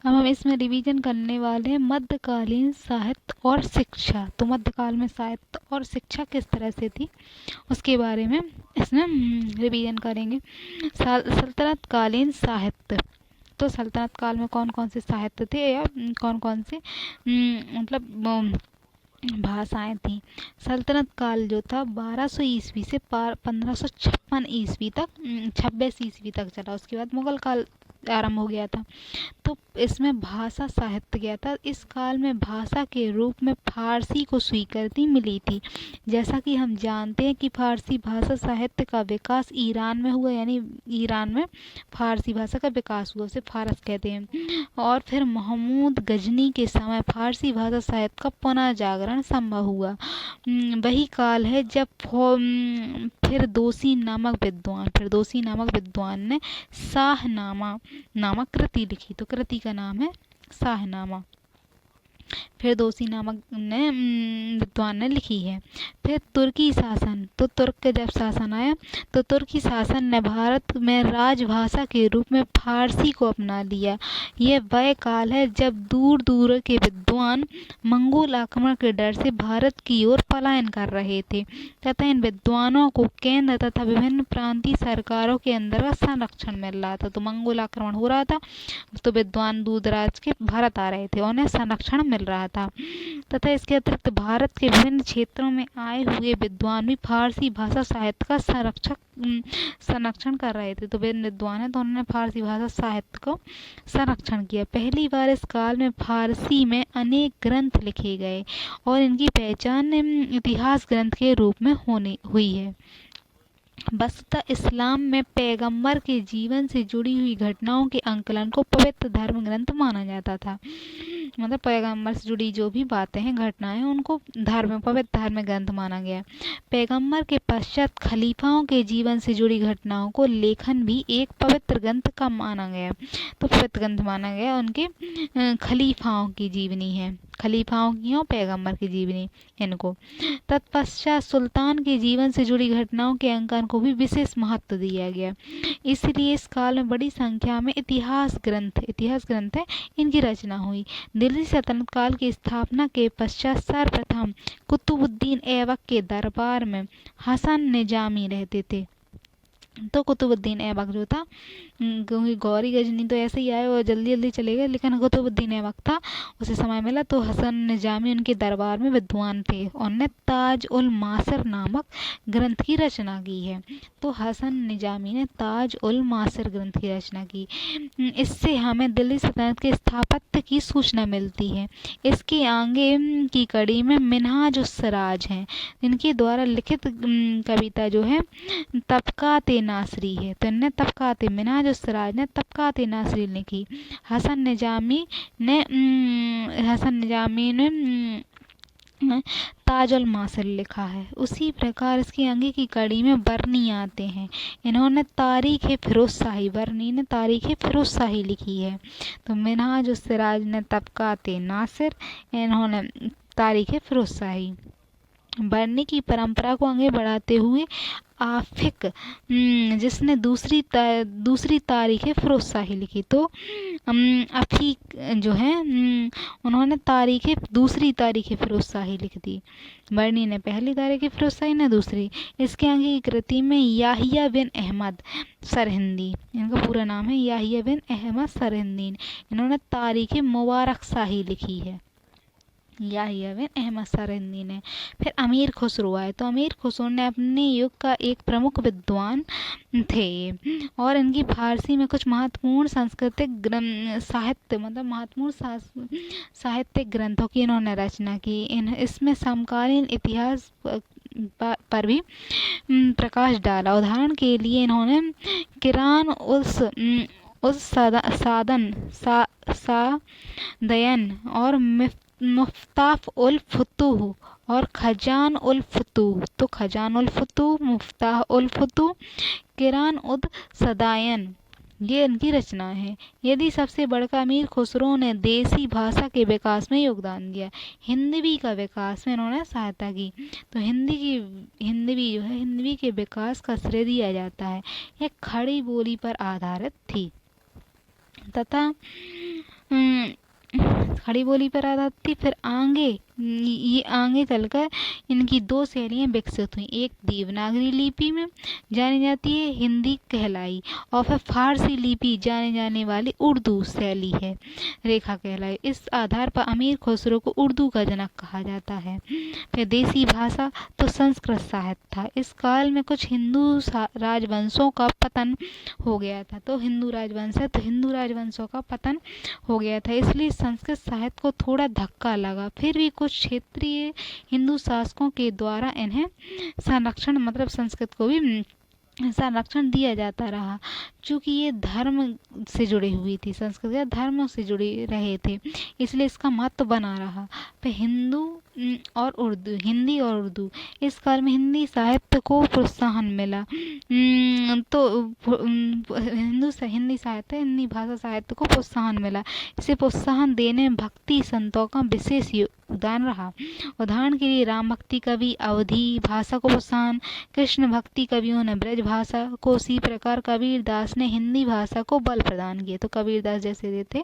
अब हम इसमें रिवीजन करने वाले हैं मध्यकालीन साहित्य और शिक्षा। तो मध्यकाल में साहित्य और शिक्षा किस तरह से थी उसके बारे में इसमें रिवीजन करेंगे। सल्तनत कालीन साहित्य। तो सल्तनत काल में कौन कौन से साहित्य थे या कौन कौन से मतलब भाषाएं थी। सल्तनत काल जो था 1200 ईस्वी से 1556 ईस्वी तक 26 ईस्वी तक चला। उसके बाद मुगल काल आरंभ हो गया था। तो इसमें भाषा साहित्य क्या था, इस काल में भाषा के रूप में फारसी को स्वीकृति मिली थी। जैसा कि हम जानते हैं कि फारसी भाषा साहित्य का विकास ईरान में हुआ, यानी ईरान में फारसी भाषा का विकास हुआ, उसे फारस कहते हैं। और फिर महमूद गजनी के समय फारसी भाषा साहित्य का पुनः जागरण संभव हुआ। वही काल है जब फिरदौसी नामक विद्वान ने शाहनामा नामक कृति लिखी। तो कृति का नाम है शाहनामा, फिरदौसी नामक विद्वान ने लिखी है। फिर तुर्की शासन। तो तुर्क का जब शासन आया तो तुर्की शासन ने भारत में राजभाषा के रूप में फारसी को अपना लिया। यह वह काल है जब दूर दूर के विद्वान मंगोल आक्रमण के डर से भारत की ओर पलायन कर रहे थे तथा इन विद्वानों को केंद्र तथा विभिन्न प्रांतीय सरकारों के अंतर्गत संरक्षण मिल रहा था। तो मंगोल आक्रमण हो रहा था तो विद्वान दूर दराज के भारत आ रहे थे, उन्हें संरक्षण मिल रहा था तथा इसके अतिरिक्त भारत के विभिन्न क्षेत्रों में आए हुए विद्वान भी फारसी भाषा साहित्य का संरक्षण कर रहे थे। तो विद्वान है तो उन्होंने फारसी भाषा साहित्य को संरक्षण किया। पहली बार इस काल में फारसी में अनेक ग्रंथ लिखे गए और इनकी पहचान इतिहास ग्रंथ के रूप में हुई है। वस्तुतः इस्लाम में पैगंबर के जीवन से जुड़ी हुई घटनाओं के अंकलन को पवित्र धर्म ग्रंथ माना जाता था। मतलब पैगंबर से जुड़ी जो भी बातें हैं, घटनाएं, उनको पवित्र धर्म ग्रंथ माना गया। पैगंबर के पश्चात खलीफाओं के जीवन से जुड़ी घटनाओं को लेखन भी एक पवित्र ग्रंथ का माना गया। तो पवित्र ग्रंथ माना गया उनके खलीफाओं की जीवनी है, खलीफाओं की और पैगंबर की जीवनी इनको। तत्पश्चात सुल्तान के जीवन से जुड़ी घटनाओं के अंकन को भी विशेष महत्व दिया गया। इसलिए इस काल में बड़ी संख्या में इतिहास ग्रंथ है इनकी रचना हुई। दिल्ली सल्तनत काल की स्थापना के पश्चात सर्वप्रथम कुतुबुद्दीन ऐबक के दरबार में हसन निजामी रहते थे। तो कुतुबुद्दीन ऐबक जो था, क्योंकि गौरी गजनी तो ऐसे ही आए और जल्दी जल्दी चले गए, लेकिन कुतुबुद्दीन ऐबक था, उसे समय मिला तो हसन निजामी उनके दरबार में विद्वान थे। उन्होंने ताज उल मासिर नामक ग्रंथ की रचना की है। तो हसन निजामी ने ताज उल मासिर ग्रंथ की रचना की। इससे हमें दिल्ली सल्तनत के स्थापत्य की सूचना मिलती है। इसके आगे की कड़ी में मिन्हाज उस सिराज हैं, इनके द्वारा लिखित कविता जो है तबकात नासरी है। तो इनने तबकात मिन्हाज उस सिराज ने तबकात नासरी लिखी। हसन निजामी ने ताजुल मासिर लिखा है। उसी प्रकार इसकी आगे की कड़ी में बरनी आते हैं। इन्होंने तारीख फिरोज शाही लिखी है। तो मिन्हाज उस सिराज ने तबकात नासिर, इन्होंने तारीख फिरोज शाही। बरनी की परंपरा को आगे बढ़ाते हुए आफिक जिसने दूसरी तारीख फिरोज शाही लिखी। तो अफीक जो है उन्होंने दूसरी तारीख फिरोज शाही लिख दी। बरनी ने पहली तारीख फिरोज शाही ने दूसरी। इसके आगे की कृति में याहिया बिन अहमद सरहिंदी, इनका पूरा नाम है याहिया बिन अहमद सरहिंदी, इन्होंने तारीख मुबारक शाही लिखी है, याहिया बिन अहमद सरहिंदी ने। फिर अमीर खुसरो आए। तो अमीर खुसरो ने अपने युग का एक प्रमुख विद्वान थे और इनकी फारसी में कुछ महत्वपूर्ण सांस्कृतिक साहित्यिक ग्रंथों की इन्होंने रचना की। इसमें समकालीन इतिहास पर भी प्रकाश डाला। उदाहरण के लिए इन्होंने किरान उस सादयन और मुफ्ताफ उल फुतूह और खजान उल फुतूह। तो खजान उल फुतूह, मुफ्ताह उल फुतूह, किरान उद सदायन, ये इनकी रचना है। यदि सबसे बढ़कर अमीर खुसरो ने देसी भाषा के विकास में योगदान दिया। हिंदवी का विकास में इन्होंने सहायता की। तो हिंदवी के विकास का श्रेय दिया जाता है। यह खड़ी बोली पर आधारित थी तथा खड़ी बोली पर आधारित थी। फिर ये आगे चलकर इनकी दो शैलियाँ विकसित हुई। एक देवनागरी लिपि में जानी जाती है, हिंदी कहलाई, और फिर फारसी लिपि जाने जाने वाली उर्दू शैली है, रेखा कहलाई। इस आधार पर अमीर खुसरो को उर्दू का जनक कहा जाता है। फिर देसी भाषा तो संस्कृत साहित्य था। इस काल में कुछ हिंदू राजवंशों का पतन हो गया था। तो हिंदू राजवंश है, तो हिंदू राजवंशों का पतन हो गया था, इसलिए संस्कृत साहित्य को थोड़ा धक्का लगा। फिर भी कुछ क्षेत्रीय हिंदू शासकों के द्वारा इन्हें संरक्षण, मतलब संस्कृत को भी संरक्षण दिया जाता रहा, क्योंकि ये धर्म से जुड़ी हुई थी, संस्कृत या धर्म से जुड़े रहे थे, इसलिए इसका महत्व बना रहा। फिर हिंदी और उर्दू, इस काल में हिंदी साहित्य को प्रोत्साहन मिला। हिंदी भाषा साहित्य को प्रोत्साहन मिला। इसे प्रोत्साहन देने में भक्ति संतों का विशेष योगदान रहा। उदाहरण के लिए राम भक्ति कवि अवधी भाषा को प्रोत्साहन, कृष्ण भक्ति कवियों ने ब्रज भाषा को, उसी प्रकार कबीर दास ने हिंदी भाषा को बल प्रदान किया। तो कबीर दास जैसे थे,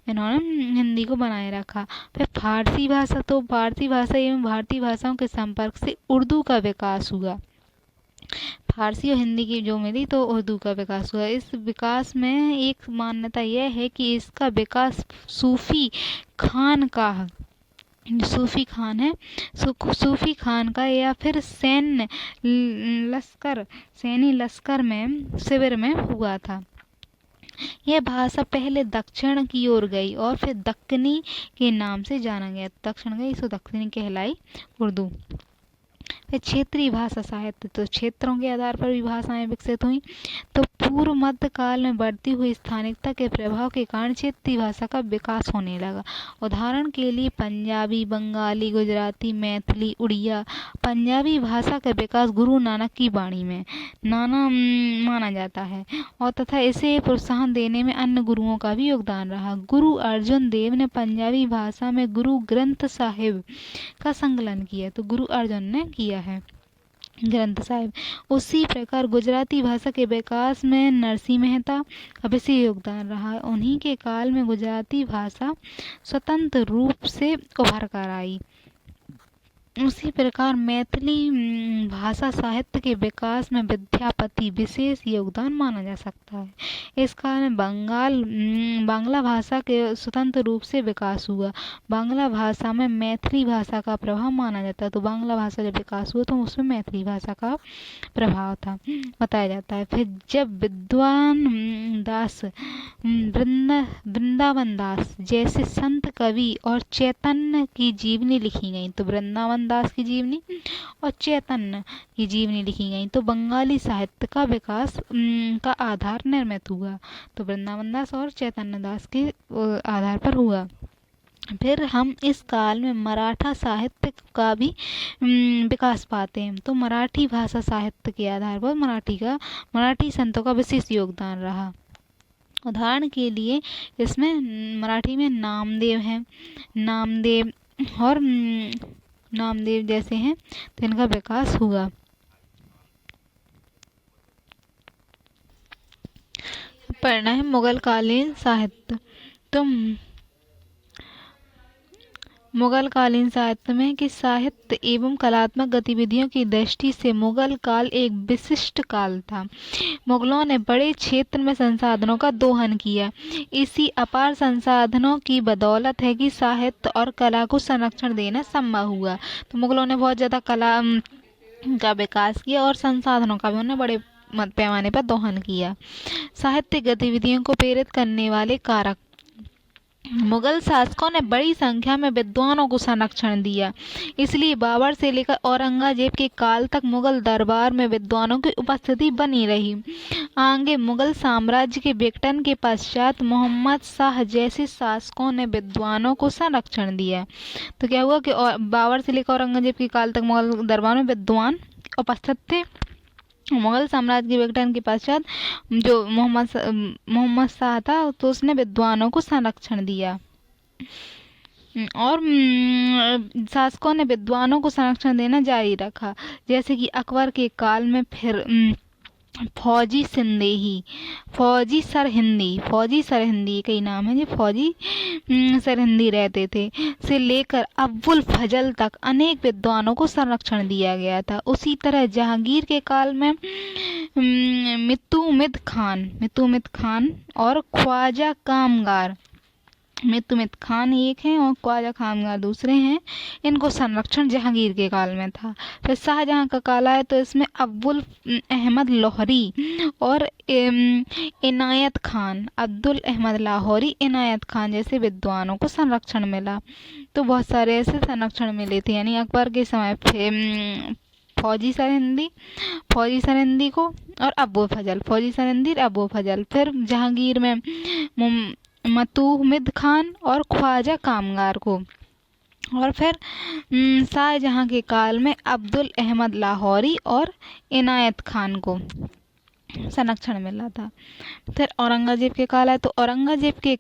इन्होंने हिंदी को बनाए रखा। फिर फारसी भाषा, तो फारसी भाषा एवं भारतीय भाषाओं के संपर्क से उर्दू का विकास हुआ। फारसी और हिंदी की जो मिली तो उर्दू का विकास हुआ। इस विकास में एक मान्यता यह है कि इसका विकास सूफी खान का या फिर सैनी लश्कर में शिविर में हुआ था। यह भाषा पहले दक्षिण की ओर गई और फिर दक्कनी के नाम से जाना गया। दक्षिण गई सो दक्षिणी कहलाई उर्दू। क्षेत्रीय भाषा साहित्य, तो क्षेत्रों के आधार पर भी भाषाएं विकसित हुई। तो पूर्व मध्य काल में बढ़ती हुई स्थानिकता के प्रभाव के कारण क्षेत्रीय भाषा का विकास होने लगा। उदाहरण के लिए पंजाबी, बंगाली, गुजराती, मैथिली, उड़िया। पंजाबी भाषा का विकास गुरु नानक की वाणी में माना जाता है, और तथा इसे प्रोत्साहन देने में अन्य गुरुओं का भी योगदान रहा। गुरु अर्जुन देव ने पंजाबी भाषा में गुरु ग्रंथ साहिब का संकलन किया। तो गुरु अर्जुन ने किया है ग्रंथ साहिब। उसी प्रकार गुजराती भाषा के विकास में नरसिंह मेहता का विशेष योगदान रहा। उन्हीं के काल में गुजराती भाषा स्वतंत्र रूप से उभर कर आई। उसी प्रकार मैथिली भाषा साहित्य के विकास में विद्यापति विशेष योगदान माना जा सकता है। इस कारण बांग्ला भाषा के स्वतंत्र रूप से विकास हुआ। बांग्ला भाषा में मैथिली भाषा का प्रभाव माना जाता है। तो बांग्ला भाषा जब विकास हुआ तो उसमें मैथिली भाषा का प्रभाव था बताया जाता है। फिर जब विद्वान दास, वृंदावन दास जैसे संत कवि और चैतन्य की जीवनी लिखी गई, तो वृंदावन दास की जीवनी और चैतन्य की जीवनी लिखी गई, तो बंगाली साहित्य का विकास का आधार निर्मित हुआ। तो वृंदावन दास और चैतन्य दास के आधार पर हुआ। फिर हम इस काल में मराठा साहित्य का भी विकास पाते हैं। तो मराठी भाषा साहित्य के आधार पर मराठी संतों का विशेष योगदान रहा। उदाहरण के लिए इसमें मराठी में नामदेव जैसे हैं, तो इनका विकास हुआ। पढ़ना है मुगल कालीन साहित्य। तो मुगल कालीन साहित्य में कि साहित्य एवं कलात्मक गतिविधियों की दृष्टि से मुगल काल एक विशिष्ट काल था। मुगलों ने बड़े क्षेत्र में संसाधनों का दोहन किया। इसी अपार संसाधनों की बदौलत है कि साहित्य और कला को संरक्षण देना संभव हुआ। तो मुगलों ने बहुत ज़्यादा कला का विकास किया और संसाधनों का भी उन्होंने बड़े पैमाने पर दोहन किया। साहित्यिक गतिविधियों को प्रेरित करने वाले कारक, मुगल शासकों ने बड़ी संख्या में विद्वानों को संरक्षण दिया, इसलिए बाबर से लेकर औरंगजेब के काल तक मुगल दरबार में विद्वानों की उपस्थिति बनी रही। आगे मुगल साम्राज्य के विघटन के पश्चात मोहम्मद शाह जैसे शासकों ने विद्वानों को संरक्षण दिया। तो क्या हुआ कि बाबर से लेकर औरंगजेब के काल तक मुगल दरबार में विद्वान उपस्थित थे। मुगल साम्राज्य के विघटन के पश्चात जो मोहम्मद शाह था तो उसने विद्वानों को संरक्षण दिया और शासकों ने विद्वानों को संरक्षण देना जारी रखा। जैसे कि अकबर के काल में फिर फौजी सिंदेही, फौजी सरहिंदी कई नाम है जी। फौजी सरहिंदी रहते थे से लेकर अब्बुल फजल तक अनेक विद्वानों को संरक्षण दिया गया था। उसी तरह जहांगीर के काल में मित्तुमिद खान और ख्वाजा कामगार, मित्तुमिद खान एक हैं और ख्वाजा कामगार दूसरे हैं, इनको संरक्षण जहांगीर के काल में था। फिर शाहजहां का काल आया तो इसमें अब्दुल अहमद लाहौरी और इनायत खान, अब्दुल अहमद लाहौरी, इनायत खान जैसे विद्वानों को संरक्षण मिला। तो बहुत सारे ऐसे संरक्षण मिले थे। यानी अकबर के समय फौजी सरहिंदी को और अबू फजल, फौजी सरहिंदी अबू फजल। फिर जहांगीर में मतुमिद खान और ख्वाजा कामगार को। और फिर शाहजहां के काल में अब्दुल अहमद लाहौरी और इनायत खान को संरक्षण मिला था। फिर औरंगजेब के काल है तो औरंगजेब के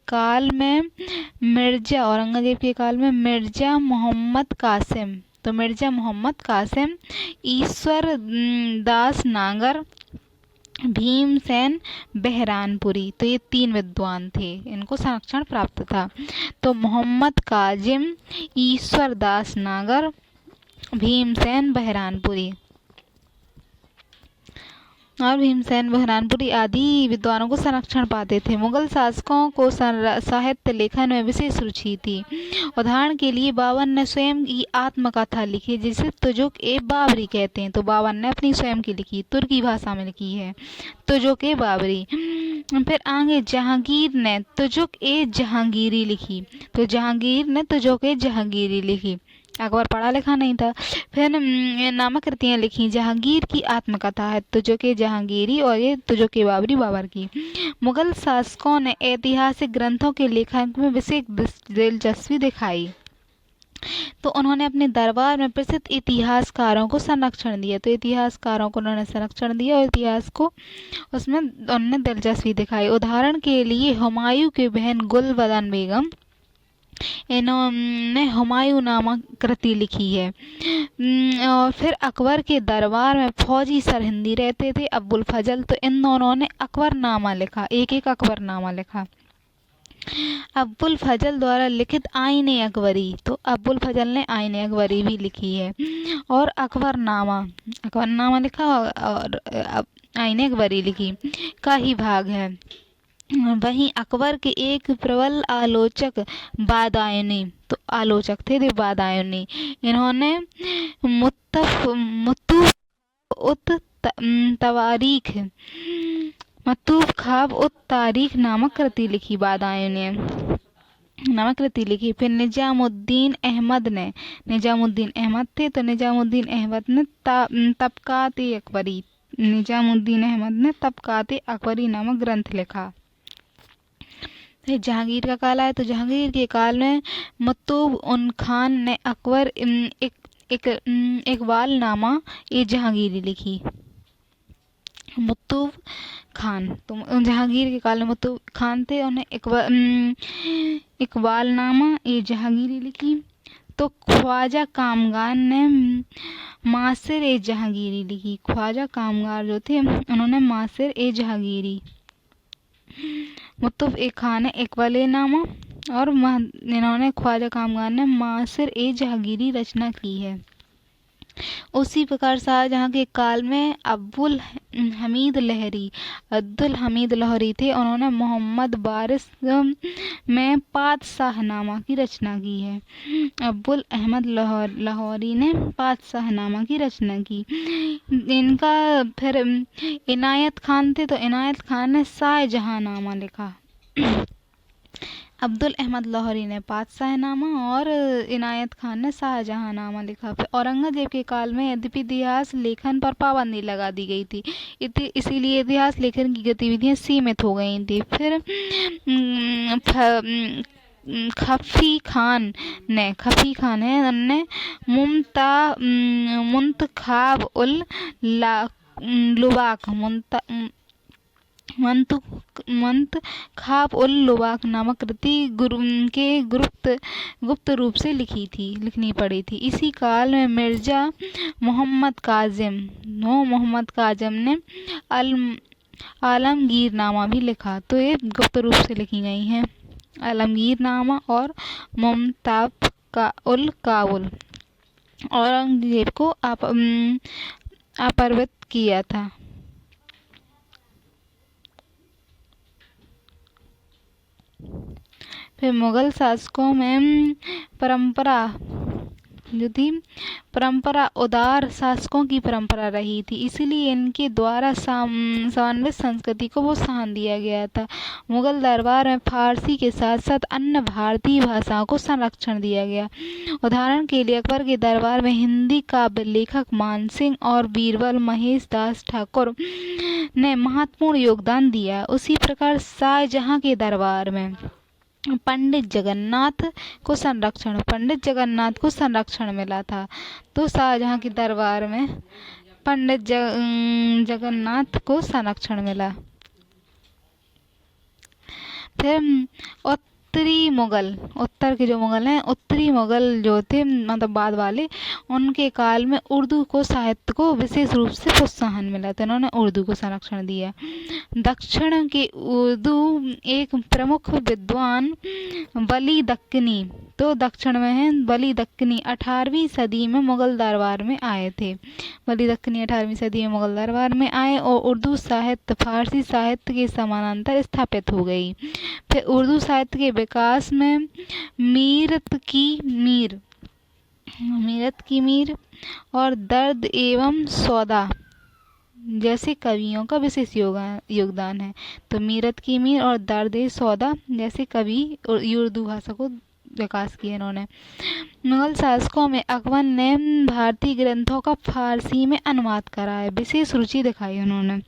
काल में मिर्जा मोहम्मद कासिम, तो मिर्जा मोहम्मद कासिम, ईश्वर दास नागर, भीमसेन बहरानपुरी, तो ये 3 विद्वान थे, इनको संरक्षण प्राप्त था। तो मोहम्मद काजिम, ईश्वर दास नागर, भीमसेन बहरानपुरी और भीमसेन बहरानपुरी आदि विद्वानों को संरक्षण पाते थे। मुगल शासकों को साहित्य लेखन में विशेष रुचि थी। उदाहरण के लिए बाबर ने स्वयं की आत्मकथा लिखी जिसे तुजुक ए बाबरी कहते हैं। तो बाबर ने अपनी स्वयं की लिखी, तुर्की भाषा में लिखी है, तुजुक ए बाबरी। फिर आगे जहांगीर ने तुजुक ए जहांगीरी लिखी, तो जहांगीर ने तुजुक ए जहांगीरी लिखी, अकबर पढ़ा लिखा नहीं था। फिर नामक कृतियां लिखी, जहांगीर की आत्मकथा है तुजुक ए जहांगीरी और ये तुजुक ए बाबरी बाबर की। मुगल शासकों ने ऐतिहासिक ग्रंथों के लेखन में विशेष दिलचस्पी दिखाई, तो उन्होंने अपने दरबार में प्रसिद्ध इतिहासकारों को संरक्षण दिया। तो इतिहासकारों को उन्होंने संरक्षण दिया और इतिहास को उसमें उन्होंने दिलचस्पी दिखाई। उदाहरण के लिए हुमायूं की बहन गुलबदन बेगम, इन्होंने हुमायूं नामक कृति लिखी है। और फिर अकबर के दरबार में फौजी सरहिंदी रहते थे अब्बुल फजल, तो इन दोनों ने अकबरनामा लिखा, एक अकबरनामा लिखा। अब्बुल फजल द्वारा लिखित आईने अकबरी, तो अब्बुल फजल ने आईने अकबरी भी लिखी है। और अकबरनामा लिखा और आईने अकबरी लिखी का ही भाग है। वहीं अकबर के एक प्रबल आलोचक बादायूनी, तो आलोचक थे बादायूनी, इन्होंने मतूफ खाब उत तारीख नामक कृति लिखी, बादायूनी नामक कृति लिखी। फिर निजामुद्दीन अहमद थे, तो निजामुद्दीन अहमद ने तबकात अकबरी नामक ग्रंथ लिखा। जहांगीर का काल है तो जहांगीर के काल में मतूब उन खान ने अकबर इकबालनामा ए जहांगीरी लिखी। मतूब खान, तो जहांगीर के काल में मतूब खान थे, उन्हें इकबालनामा ए जहांगीरी लिखी। तो ख्वाजा कामगार ने मासिर ए जहांगीरी लिखी, ख्वाजा कामगार जो थे उन्होंने मासिर ए जहांगीरी। मुतुफ ए खान ने इकबालनामा और इन्होंने ख्वाजा कामगार ने मासिर ए जहांगीरी रचना की है। उसी प्रकार शाहजहां के काल में अब्दुल हमीद लाहौरी थे, उन्होंने मोहम्मद वारिस में पातशाहनामा की रचना की है। अब्दुल अहमद लाहौरी ने पातशाहनामा की रचना की। इनका फिर इनायत खान थे, तो इनायत खान ने शाहजहांनामा लिखा। अब्दुल अहमद लाहौरी ने पातशाहनामा और इनायत खान ने शाहजहांनामा लिखा। फिर औरंगजेब के काल में यद्यपि इतिहास लेखन पर पाबंदी लगा दी गई थी, इसीलिए इतिहास लेखन की गतिविधियां सीमित हो गई थी। फिर खफी खान है, उनने मुंतखाब उल लुबाक मंत खाप उल लुवाक नामक कृति गुरु के गुप्त रूप से लिखनी पड़ी थी। इसी काल में मिर्जा मोहम्मद काजिम ने आलमगीरनामा भी लिखा। तो ये गुप्त रूप से लिखी गई हैं। आलमगीरनामा और मुमताज का उल काबुल औरंगजेब को अपराजित किया था। फिर मुगल शासकों में परंपरा उदार शासकों की परंपरा रही थी, इसलिए इनके द्वारा समन्वित संस्कृति को प्रोत्साहन दिया गया था। मुगल दरबार में फारसी के साथ साथ अन्य भारतीय भाषाओं को संरक्षण दिया गया। उदाहरण के लिए अकबर के दरबार में हिंदी काव्य लेखक मानसिंह और बीरबल महेश दास ठाकुर ने महत्वपूर्ण योगदान दिया। उसी प्रकार शाहजहां के दरबार में पंडित जगन्नाथ को संरक्षण मिला था। तो शाहजहां के दरबार में पंडित जगन्नाथ को संरक्षण मिला। फिर उत्तर के जो मुगल हैं, उत्तरी मुगल जो थे मतलब बाद वाले, उनके काल में उर्दू को साहित्य को विशेष रूप से प्रोत्साहन मिला था। इन्होंने उर्दू को संरक्षण दिया। दक्षिण के उर्दू एक प्रमुख विद्वान वली दक्कनी, तो दक्षिण में है वली दक्कनी, 18वीं सदी में मुगल दरबार में आए थे। वली दक्कनी 18वीं सदी में मुगल दरबार में आए और उर्दू साहित्य फारसी साहित्य के समानांतर स्थापित हो गई। फिर उर्दू साहित्य के विकास में मीरत की मीर और दर्द एवं सौदा जैसे कवियों का विशेष योगदान है। तो मीरत की मीर और दर्द ए सौदा जैसे कवि उर्दू भाषा को विकास किया इन्होंने। मुगल शासकों में अकबर ने भारतीय ग्रंथों का फारसी में अनुवाद कराया, विशेष रुचि दिखाई उन्होंने।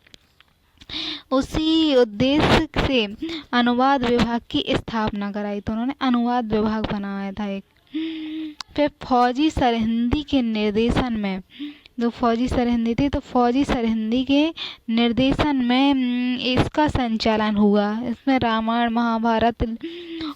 उसी उद्देश्य से अनुवाद विभाग की स्थापना कराई, तो उन्होंने अनुवाद विभाग बनाया था एक। फिर फौजी सरहिंदी के निर्देशन में, जो फौजी सरहिंदी थे, तो फौजी सरहिंदी के निर्देशन में इसका संचालन हुआ। इसमें रामायण, महाभारत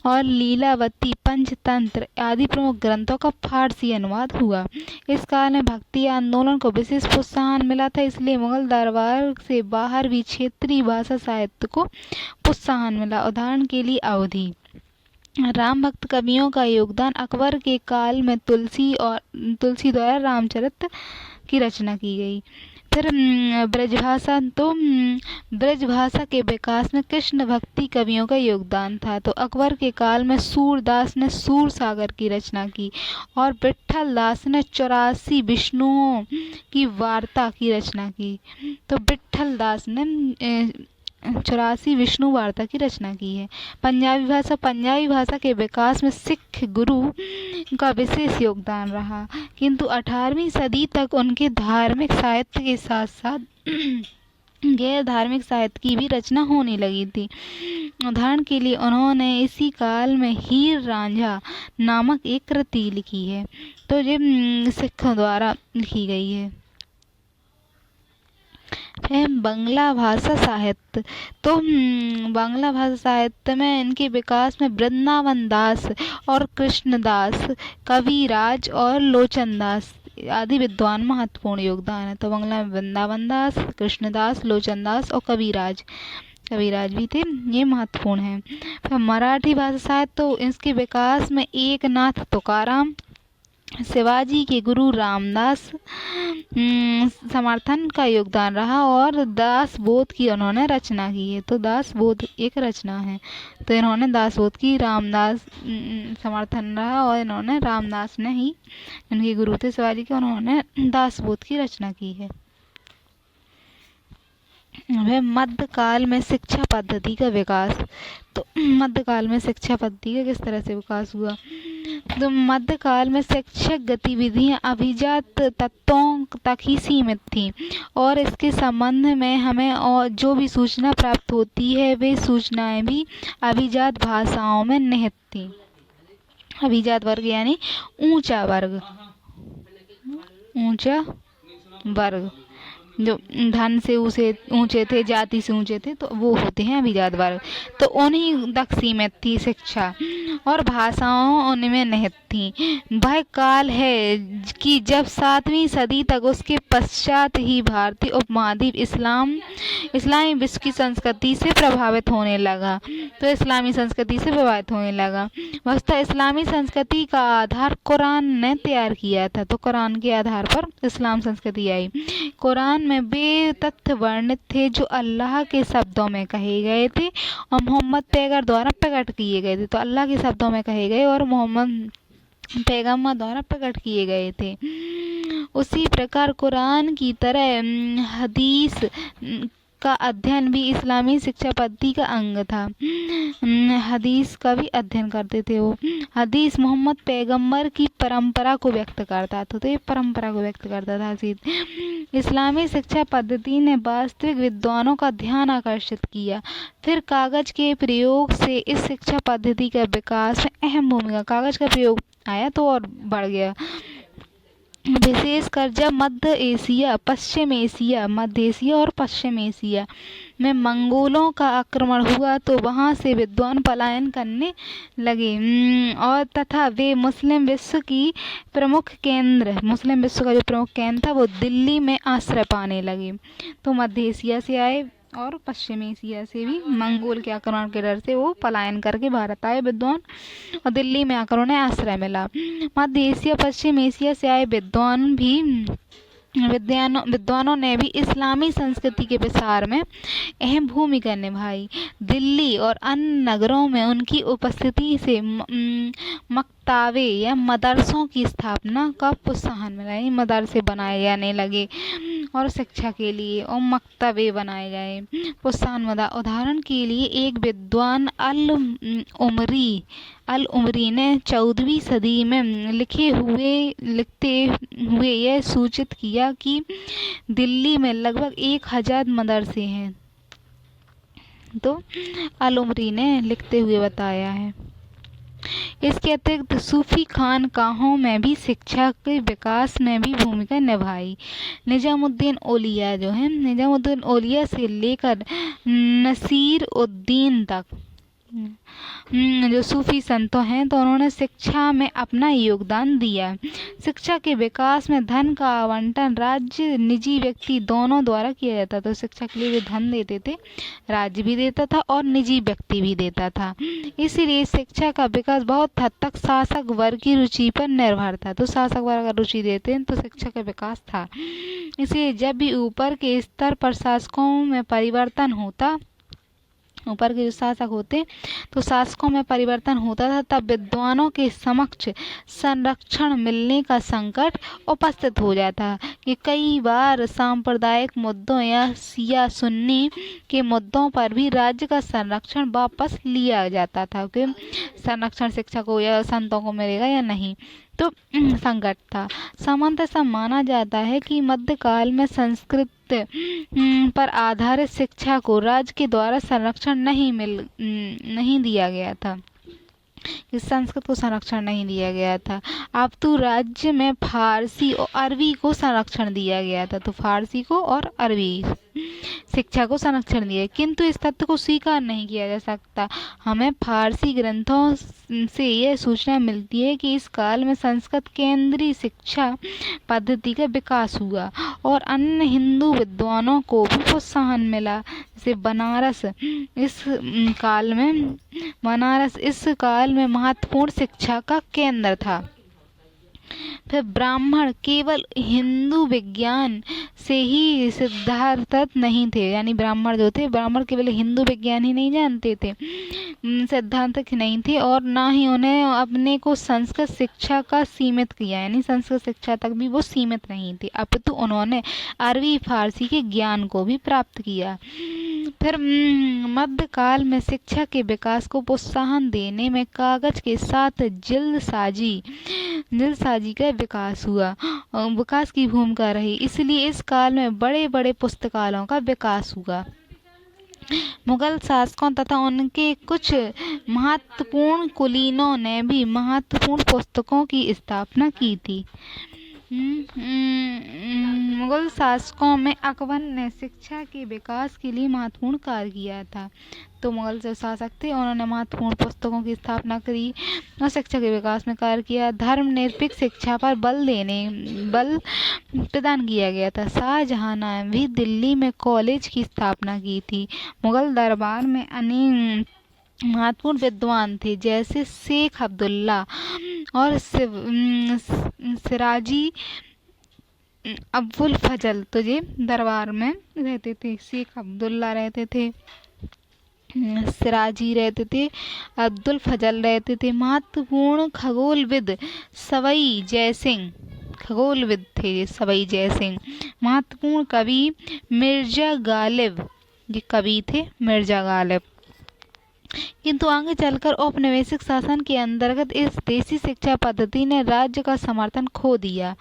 और लीलावती, पंचतंत्र आदि प्रमुख ग्रंथों का फारसी अनुवाद हुआ। इस काल में भक्ति आंदोलन को विशेष प्रोत्साहन मिला था, इसलिए मुगल दरबार से बाहर भी क्षेत्रीय भाषा साहित्य को प्रोत्साहन मिला। उदाहरण के लिए अवधी राम भक्त कवियों का योगदान। अकबर के काल में तुलसी द्वारा रामचरित की रचना की गई। फिर ब्रजभाषा, तो ब्रजभाषा के विकास में कृष्ण भक्ति कवियों का योगदान था। तो अकबर के काल में सूरदास ने सूर सागर की रचना की और विट्ठल दास ने 84 विष्णुओं की वार्ता की रचना की। तो विट्ठल दास ने 84 विष्णु वार्ता की रचना की है। पंजाबी भाषा के विकास में सिख गुरु का विशेष योगदान रहा, किंतु 18वीं सदी तक उनके धार्मिक साहित्य के साथ साथ गैर धार्मिक साहित्य की भी रचना होने लगी थी। उदाहरण के लिए उन्होंने इसी काल में हीर रांझा नामक एक कृति लिखी है, तो ये सिखों द्वारा लिखी गई है। बांग्ला भाषा साहित्य, तो बांग्ला भाषा साहित्य में इनके विकास में वृंदावन दास और कृष्णदास, कविराज और लोचनदास आदि विद्वान महत्वपूर्ण योगदान है। तो बांग्ला में वृंदावन दास, कृष्णदास, लोचनदास और कविराज भी थे, ये महत्वपूर्ण है। फिर मराठी भाषा साहित्य, तो इसके विकास में एकनाथ तुकाराम, शिवाजी के गुरु रामदास समर्थन का योगदान रहा और दासबोध की उन्होंने रचना की है। तो दासबोध एक रचना है, तो इन्होंने दासबोध की रामदास समर्थन रहा और इन्होंने रामदास ने ही, इनके गुरु थे शिवाजी के, उन्होंने दासबोध की रचना की है। वह मध्यकाल में शिक्षा पद्धति का विकास, तो मध्यकाल में शिक्षा पद्धति का किस तरह से विकास हुआ। तो मध्यकाल में शैक्षिक गतिविधियां अभिजात तत्वों तक ही सीमित थीं और इसके संबंध में हमें और जो भी सूचना प्राप्त होती है वे सूचनाएं भी अभिजात भाषाओं में निहित थीं। अभिजात वर्ग यानी ऊंचा वर्ग। जो धन से ऊंचे थे, जाति से ऊंचे थे, तो वो होते हैं अभिजात वर्ग। तो उन्हीं तक सीमित थी शिक्षा और भाषाओं उनमें निहित थी। वह काल है कि जब 7वीं सदी तक उसके पश्चात ही भारतीय उपमहाद्वीप इस्लामी विश्व की संस्कृति से प्रभावित होने लगा। तो इस्लामी संस्कृति से प्रभावित होने लगा। वस्तुतः इस्लामी संस्कृति का आधार कुरान ने तैयार किया था। तो कुरान के आधार पर इस्लाम संस्कृति आई। कुरान में वे तथ्य वर्णित थे जो अल्लाह के शब्दों में कहे गए थे और मोहम्मद पैगंबर द्वारा प्रकट किए गए थे। तो अल्लाह के शब्दों में कहे गए और मोहम्मद पैगंबर द्वारा प्रकट किए गए थे। उसी प्रकार कुरान की तरह हदीस का अध्ययन भी इस्लामी शिक्षा पद्धति का अंग था। हदीस का भी अध्ययन करते थे वो। हदीस मोहम्मद पैगंबर की परंपरा को व्यक्त करता था। तो ये परंपरा को व्यक्त करता था हदीस। इस्लामी शिक्षा पद्धति ने वास्तविक विद्वानों का ध्यान आकर्षित किया। फिर कागज के प्रयोग से इस शिक्षा पद्धति का विकास में अहम भूमिका, कागज का प्रयोग आया तो और बढ़ गया। विशेषकर जब मध्य एशिया और पश्चिम एशिया में मंगोलों का आक्रमण हुआ तो वहां से विद्वान पलायन करने लगे और तथा वे मुस्लिम विश्व का जो प्रमुख केंद्र था वो दिल्ली में आश्रय पाने लगे। तो मध्य एशिया से आए और पश्चिम एशिया से भी मंगोल के आक्रमण के डर से वो पलायन करके भारत आए विद्वान और दिल्ली में आकर उन्हें आश्रय मिला। मध्य एशिया पश्चिम एशिया से आए विद्वानों ने भी इस्लामी संस्कृति के प्रसार में अहम भूमिका निभाई। दिल्ली और अन्य नगरों में उनकी उपस्थिति से मक्ताबे या मदरसों की स्थापना का प्रोत्साहन मिला। मदरसे बनाए जाने लगे और शिक्षा के लिए और मक्तबे बनाए गए, प्रोत्साहन मिला। उदाहरण के लिए एक विद्वान अल उमरी ने 14वीं सदी में लिखते हुए यह सूचित किया कि दिल्ली में लगभग 1000 मदरसे हैं। तो अल उमरी ने लिखते हुए बताया है। इसके अतिरिक्त सूफी खानकाहों में भी शिक्षा के विकास में भी भूमिका निभाई। निजामुद्दीन औलिया से लेकर नसीर उद्दीन तक जो सूफी संतों हैं तो उन्होंने शिक्षा में अपना योगदान दिया। शिक्षा के विकास में धन का आवंटन राज्य निजी व्यक्ति दोनों द्वारा किया जाता। तो शिक्षा के लिए वे धन देते थे, राज्य भी देता था और निजी व्यक्ति भी देता था। इसीलिए शिक्षा का विकास बहुत हद तक शासक वर्ग की रुचि पर निर्भर था। तो शासक वर्ग अगर रुचि देते हैं तो शिक्षा का विकास था। इसलिए जब भी ऊपर के स्तर पर शासकों में परिवर्तन होता, ऊपर के जो शासक होते तो शासकों में परिवर्तन होता था, तब विद्वानों के समक्ष संरक्षण मिलने का संकट उपस्थित हो जाता कि कई बार सांप्रदायिक मुद्दों या शिया सुन्नी के मुद्दों पर भी राज्य का संरक्षण वापस लिया जाता था कि संरक्षण शिक्षा को या संतों को मिलेगा या नहीं। तो संकट था। सामान्यतः माना जाता है कि मध्यकाल में संस्कृत पर आधारित शिक्षा को राज्य के द्वारा संरक्षण नहीं दिया गया था। इस संस्कृत को संरक्षण नहीं दिया गया था। अब तो राज्य में फारसी और अरबी को संरक्षण दिया गया था। तो फारसी को और अरबी शिक्षा को संरक्षण दिया, किंतु इस तथ्य को स्वीकार नहीं किया जा सकता। हमें फारसी ग्रंथों से यह सूचना मिलती है कि इस काल में संस्कृत केंद्रीय शिक्षा पद्धति का विकास हुआ और अन्य हिंदू विद्वानों को भी प्रोत्साहन मिला। जैसे बनारस इस काल में महत्वपूर्ण शिक्षा का केंद्र था। फिर ब्राह्मण केवल हिंदू विज्ञान से ही सिद्धांत नहीं थे, यानी ब्राह्मण जो थे, ब्राह्मण केवल हिंदू विज्ञान ही नहीं जानते थे, सिद्धांत नहीं थे, और ना ही उन्हें अपने को संस्कृत शिक्षा का सीमित किया, यानी संस्कृत शिक्षा तक भी वो सीमित नहीं थे, अपितु उन्होंने अरबी फारसी के ज्ञान को भी प्राप्त किया। फिर मध्यकाल में शिक्षा के विकास को प्रोत्साहन देने में कागज के साथ जल्दसाजी का विकास की भूमिका रही। इसलिए इस काल में बड़े बड़े पुस्तकालयों का विकास हुआ। मुगल शासकों तथा उनके कुछ महत्वपूर्ण कुलीनों ने भी महत्वपूर्ण पुस्तकों की स्थापना की थी। मुगल शासकों में अकबर ने शिक्षा के विकास के लिए महत्वपूर्ण कार्य किया था। तो मुगल जो शासक थे उन्होंने महत्वपूर्ण पुस्तकों की स्थापना करी और शिक्षा के विकास में कार्य किया। धर्मनिरपेक्ष शिक्षा पर बल प्रदान किया गया था। शाहजहां ने भी दिल्ली में कॉलेज की स्थापना की थी। मुगल दरबार में अनेक महत्वपूर्ण विद्वान थे जैसे शेख अब्दुल्ला और सिराजी अब्दुल फजल। तो ये दरबार में रहते थे। शेख अब्दुल्ला रहते थे, सिराजी रहते थे, अब्दुल फजल रहते थे। महत्वपूर्ण खगोलविद सवाई जयसिंह, खगोलविद थे सवाई जयसिंह। महत्वपूर्ण कवि मिर्जा गालिब, ये कवि थे मिर्जा गालिब। किंतु आगे चलकर औपनिवेशिक शासन के अंतर्गत इस देसी शिक्षा पद्धति ने राज्य का समर्थन खो दिया।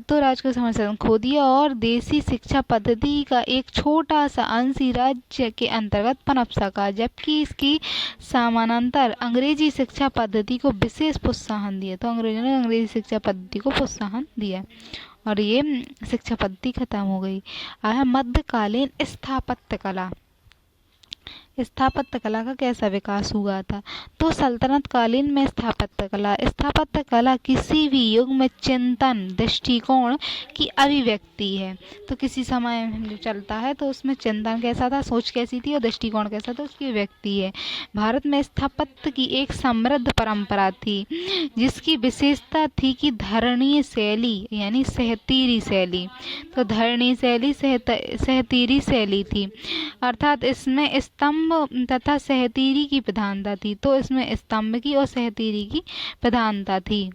तो राज्य का समर्थन खो दिया और देसी शिक्षा पद्धति का एक छोटा सा अंश ही राज्य के अंतर्गत पनप सका, जबकि इसकी समानांतर अंग्रेजी शिक्षा पद्धति को विशेष प्रोत्साहन दिया। तो अंग्रेजों ने अंग्रेजी शिक्षा पद्धति को प्रोत्साहन दिया और ये शिक्षा पद्धति खत्म हो गई। आया मध्यकालीन स्थापत्य कला। स्थापत्य कला का कैसा विकास हुआ था? तो सल्तनत कालीन में स्थापत्य कला किसी भी युग में चिंतन, दृष्टिकोण की अभिव्यक्ति है। तो किसी समय जो चलता है तो उसमें चिंतन कैसा था, सोच कैसी थी और दृष्टिकोण कैसा था, उसकी व्यक्ति है। भारत में स्थापत्य की एक समृद्ध परंपरा थी जिसकी विशेषता थी कि धरणीय शैली यानी सहतीरी शैली। तो धरणीय शैली सहतीरी शैली थी, अर्थात इसमें स्तंभ तथा सहतीरी की प्रधानता थी। तो इसमें स्तंभ की और सहतीरी की प्रधानता थी।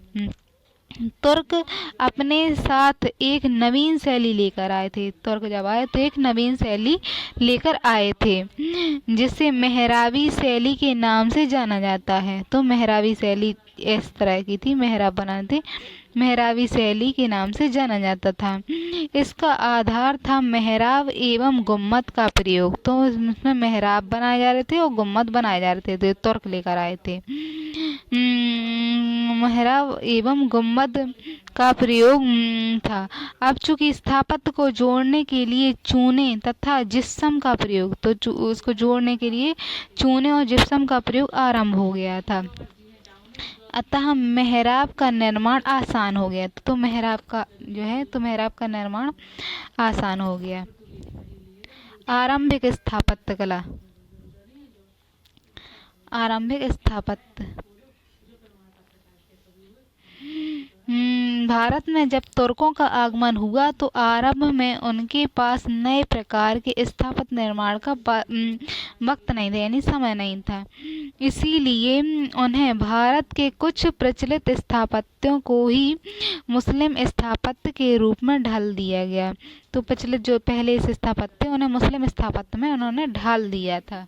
तुर्क अपने साथ एक नवीन शैली लेकर आए थे। तुर्क जब आए तो एक नवीन शैली लेकर आए थे जिसे मेहराबी शैली के नाम से जाना जाता है। तो मेहराबी शैली इस तरह की थी, मेहराब बनाए थे, मेहराबी शैली के नाम से जाना जाता था। इसका आधार था मेहराब एवं गुम्मद का प्रयोग। तो इसमें मेहराब बनाए जा रहे थे और गुम्मद बनाए जा रहे थे। तो तुर्क लेकर आए थे। मेहराब एवं गुम्मद का प्रयोग था। अब चूंकि स्थापत्य को जोड़ने के लिए चूने तथा जिप्सम का प्रयोग, तो उसको जोड़ने के लिए चूने और जिप्सम का प्रयोग आरंभ हो गया था, अतः मेहराब का निर्माण आसान हो गया। तो मेहराब का जो है तो मेहराब का निर्माण आसान हो गया। आरंभिक स्थापत्य कला। आरंभिक स्थापत्य भारत में जब तुर्कों का आगमन हुआ तो आरंभ में उनके पास नए प्रकार के स्थापत्य निर्माण का वक्त नहीं था, यानी समय नहीं था। इसीलिए उन्हें भारत के कुछ प्रचलित स्थापत्यों को ही मुस्लिम स्थापत्य के रूप में ढाल दिया गया। तो प्रचलित जो पहले से स्थापत्य उन्हें मुस्लिम स्थापत्य में उन्होंने ढाल दिया था।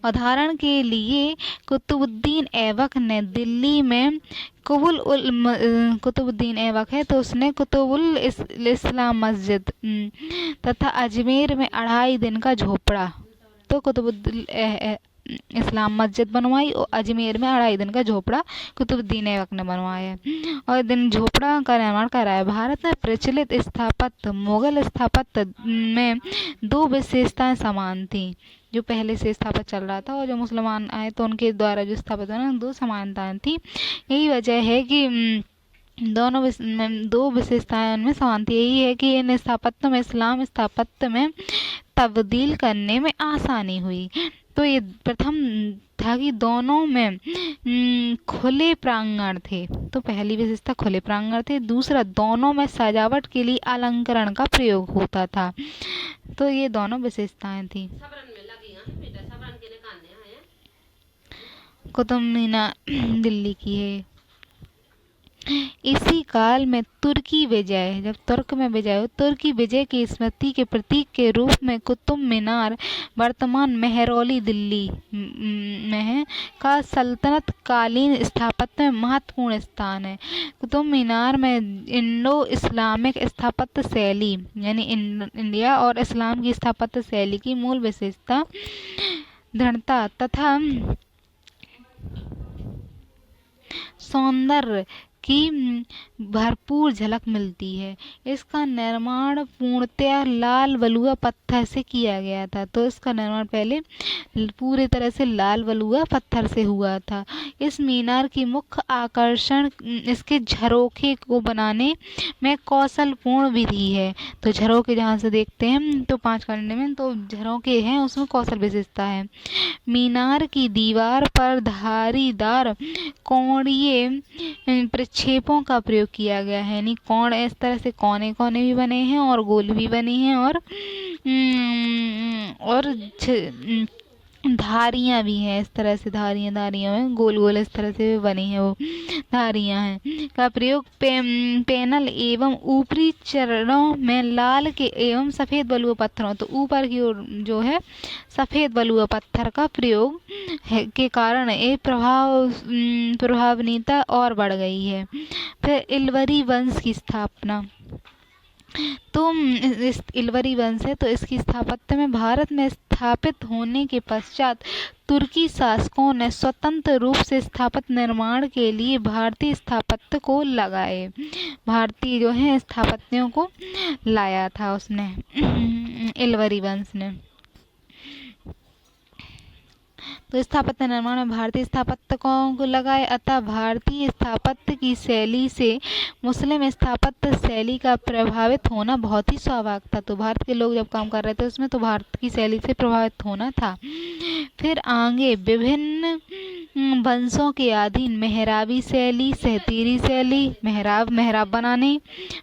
उदाहरण के लिए कुतुबुद्दीन ऐबक ने दिल्ली में कुतुबुद्दीन ऐबक है तो उसने कुतुबुल इस्लाम मस्जिद तथा अजमेर में 2.5 दिन का झोपड़ा, तो कुतुबुद्दीन इस्लाम मस्जिद बनवाई और अजमेर में 2.5 दिन का झोपड़ा कुतुबुद्दीन ऐबक ने बनवाया और दिन झोपड़ा का निर्माण कराया। भारत में प्रचलित स्थापत्य मुगल स्थापत्य में 2 विशेषताएं समान थी। जो पहले से स्थापत्य चल रहा था और जो मुसलमान आए तो उनके द्वारा जो स्थापत्य बना 2 समानताएं थी। यही वजह है कि दोनों 2 विशेषताएं उनमें समान थी। यही है कि इन स्थापत्य में इस्लाम स्थापत्य में तब्दील करने में आसानी हुई। तो ये प्रथम था कि दोनों में खुले प्रांगण थे। तो पहली विशेषता खुले प्रांगण थे। दूसरा, दोनों में सजावट के लिए अलंकरण का प्रयोग होता था। तो ये दोनों विशेषताएं थी। कुतुब मीनार दिल्ली की है। इसी काल में तुर्की विजय, जब तुर्क में विजय हो, तुर्की विजय की स्मृति के प्रतीक के रूप में कुतुब मीनार वर्तमान मेहरौली दिल्ली में है का सल्तनत कालीन स्थापत्य में महत्वपूर्ण स्थान है। कुतुब मीनार में इंडो इस्लामिक स्थापत्य शैली यानी इंडिया और इस्लाम की स्थापत्य शैली की मूल विशेषता दृढ़ता तथा सौंदर्य की भरपूर झलक मिलती है। इसका निर्माण पूर्णतया लाल बलुआ पत्थर से किया गया था। तो इसका निर्माण पहले पूरी तरह से लाल बलुआ पत्थर से हुआ था। इस मीनार की मुख्य आकर्षण इसके झरोखे को बनाने में कौशलपूर्ण विधि है। तो झरोखे जहाँ से देखते हैं तो 5 खंड में तो झरोखे हैं, उसमें कौशल विशेषता है। मीनार की दीवार पर धारीदार कोणीय प्रक्षेपों का प्रयोग किया गया है, यानी कोण इस तरह से कोने कोने भी बने हैं और गोल भी बनी हैं और धारियां भी हैं, इस तरह से धारियां हैं, गोल गोल इस तरह से बनी है, वो धारियां हैं का प्रयोग पैनल एवं ऊपरी चरणों में लाल के एवं सफेद बलुआ पत्थरों, तो ऊपर की ओर जो है सफेद बलुआ पत्थर का प्रयोग है के कारण ये प्रभावनीयता और बढ़ गई है। फिर इल्वरी वंश की स्थापना। तो इस इल्वरी वंश है, तो इसकी स्थापत्य में भारत में स्थापित होने के पश्चात तुर्की शासकों ने स्वतंत्र रूप से स्थापत्य निर्माण के लिए भारतीय स्थापत्य को लगाए। भारतीय जो है स्थापत्यों को लाया था उसने, इल्वरी वंश ने। तो स्थापत्य निर्माण में भारतीय स्थापत्यकों को लगाए, अतः भारतीय स्थापत्य की शैली से मुस्लिम स्थापत्य शैली का प्रभावित होना बहुत ही स्वाभाविक था। तो भारत के लोग जब काम कर रहे थे उसमें तो भारत की शैली से प्रभावित होना था। फिर आगे विभिन्न वंशों के अधीन मेहराबी शैली, सहतीरी शैली, मेहराब बनाने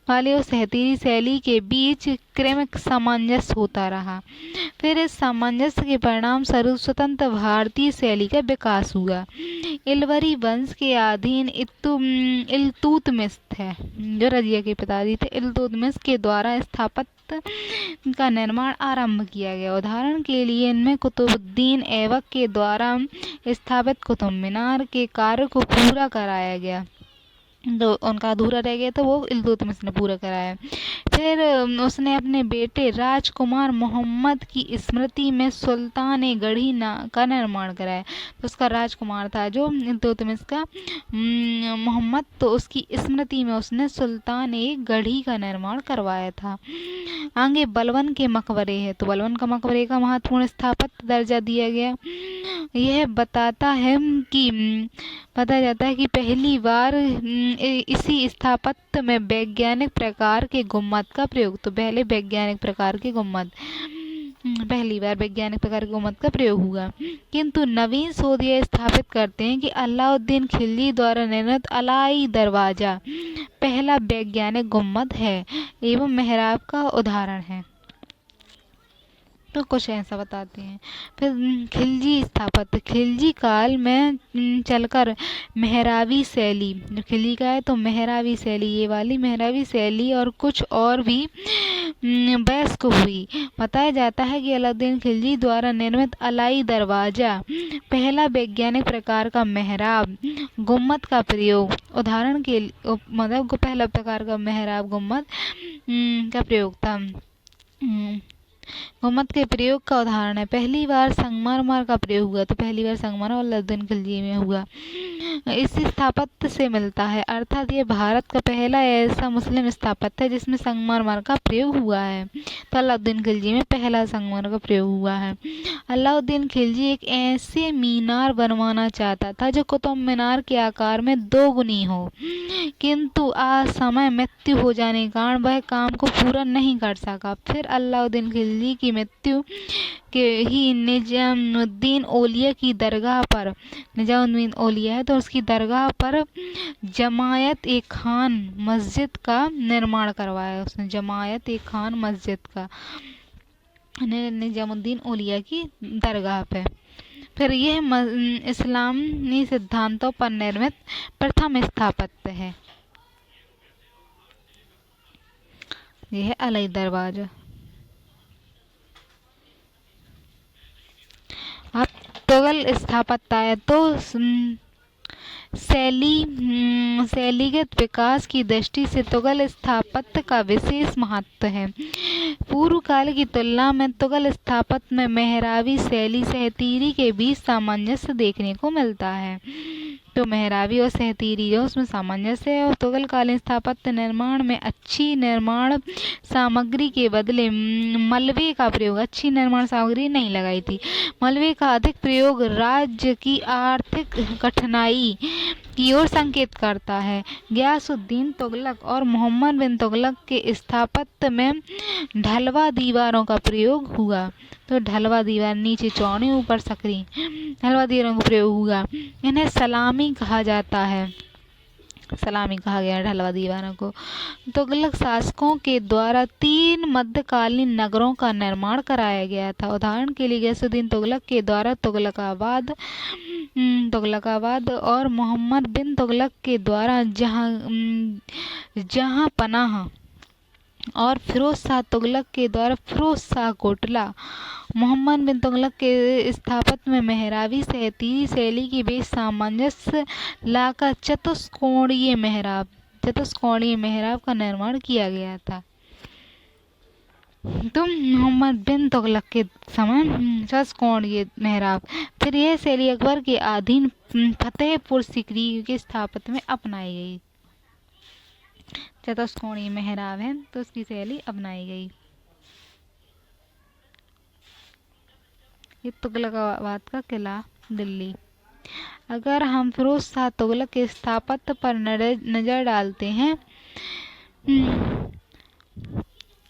वाले और सहतीरी शैली के बीच क्रमिक सामंजस्य होता रहा। फिर इस सामंजस्य के परिणाम स्वरूप स्वतंत्र भारतीय शैली का विकास हुआ। इल्वरी वंश के अधीन इल्तुतमिश है, जो रजिया के पिताजी थे, इल्तुतमिश के द्वारा स्थापत्य का निर्माण आरंभ किया गया। उदाहरण के लिए इनमें कुतुबुद्दीन ऐबक के द्वारा स्थापित कुतुब मीनार के कार्य को पूरा कराया गया। तो उनका अधूरा रह गया तो वो इल्तुतमिश ने पूरा कराया। फिर उसने अपने बेटे राजकुमार मोहम्मद की स्मृति में सुल्तान गढ़ी का निर्माण कराया। तो उसका राजकुमार था जो इल्तुतमिश का मोहम्मद, तो उसकी स्मृति में उसने सुल्तान गढ़ी का निर्माण करवाया था। आगे बलबन के मकबरे है, तो बलबन का मकबरे का महत्वपूर्ण स्थापत्य दर्जा दिया गया। यह बताता जाता है कि पहली बार इसी स्थापत्य में वैज्ञानिक प्रकार के गुम्मद का प्रयोग, तो पहले वैज्ञानिक प्रकार के गुम्मद पहली बार वैज्ञानिक प्रकार के गुम्मद का प्रयोग हुआ। किंतु नवीन शोध यह स्थापित करते हैं कि अलाउद्दीन खिलजी द्वारा निर्मित अलाई दरवाजा पहला वैज्ञानिक गुम्मद है एवं मेहराब का उदाहरण है। तो कुछ ऐसा बताते हैं। फिर खिलजी स्थापत्य, खिलजी काल में चलकर मेहराबी शैली, जो खिलजी का है तो मेहराबी शैली, ये वाली मेहराबी शैली और कुछ और भी वयस्क हुई। बताया जाता है कि अलाउद्दीन खिलजी द्वारा निर्मित अलाई दरवाजा पहला वैज्ञानिक प्रकार का मेहराब गुम्मद का प्रयोग, उदाहरण के मतलब पहला प्रकार का मेहराब गुम्मद का प्रयोग था, गुम्मद के प्रयोग का उदाहरण है। पहली बार संगमरमर का प्रयोग हुआ, तो पहली बार संगमरमर अलाउद्दीन खिलजी में हुआ। इस स्थापत्य से मिलता है, अर्थात ये भारत का पहला ऐसा मुस्लिम स्थापत्य है जिसमें संगमरमर का प्रयोग हुआ है। तो अलाउद्दीन खिलजी में पहला संगमरमर का प्रयोग हुआ है। अलाउद्दीन खिलजी एक ऐसे मीनार बनवाना चाहता था जो कुतुब मीनार के आकार में दोगुनी हो, किंतु असमय मृत्यु हो जाने के कारण वह काम को पूरा नहीं कर सका। फिर अलाउद्दीन खिलजी की मृत्यु के ही निजामुद्दीन औलिया की दरगाह पर, निजामुद्दीन औलिया है तो उसकी दरगाह पर जमायत ए खान मस्जिद का निर्माण करवाया उसने, जमायत ए खान मस्जिद का निजामुद्दीन औलिया की दरगाह पे। फिर यह इस्लामी सिद्धांतों पर निर्मित प्रथम स्थापत्य है। यह है अलाई दरवाजा। अब तुगल स्थापत्य आया तो शैलीगत विकास की दृष्टि से तुगल स्थापत्य का विशेष महत्व है। पूर्व काल की तुलना में तुगल स्थापत्य में मेहराबी शैली सहतीरी के बीच सामंजस्य देखने को मिलता है। तो मेहराबी और सहतीरी जो उसमें सामंजस्य है। और तुगलकालीन स्थापत्य निर्माण में अच्छी निर्माण सामग्री के बदले मलबे का प्रयोग, अच्छी निर्माण सामग्री नहीं लगाई थी, मलबे का अधिक प्रयोग राज्य की आर्थिक कठिनाई की ओर संकेत करता है। गयासुद्दीन तुगलक और मोहम्मद बिन तुगलक के स्थापत्य में ढलवा दीवारों का प्रयोग हुआ। तो ढलवा दीवार नीचे चौड़ी ऊपर सकरी, ढलवा दीवारों का प्रयोग हुआ। इन्हें सलामी कहा जाता है, सलामी कहा गया ढलवा दीवारों को। तुगलक शासकों के द्वारा 3 मध्यकालीन नगरों का निर्माण कराया गया था। उदाहरण के लिए गयासुद्दीन तुगलक के द्वारा तुगलकाबाद और मोहम्मद बिन तुगलक के द्वारा जहां पनाह और फिरोज शाह तुगलक के द्वारा फिरोज शाह कोटला। मोहम्मद बिन तुगलक के स्थापत्य में मेहराबी सहतीरी शैली के बीच सामंजस्य लाकर चतुष्कोणीय मेहराब का निर्माण किया गया था। तो मोहम्मद बिन तुगलक के समय चतुष्कोणीय मेहराब। फिर यह शैली अकबर के अधीन फतेहपुर सीकरी के स्थापत्य में अपनाई गई। चतुष्कोणीय मेहराब है तो उसकी शैली अपनाई गई। ये तुगलकाबाद का किला दिल्ली। अगर हम फिरोज शाह तुगलक के स्थापत्य पर नजर डालते हैं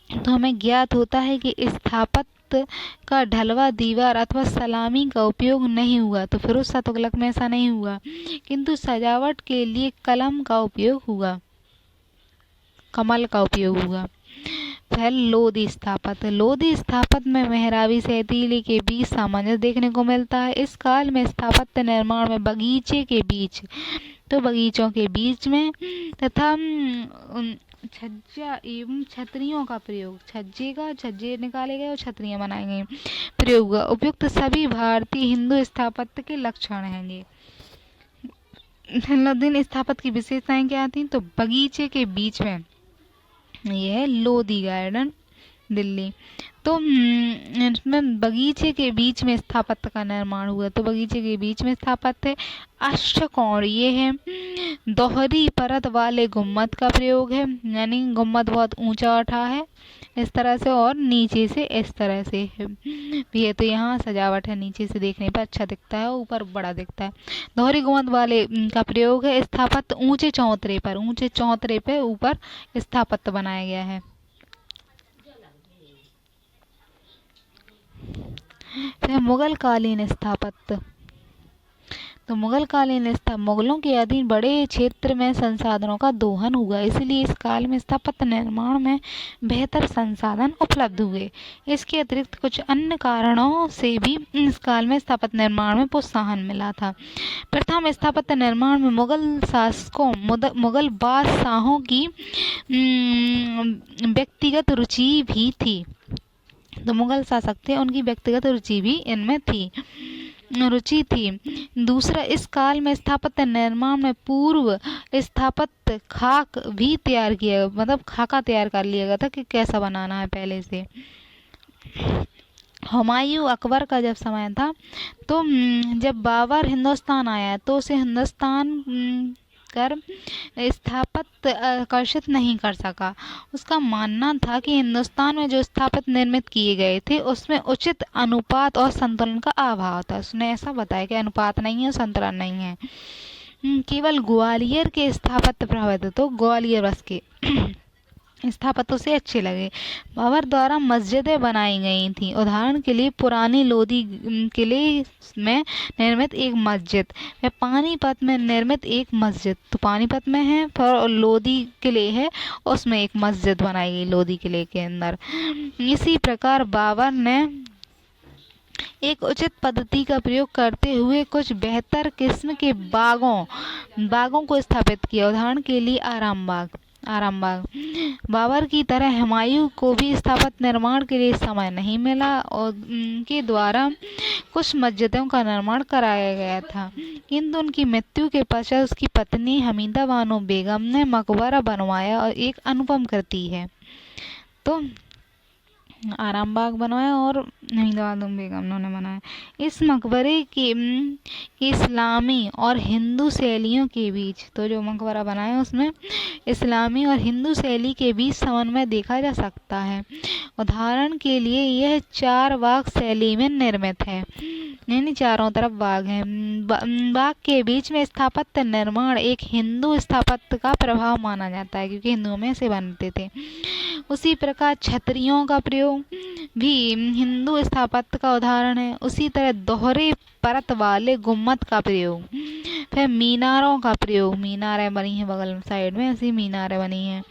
तो हमें ज्ञात होता है कि स्थापत्य का ढलवा दीवार अथवा सलामी का उपयोग नहीं हुआ। तो फिरोज शाह तुगलक में ऐसा नहीं हुआ, किंतु सजावट के लिए कलम का उपयोग हुआ, कमल का उपयोग हुआ। फिर लोधी स्थापत्य। लोधी स्थापत्य में मेहराबी सहतीली के बीच सामंजस्य देखने को मिलता है। इस काल में स्थापत्य निर्माण में बगीचों के बीच में तथा छज्जा एवं छतरियों का प्रयोग, छज्जे निकाले गए और छतरियां बनाई गई, प्रयोग हुआ। उपयुक्त सभी भारतीय हिंदू स्थापत्य के लक्षण हैं। ये लोधी स्थापत्य की विशेषताएं क्या थी? तो बगीचे के बीच में, ये है लोधी गार्डन दिल्ली। तो इसमें बगीचे के बीच में स्थापत्य का निर्माण हुआ। तो बगीचे के बीच में स्थापत्य अष्टकोणीय है। दोहरी परत वाले गुम्मद का प्रयोग है, यानी गुम्मद बहुत ऊंचा उठा है इस तरह से और नीचे से इस तरह से भी है। तो यहाँ सजावट है, नीचे से देखने पर अच्छा दिखता है, ऊपर बड़ा दिखता है। दोहरी गुम्मद वाले का प्रयोग है। स्थापत्य ऊंचे चौतरे पे ऊपर स्थापत्य बनाया गया है। फिर मुगल कालीन स्थापत्य। तो मुगलों के अधीन बड़े क्षेत्र में संसाधनों का दोहन हुआ, इसलिए इस काल में स्थापत्य निर्माण में बेहतर संसाधन उपलब्ध हुए। इसके अतिरिक्त कुछ अन्य कारणों से भी इस काल में स्थापत्य निर्माण में प्रोत्साहन मिला था। प्रथम स्थापत्य निर्माण में मुगल बादशाहों की व्यक्तिगत रुचि भी थी। तो मुगल शासक थे, उनकी व्यक्तिगत रुचि भी इनमें थी। दूसरा, इस काल में स्थापत्य निर्माण में पूर्व स्थापत्य खाक भी तैयार किया, मतलब खाका तैयार कर लिया गया था कि कैसा बनाना है पहले से। हुमायूं अकबर का जब समय था तो जब बाबर हिंदुस्तान आया तो उसे हिंदुस्तान कर स्थापत्य आकर्षित नहीं कर सका। उसका मानना था कि हिंदुस्तान में जो स्थापत्य निर्मित किए गए थे उसमें उचित अनुपात और संतुलन का अभाव था। उसने ऐसा बताया कि अनुपात नहीं है, संतुलन नहीं है। केवल ग्वालियर के स्थापत्य प्रभावित, तो ग्वालियर बस के स्थापत्यों से अच्छे लगे। बाबर द्वारा मस्जिदें बनाई गई थी। उदाहरण के लिए पुरानी लोधी किले में निर्मित एक मस्जिद, व पानीपत में निर्मित एक मस्जिद। तो पानीपत में है पर लोधी किले है, उसमें एक मस्जिद बनाई गई लोधी किले के अंदर। इसी प्रकार बाबर ने एक उचित पद्धति का प्रयोग करते हुए कुछ बेहतर किस्म के बागों को स्थापित किया। उदाहरण के लिए आरामबाग। बाबर की तरह हुमायूं को भी स्थापत्य निर्माण के लिए समय नहीं मिला और उनके द्वारा कुछ मस्जिदों का निर्माण कराया गया था, किंतु उनकी मृत्यु के पश्चात उसकी पत्नी हमीदा बानो बेगम ने मकबरा बनवाया और एक अनुपम कृति है। तो आरामबाग बनवाया और हमीदाबाद बेगम ने बनाया। इस मकबरे के इस्लामी और हिंदू शैलियों के बीच, तो जो मकबरा बनाया उसमें इस्लामी और हिंदू शैली के बीच समन्वय देखा जा सकता है। उदाहरण के लिए यह चार बाग शैली में निर्मित है, यानी चारों तरफ बाग हैं। बाग के बीच में स्थापत्य निर्माण एक हिंदू स्थापत्य का प्रभाव माना जाता है, क्योंकि हिंदुओं में से बनते थे। उसी प्रकार छतरियों का प्रयोग भी हिंदू स्थापत्य का उदाहरण है। उसी तरह दोहरे परत वाले गुम्मद का प्रयोग, फिर मीनारों का प्रयोग, मीनारें बनी हैं बगल साइड में, ऐसी मीनारें बनी हैं,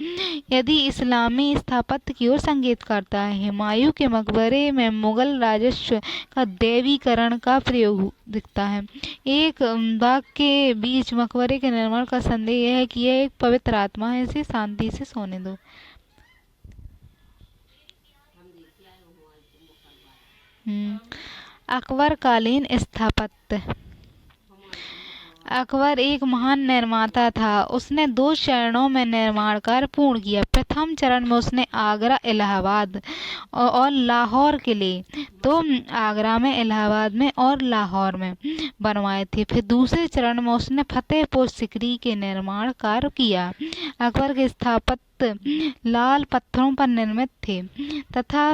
यदि इस्लामी स्थापत्य की ओर संकेत करता है। हुमायूं के मकबरे में मुगल राजस्व का देवीकरण का प्रयोग दिखता है। एक बाग के बीच मकबरे के निर्माण का संदेश यह है कि यह एक पवित्र आत्मा है, इसे शांति से सोने दो। अकबरकालीन स्थापत्य। अकबर एक महान निर्माता था। उसने 2 चरणों में निर्माण कार्य पूर्ण किया। प्रथम चरण में उसने आगरा, इलाहाबाद और लाहौर किले, तो आगरा में, इलाहाबाद में और लाहौर में बनवाए थे। फिर दूसरे चरण में उसने फतेहपुर सिकरी के निर्माण कार्य किया। अकबर के स्थापत्य लाल पत्थरों पर निर्मित थे तथा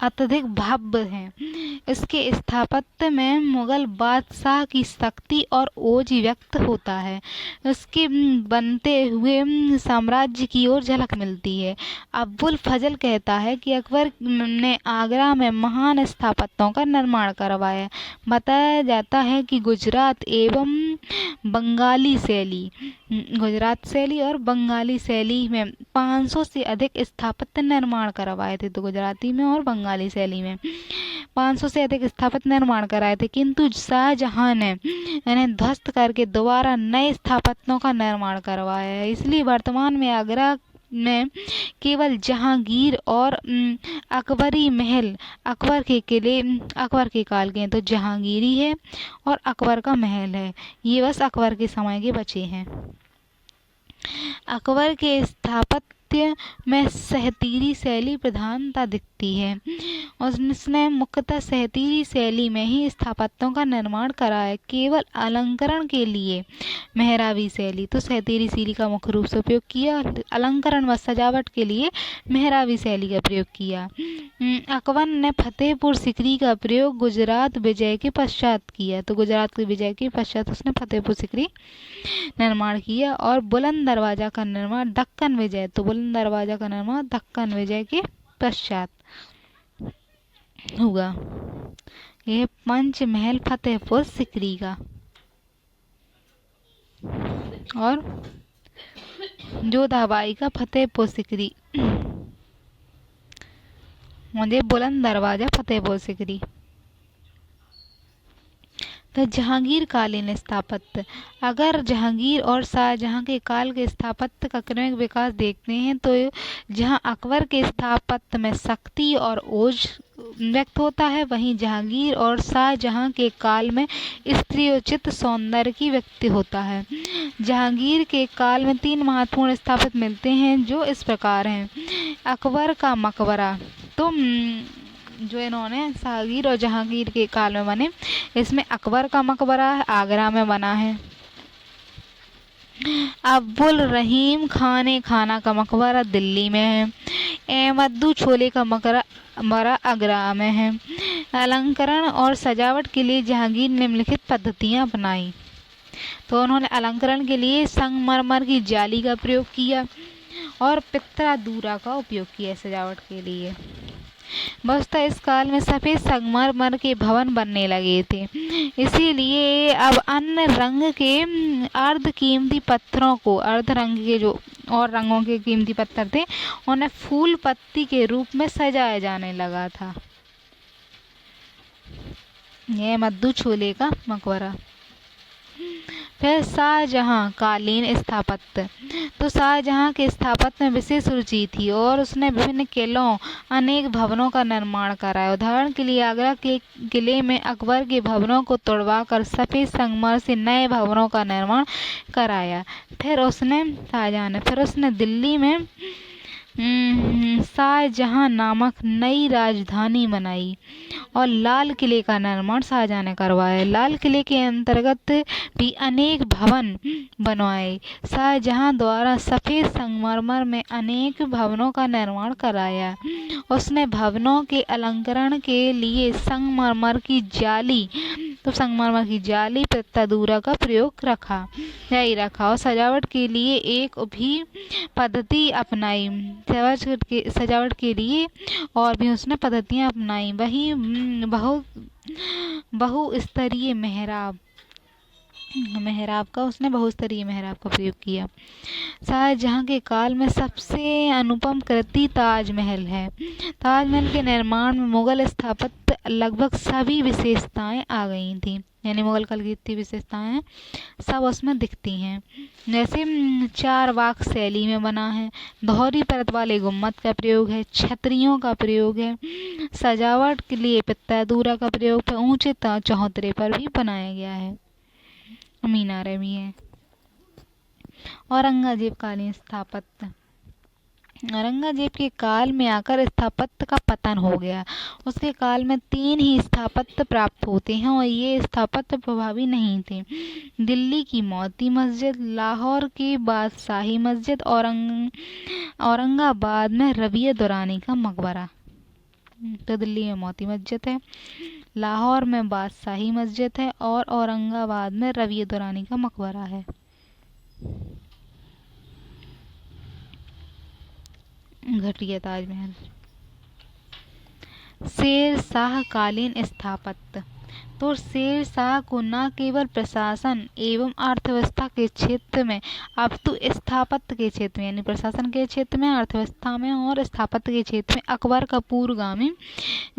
अत्यधिक भव्य हैं। इसके स्थापत्य में मुगल बादशाह की शक्ति और ओज व्यक्त होता है। उसके बनते हुए साम्राज्य की ओर झलक मिलती है। अबुल फजल कहता है कि अकबर ने आगरा में महान स्थापत्यों का निर्माण करवाया। बताया जाता है कि गुजरात शैली और बंगाली शैली में 500 से अधिक स्थापत्य निर्माण करवाए थे। तो गुजराती में और बंगाली शैली में 500 से अधिक स्थापत्य निर्माण कराए थे, किंतु शाहजहां ने इन्हें ध्वस्त करके दोबारा नए स्थापत्यों का निर्माण करवाया है। इसलिए वर्तमान में आगरा में केवल जहांगीर और अकबरी महल, अकबर के काल के हैं, तो जहांगीरी है और अकबर का महल है, ये बस अकबर के समय के बचे हैं। अकबर के स्थापत्य में सहतीरी शैली प्रधानता दिखती है। उसने मुख्यतः सहतीरी शैली में ही स्थापत्यों का निर्माण करा है। केवल अलंकरण के लिए मेहराबी शैली, तो सहतीरी शैली का मुख्य रूप से उपयोग किया। अलंकरण व सजावट के लिए मेहराबी शैली का प्रयोग किया। अकबर ने फतेहपुर सिकरी का प्रयोग गुजरात विजय के पश्चात किया। तो गुजरात के विजय के पश्चात उसने फतेहपुर सिकरी निर्माण किया। और बुलंद दरवाजा का निर्माण दक्कन विजय, तो बुलंद दरवाजा का निर्माण दक्कन विजय के पश्चात हुआ। यह पंचमहल फतेहपुर सिकरी का। और जोधाबाई का फतेहपुर सिकरी, मुझे बुलंद दरवाजा फतेहपुर सिकरी। तो जहांगीर कालीन स्थापत्य। अगर जहांगीर और शाहजहां के काल के स्थापत्य का क्रमिक विकास देखते हैं, तो जहां अकबर के स्थापत्य में शक्ति और ओज व्यक्त होता है, वहीं जहांगीर और शाहजहां के काल में स्त्रीयोचित सौंदर्य की व्यक्ति होता है। जहांगीर के काल में 3 महत्वपूर्ण स्थापत्य मिलते हैं, जो इस प्रकार हैं। अकबर का मकबरा, तो जो इन्होंने शाहगीर और जहांगीर के काल में बने, इसमें अकबर का मकबरा आगरा में बना है। अब्दुल रहीम खाना का मकबरा दिल्ली में है। अहमदू छोले का मकबरा आगरा में है। अलंकरण और सजावट के लिए जहांगीर ने निम्नलिखित पद्धतियां अपनाई। तो उन्होंने अलंकरण के लिए संगमरमर की जाली का प्रयोग किया और पित्तरा दूरा का उपयोग किया सजावट के लिए। वस्तुतः इस काल में सफेद संगमरमर के भवन बनने लगे थे, इसीलिए अब अन्य रंग के अर्ध कीमती पत्थरों को, अर्ध रंग के जो और रंगों के कीमती पत्थर थे, उन्हें फूल पत्ती के रूप में सजाया जाने लगा था। यह मद्दू छोले का मकबरा। फिर शाहजहां कालीन स्थापत्य। तो शाहजहां के स्थापत्य में विशेष रुचि थी और उसने विभिन्न किलों, अनेक भवनों का निर्माण कराया। उदाहरण के लिए आगरा के किले में अकबर के भवनों को तोड़वाकर सफेद संगमरमर से नए भवनों का निर्माण कराया। फिर उसने दिल्ली में शाहजहां नामक नई राजधानी बनाई और लाल किले का निर्माण शाहजहां ने करवाया। लाल किले के अंतर्गत भी अनेक भवन बनवाए। शाहजहां द्वारा सफेद संगमरमर में अनेक भवनों का निर्माण कराया। उसने भवनों के अलंकरण के लिए संगमरमर की जाली पत्तादूरा का प्रयोग जारी रखा और सजावट के लिए एक भी पद्धति अपनाई। सजावट के लिए और भी उसने पद्धतियां अपनाई। वही बहुस्तरीय मेहराब का प्रयोग किया। शाहजहां के काल में सबसे अनुपम कृति ताजमहल है। ताजमहल के निर्माण में मुगल स्थापत्य लगभग सभी विशेषताएं आ गई थी, यानी मुगल काल की जितनी विशेषताएं हैं सब उसमें दिखती हैं। जैसे 4 वाक शैली में बना है, दोहरी परत वाले गुम्मद का प्रयोग है, छतरियों का प्रयोग है, सजावट के लिए पत्तादूरा का प्रयोग है, ऊंचे चौतरे पर भी बनाया गया है, मीनारें भी हैं। औरंगजेब कालीन स्थापत्य। औरंगजेब के काल में आकर स्थापत्य का पतन हो गया। उसके काल में 3 ही स्थापत्य प्राप्त होते हैं और ये स्थापत्य प्रभावी नहीं थे। दिल्ली की मोती मस्जिद, लाहौर की बादशाही मस्जिद, औरंगाबाद में रबिया दुरानी का मकबरा। तो दिल्ली में मोती मस्जिद है, लाहौर में बादशाही मस्जिद है और औरंगाबाद में रबिया दुरानी का मकबरा है। घटिया ताजमहल। शेर शाह कालीन स्थापत्य। तो शेर शाह को न केवल प्रशासन एवं अर्थव्यवस्था के क्षेत्र में अपितु स्थापत्य के क्षेत्र में, यानी प्रशासन के क्षेत्र में, अर्थव्यवस्था में और स्थापत्य के क्षेत्र में अकबर का पूर्वगामी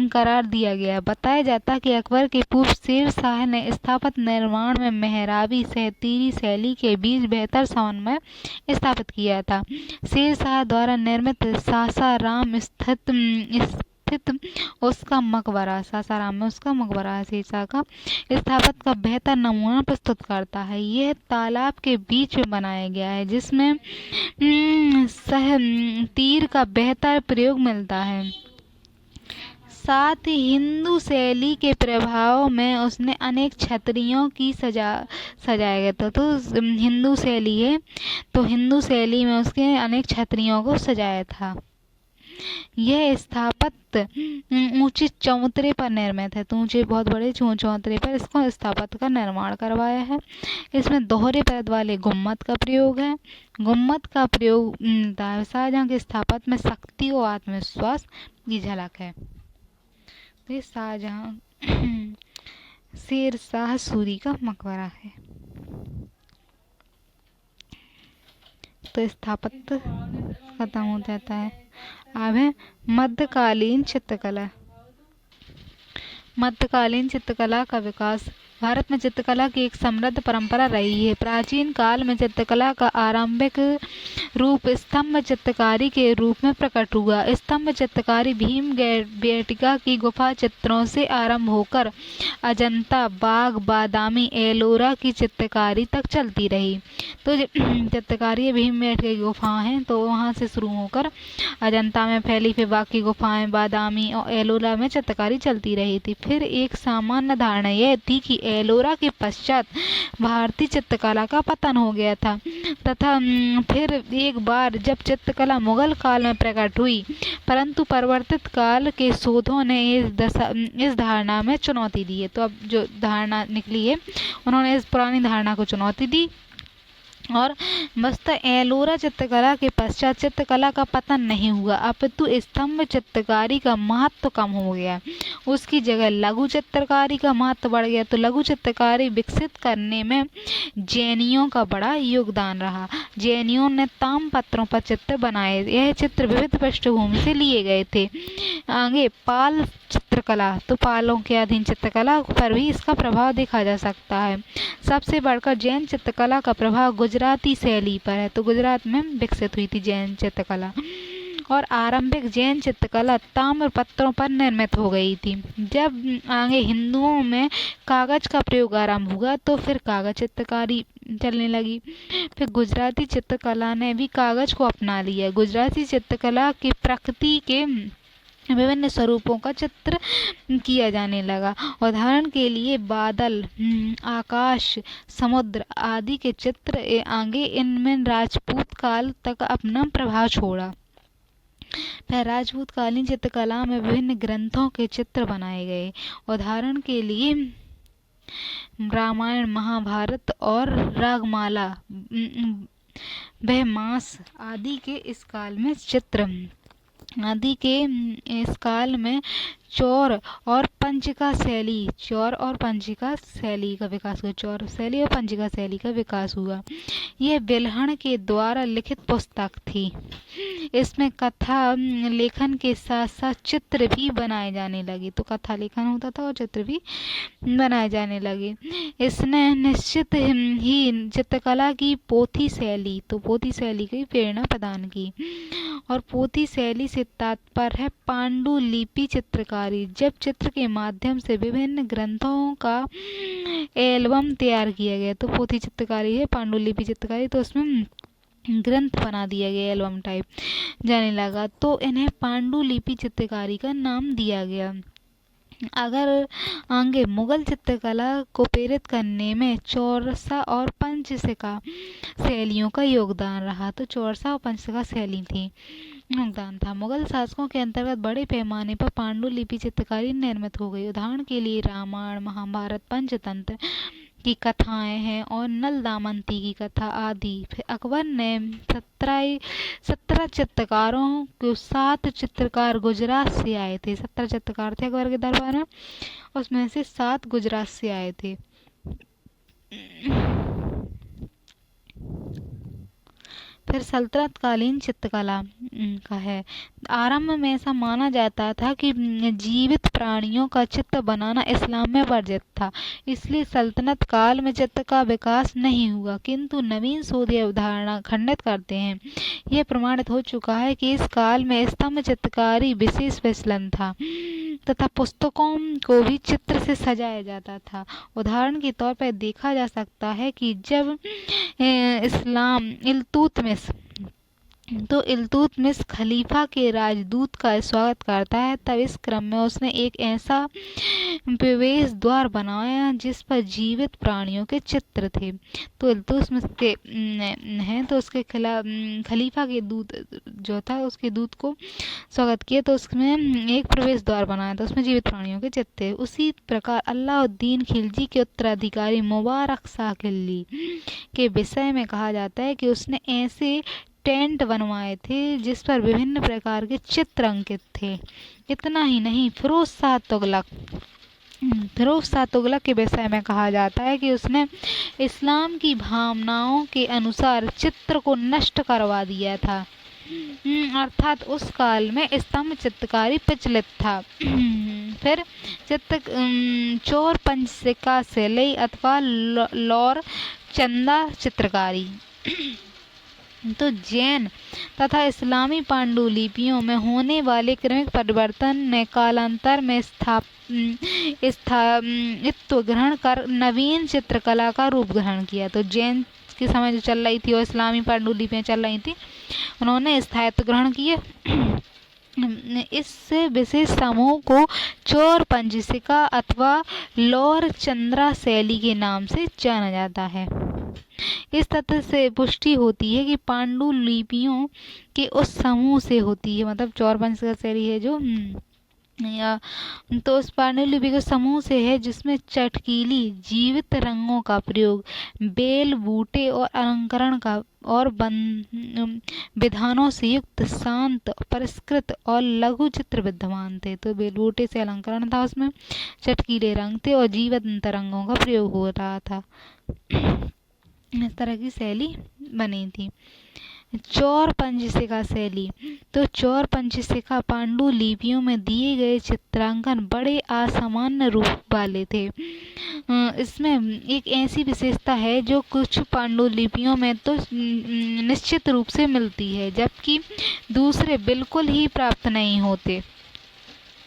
करार दिया गया। बताया जाता है कि अकबर के पूर्व शेर शाह ने स्थापत्य निर्माण में मेहराबी सहतीरी शैली के बीच बेहतर समन्वय स्थापित किया था। शेर शाह द्वारा निर्मित सासाराम स्थित उसका मकबरा, सासाराम में उसका मकबरा है, शेर शाह का स्थापत्य का बेहतर नमूना प्रस्तुत करता है। यह तालाब के बीच में बनाया गया है जिसमें तीर का बेहतर प्रयोग मिलता है। साथ ही हिंदू शैली के प्रभाव में उसने अनेक छतरियों की सजाया गया था। तो हिंदू शैली है, तो हिंदू शैली में उसके अनेक छतरियों को सजाया था। यह स्थापत्य ऊंचे चौतरे पर निर्मित है, तो ऊंचे बहुत बड़े चौतरे पर इसको स्थापत्य का निर्माण करवाया है। इसमें दोहरे परत वाले गुम्मद का प्रयोग है। गुम्मद का प्रयोग शाहजहां के स्थापत्य में शक्ति और आत्मविश्वास की झलक है। तो ये शाहजहां शेर शाह सूरी का मकबरा है। तो स्थापत्य खत्म हो जाता है। अब है मध्यकालीन चित्रकला। मध्यकालीन चित्रकला का विकास। भारत में चित्रकला की एक समृद्ध परंपरा रही है। प्राचीन काल में चित्रकला का आरंभिक रूप स्तंभ चित्रकारी के रूप में प्रकट हुआ। स्तंभ चित्रकारी भीमबेटका की गुफा चित्रों से आरंभ होकर अजंता, बाघ, बादामी, एलोरा की चित्रकारी तक चलती रही। तो चित्रकारी भीमबेटका की गुफा है, तो वहाँ से शुरू होकर अजंता में फैली, फिर बाकी गुफाएं, बादामी और एलोरा में चित्रकारी चलती रही थी। फिर एक सामान्य धारणा यह थी कि एलोरा के पश्चात भारतीय चित्रकला का पतन हो गया था तथा फिर एक बार जब चित्रकला मुगल काल में प्रकट हुई, परंतु परिवर्तित काल के शोधों ने इस धारणा में चुनौती दी है। तो अब जो धारणा निकली है उन्होंने इस पुरानी धारणा को चुनौती दी और वस्तुतः एलोरा चित्रकला के पश्चात चित्रकला का पतन नहीं हुआ, अपितु स्तंभ चित्रकारी का महत्व कम हो गया। उसकी जगह लघु चित्रकारी का महत्व बढ़ गया। तो लघु चित्रकारी विकसित करने में जैनियों का बड़ा योगदान रहा। जैनियों ने ताम्रपत्रों पर चित्र बनाए। यह चित्र विविध पृष्ठभूमि से लिए गए थे। आगे पाल चित्रकला। तो पालों के अधीन चित्रकला पर भी इसका प्रभाव देखा जा सकता है। सबसे बढ़कर जैन चित्रकला का प्रभाव गुजराती शैली पर है। तो गुजरात में विकसित हुई थी जैन चित्रकला और आरंभिक जैन चित्रकला ताम्र पत्रों पर निर्मित हो गई थी। जब आगे हिंदुओं में कागज का प्रयोग आरंभ हुआ तो फिर कागज चित्रकारी चलने लगी। फिर गुजराती चित्रकला ने भी कागज को अपना लिया। गुजराती चित्रकला की प्रकृति के विभिन्न स्वरूपों का चित्र किया जाने लगा। उदाहरण के लिए बादल, आकाश, समुद्र आदि के चित्र आगे इनमें राजपूत काल तक अपना प्रभाव छोड़ा। फिर राजपूतकालीन चित्रकला में विभिन्न ग्रंथों के चित्र बनाए गए। उदाहरण के लिए रामायण, महाभारत और रागमाला व मास आदि के इस काल में चौर और पंचिका शैली का विकास हुआ। चौर शैली और पंचिका शैली का विकास हुआ। यह बिल्हण के द्वारा लिखित पुस्तक थी। इसमें कथा लेखन के साथ साथ चित्र भी बनाए जाने लगे। तो कथा लेखन होता था और चित्र भी बनाए जाने लगे। इसने निश्चित ही चित्रकला की पोथी शैली की प्रेरणा प्रदान की। और पोथी शैली से तात्पर्य है पांडुलिपि चित्रकारी, जब चित्र के माध्यम से विभिन्न ग्रंथों का एल्बम तैयार किया गया। तो पोथी चित्रकारी है पांडुलिपि चित्रकारी, तो उसमें ग्रंथ बना दिया गया, एल्बम टाइप जाने लगा, तो इन्हें पांडुलिपि चित्रकारी का नाम दिया गया। अगर आगे मुगल चित्रकला को प्रेरित करने में चौरसा और पंचशिका शैलियों का योगदान रहा। तो चौरसा और पंचशिका शैली थी योगदान था। मुगल शासकों के अंतर्गत बड़े पैमाने पर पांडुलिपि चित्रकारी निर्मित हो गई। उदाहरण के लिए रामायण, महाभारत, पंचतंत्र की कथाएं हैं और नल दमयंती की कथा आदि। फिर अकबर ने 17 चित्रकारों को 7 चित्रकार गुजरात से आए थे। 17 चित्रकार थे अकबर के दरबार में, उसमें से 7 गुजरात से आए थे। फिर सल्तनत कालीन चित्रकला का है। आरंभ में ऐसा माना जाता था कि जीवित प्राणियों का चित्र बनाना इस्लाम में वर्जित था, इसलिए सल्तनत काल में चित्र का विकास नहीं हुआ। किंतु नवीन शोध यह अवधारणा खंडित करते हैं। यह प्रमाणित हो चुका है कि इस काल में स्तंभ चित्रकारी विशेष प्रचलन था तथा पुस्तकों को भी चित्र से सजाया जाता था। उदाहरण के तौर पर देखा जा सकता है कि जब इल्तुतमिश खलीफा के राजदूत का स्वागत करता है, तब इस क्रम में उसने एक ऐसा प्रवेश द्वार बनाया जिस पर जीवित प्राणियों के चित्र थे। तो इल्तुतमिश के हैं तो उसके खलीफा के दूत जो था उसके दूत को स्वागत किया, तो उसमें एक प्रवेश द्वार बनाया था, उसमें जीवित प्राणियों के चित्र थे। उसी प्रकार अलाउद्दीन खिलजी के उत्तराधिकारी मुबारक शाह खिलजी के विषय में कहा जाता है कि उसने ऐसे टेंट बनवाए थे जिस पर विभिन्न प्रकार के चित्र अंकित थे। इतना ही नहीं, फिरोज शाह तुगलक के विषय में कहा जाता है कि उसने इस्लाम की भावनाओं के अनुसार चित्र को नष्ट करवा दिया था। अर्थात उस काल में स्तंभ चित्रकारी प्रचलित था। फिर चौर पंचशिका शैली अथवा लौर चंदा चित्रकारी। तो जैन तथा इस्लामी पांडुलिपियों में होने वाले क्रमिक परिवर्तन ने कालांतर में स्थायित्व ग्रहण कर नवीन चित्रकला का रूप ग्रहण किया। तो जैन के समय जो चल रही थी और इस्लामी पांडुलिपियां चल रही थी, उन्होंने स्थायित्व ग्रहण किए। इस विशेष समूह को चौर पंचशिका अथवा लौर चंद्रा शैली के नाम से जाना जाता है। इस तथ्य से पुष्टि होती है कि पांडुलिपियों के उस समूह से होती है, मतलब चौर पंचशिका शैली है जो तो उस पांडुलिपि के समूह से है जिसमें चटकीली जीवित रंगों का प्रयोग, बेल बूटे और अलंकरण का और विधानों से युक्त शांत, परिष्कृत और लघु चित्र विद्यमान थे। तो बेल बूटे से अलंकरण था, उसमें चटकीले रंग थे और जीवंत रंगों का प्रयोग हो रहा था। इस तरह की शैली बनी थी। चौर पंचशिका शैली। तो चौर पंचशिका पांडुलिपियों में दिए गए चित्रांकन बड़े असामान्य रूप वाले थे। इसमें एक ऐसी विशेषता है जो कुछ पांडुलिपियों में तो निश्चित रूप से मिलती है, जबकि दूसरे बिल्कुल ही प्राप्त नहीं होते।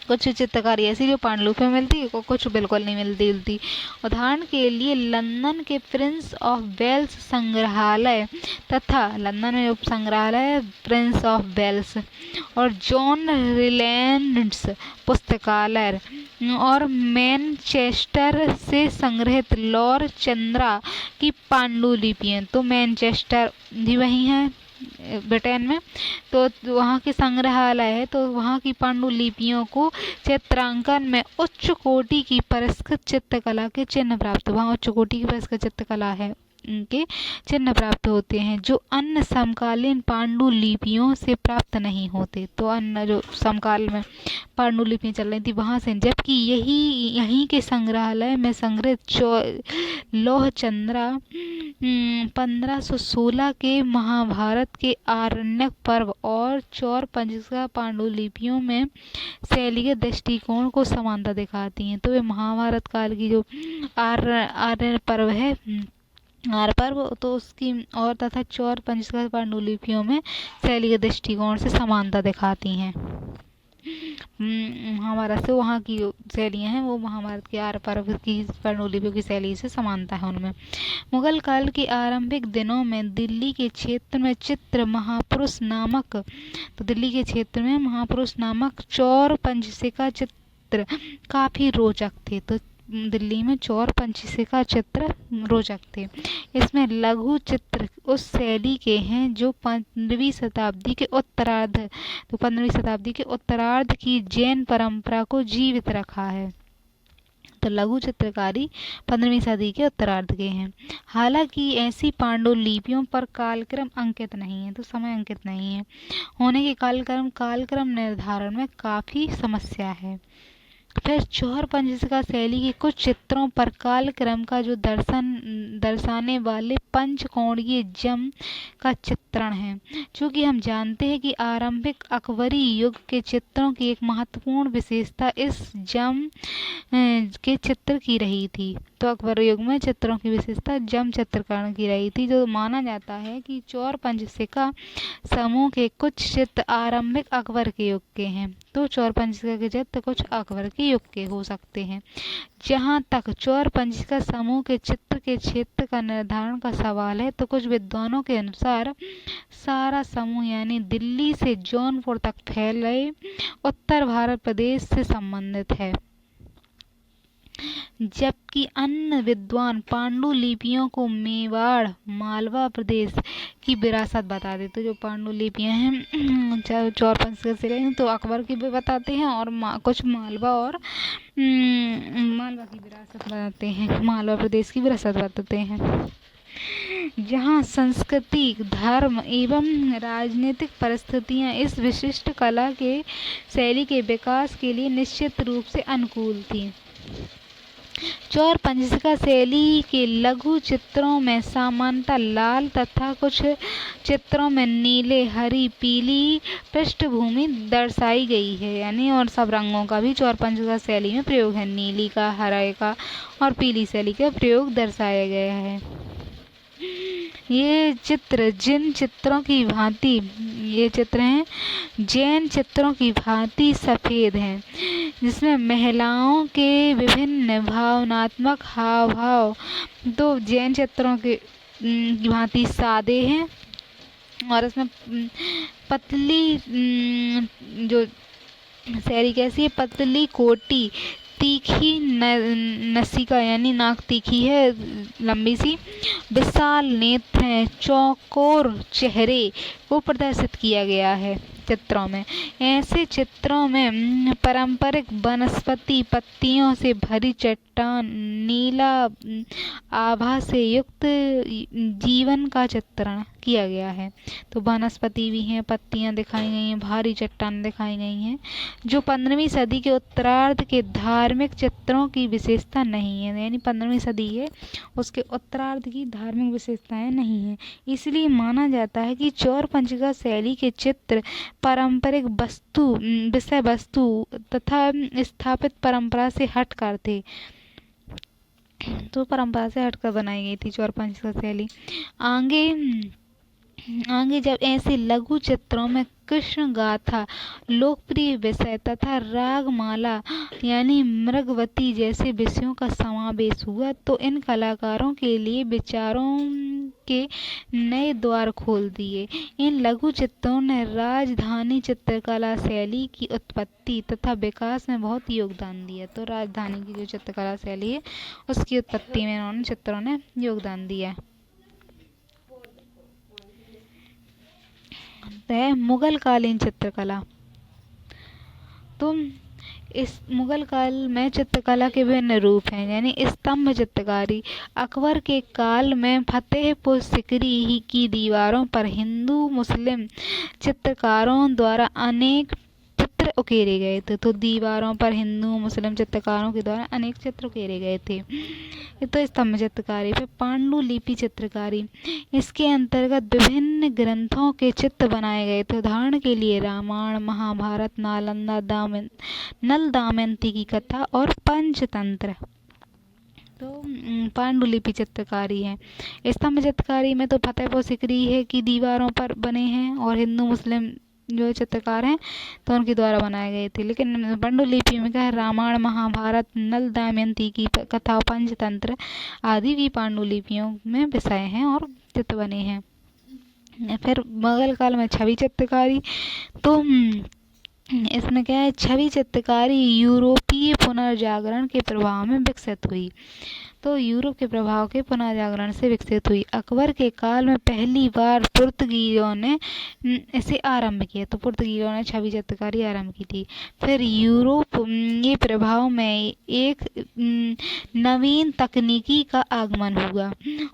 कुछ चित्रकारी ऐसी जो पांडुलिपि में मिलती है, कुछ बिल्कुल नहीं मिलती। उदाहरण के लिए लंदन के प्रिंस ऑफ वेल्स संग्रहालय तथा लंदन में उप संग्रहालय प्रिंस ऑफ वेल्स और जॉन रिलैंड्स पुस्तकालय और मैनचेस्टर से संग्रहित लॉर्ड चंद्रा की पांडुलिपियां, तो मैनचेस्टर भी वही है ब्रिटेन में, तो वहाँ के संग्रहालय है, तो वहाँ की पांडुलिपियों को चित्रांकन में उच्च कोटि की परिष्कृत चित्रकला के चिन्ह प्राप्त, वहाँ उच्च कोटि की परिष्कृत चित्रकला है इनके चिन्ह प्राप्त होते हैं जो अन्य समकालीन पांडुलिपियों से प्राप्त नहीं होते। तो अन्य जो समकाल में पांडुलिपियां चल रही थी वहाँ से, जबकि यहीं के संग्रहालय में संग्रहित लौह चंद्रा 1516 के महाभारत के आरण्यक पर्व और चौर पंजिका पांडुलिपियों में शैलीय दृष्टिकोण को समानता दिखाती हैं। तो वे महाभारत काल की जो आर्य पर्व है आर पर्व, तो उसकी और तथा चौर पंजिका पांडुलिपियों में शैलीय दृष्टिकोण से समानता दिखाती हैं। महाभारत से वहाँ की शैलियाँ हैं वो महाभारत के आर पर्व की पांडुलिपियों की शैली से समानता है उनमें। मुगल काल के आरंभिक दिनों में दिल्ली के क्षेत्र में चित्र महापुरुष नामक, तो दिल्ली के क्षेत्र में महापुरुष नामक चौर पंजिका चित्र काफी रोचक थे। तो दिल्ली में चौर पंजिका चित्र रोचक थे। इसमें लघु चित्र उस शैली के हैं जो 15वीं शताब्दी के उत्तरार्ध, तो 15वीं शताब्दी के उत्तरार्ध की जैन परंपरा को जीवित रखा है। तो लघु चित्रकारी 15वीं सदी के उत्तरार्ध के हैं। हालांकि ऐसी पांडुलिपियों पर कालक्रम अंकित नहीं है, तो समय अंकित नहीं है होने के कालक्रम निर्धारण में काफी समस्या है। फिर चौर पंजिका शैली के कुछ चित्रों पर कालक्रम का जो दर्शाने वाले पंचकोणीय जम का चित्रण है, क्योंकि हम जानते हैं कि आरंभिक अकबरी युग के चित्रों की एक महत्वपूर्ण विशेषता इस जम के चित्र की रही थी। तो अकबर युग में चित्रों की विशेषता जम चित्रकरण की रही थी, जो माना जाता है कि चौर पंजिका समूह के कुछ चित्र आरंभिक अकबर के युग के हैं। तो चौर पंजिका के चित्र कुछ अकबर के युग के हो सकते हैं। जहाँ तक चौर पंजिका समूह के चित्र के क्षेत्र का निर्धारण का सवाल है, तो कुछ विद्वानों के अनुसार सारा समूह यानी दिल्ली से जौनपुर तक फैले उत्तर भारत प्रदेश से संबंधित है, जबकि अन्य विद्वान पांडुलिपियों को मेवाड़ मालवा प्रदेश की विरासत बताते। तो जो पांडुलिपियां हैं चौर पंजिका से तो अकबर की भी बताते हैं और कुछ मालवा और मालवा की विरासत बताते हैं, मालवा प्रदेश की विरासत बताते हैं। जहाँ संस्कृति, धर्म एवं राजनीतिक परिस्थितियाँ इस विशिष्ट कला के शैली के विकास के लिए निश्चित रूप से अनुकूल थी। चौर पंजिका शैली के लघु चित्रों में सामान्यतः लाल तथा कुछ चित्रों में नीले, हरी, पीली पृष्ठभूमि दर्शाई गई है, यानी और सब रंगों का भी चौर पंजिका शैली में प्रयोग है। नीली का, हरे का और पीली शैली का प्रयोग दर्शाया गया है। ये चित्र जिन चित्रों की भांति, ये चित्र हैं जैन चित्रों की भांति सफ़ेद हैं, जिसमें महिलाओं के विभिन्न भावनात्मक हाव भाव तो जैन चित्रों के भांति सादे हैं और इसमें पतली जो शैली कैसी है, पतली कोटी, तीखी नसिका यानी नाक तीखी है लंबी सी, विशाल नेत्र हैं, चौकोर चेहरे को प्रदर्शित किया गया है चित्रों में। ऐसे चित्रों में पारंपरिक वनस्पति पत्तियों से भरी चट्टान, नीला आभा से युक्त जीवन का चित्रण किया गया है। तो वनस्पति भी हैं, पत्तियां दिखाई गई हैं, भारी चट्टान दिखाई गई हैं, जो 15वीं सदी के उत्तरार्ध के धार्मिक चित्रों की विशेषता नहीं है, यानी 15वीं सदी है उसके उत्तरार्ध की धार्मिक विशेषताएं नहीं है। इसलिए माना जाता है कि चौर पंजिका शैली के चित्र पारंपरिक विषय वस्तु तथा स्थापित परंपरा से हटकर थे। तो परंपरा से हटकर बनाई गई थी चौर पंजिका शैली। आगे आगे जब ऐसे लघु चित्रों में कृष्ण गाथा, लोकप्रिय विषय तथा रागमाला यानी मृगवती जैसे विषयों का समावेश हुआ तो इन कलाकारों के लिए विचारों के नए द्वार खोल दिए। इन लघु चित्रों ने राजधानी चित्रकला शैली की उत्पत्ति तथा विकास में बहुत योगदान दिया। तो राजधानी की जो चित्रकला शैली है उसकी उत्पत्ति में इन्होंने चित्रों ने योगदान दिया। मुगल कालीन चित्रकला। तो इस मुगल काल में चित्रकला के विभिन्न रूप हैं, यानी स्तंभ चित्रकारी। अकबर के काल में फतेहपुर सिकरी की दीवारों पर हिंदू मुस्लिम चित्रकारों द्वारा अनेक चित्र उकेरे गए थे। तो दीवारों पर हिंदू मुस्लिम चित्रकारों के द्वारा अनेक चित्र उकेरे गए थे। तो स्तंभ चित्रकारी। फिर पांडुलिपि चित्रकारी, इसके अंतर्गत विभिन्न ग्रंथों के चित्र बनाए गए थे। उदाहरण के लिए रामायण, महाभारत, नालंदा, नल दमयंती की कथा और पंचतंत्र। तो पांडुलिपि चित्रकारी है। स्तंभ चित्रकारी में तो फतेहपुर सिकरी है की दीवारों पर बने हैं और हिंदू मुस्लिम जो चित्रकार हैं तो उनके द्वारा बनाए गए थे। लेकिन पांडुलिपि में क्या है, रामायण, महाभारत, नल दमयंती की कथा, पंचतंत्र आदि भी पांडुलिपियों में विषय हैं और चित्र बने हैं। फिर मुगल काल में छवि चित्रकारी। तो इसमें क्या है, छवि चित्रकारी यूरोपीय पुनर्जागरण के प्रभाव में विकसित हुई। तो यूरोप के प्रभाव के पुनर्जागरण से विकसित हुई। अकबर के काल में पहली बार पुर्तगीजों ने इसे आरंभ किया। तो पुर्तगीजों ने छवि चित्रकारी आरंभ की थी। फिर यूरोप के प्रभाव में एक नवीन तकनीकी का आगमन हुआ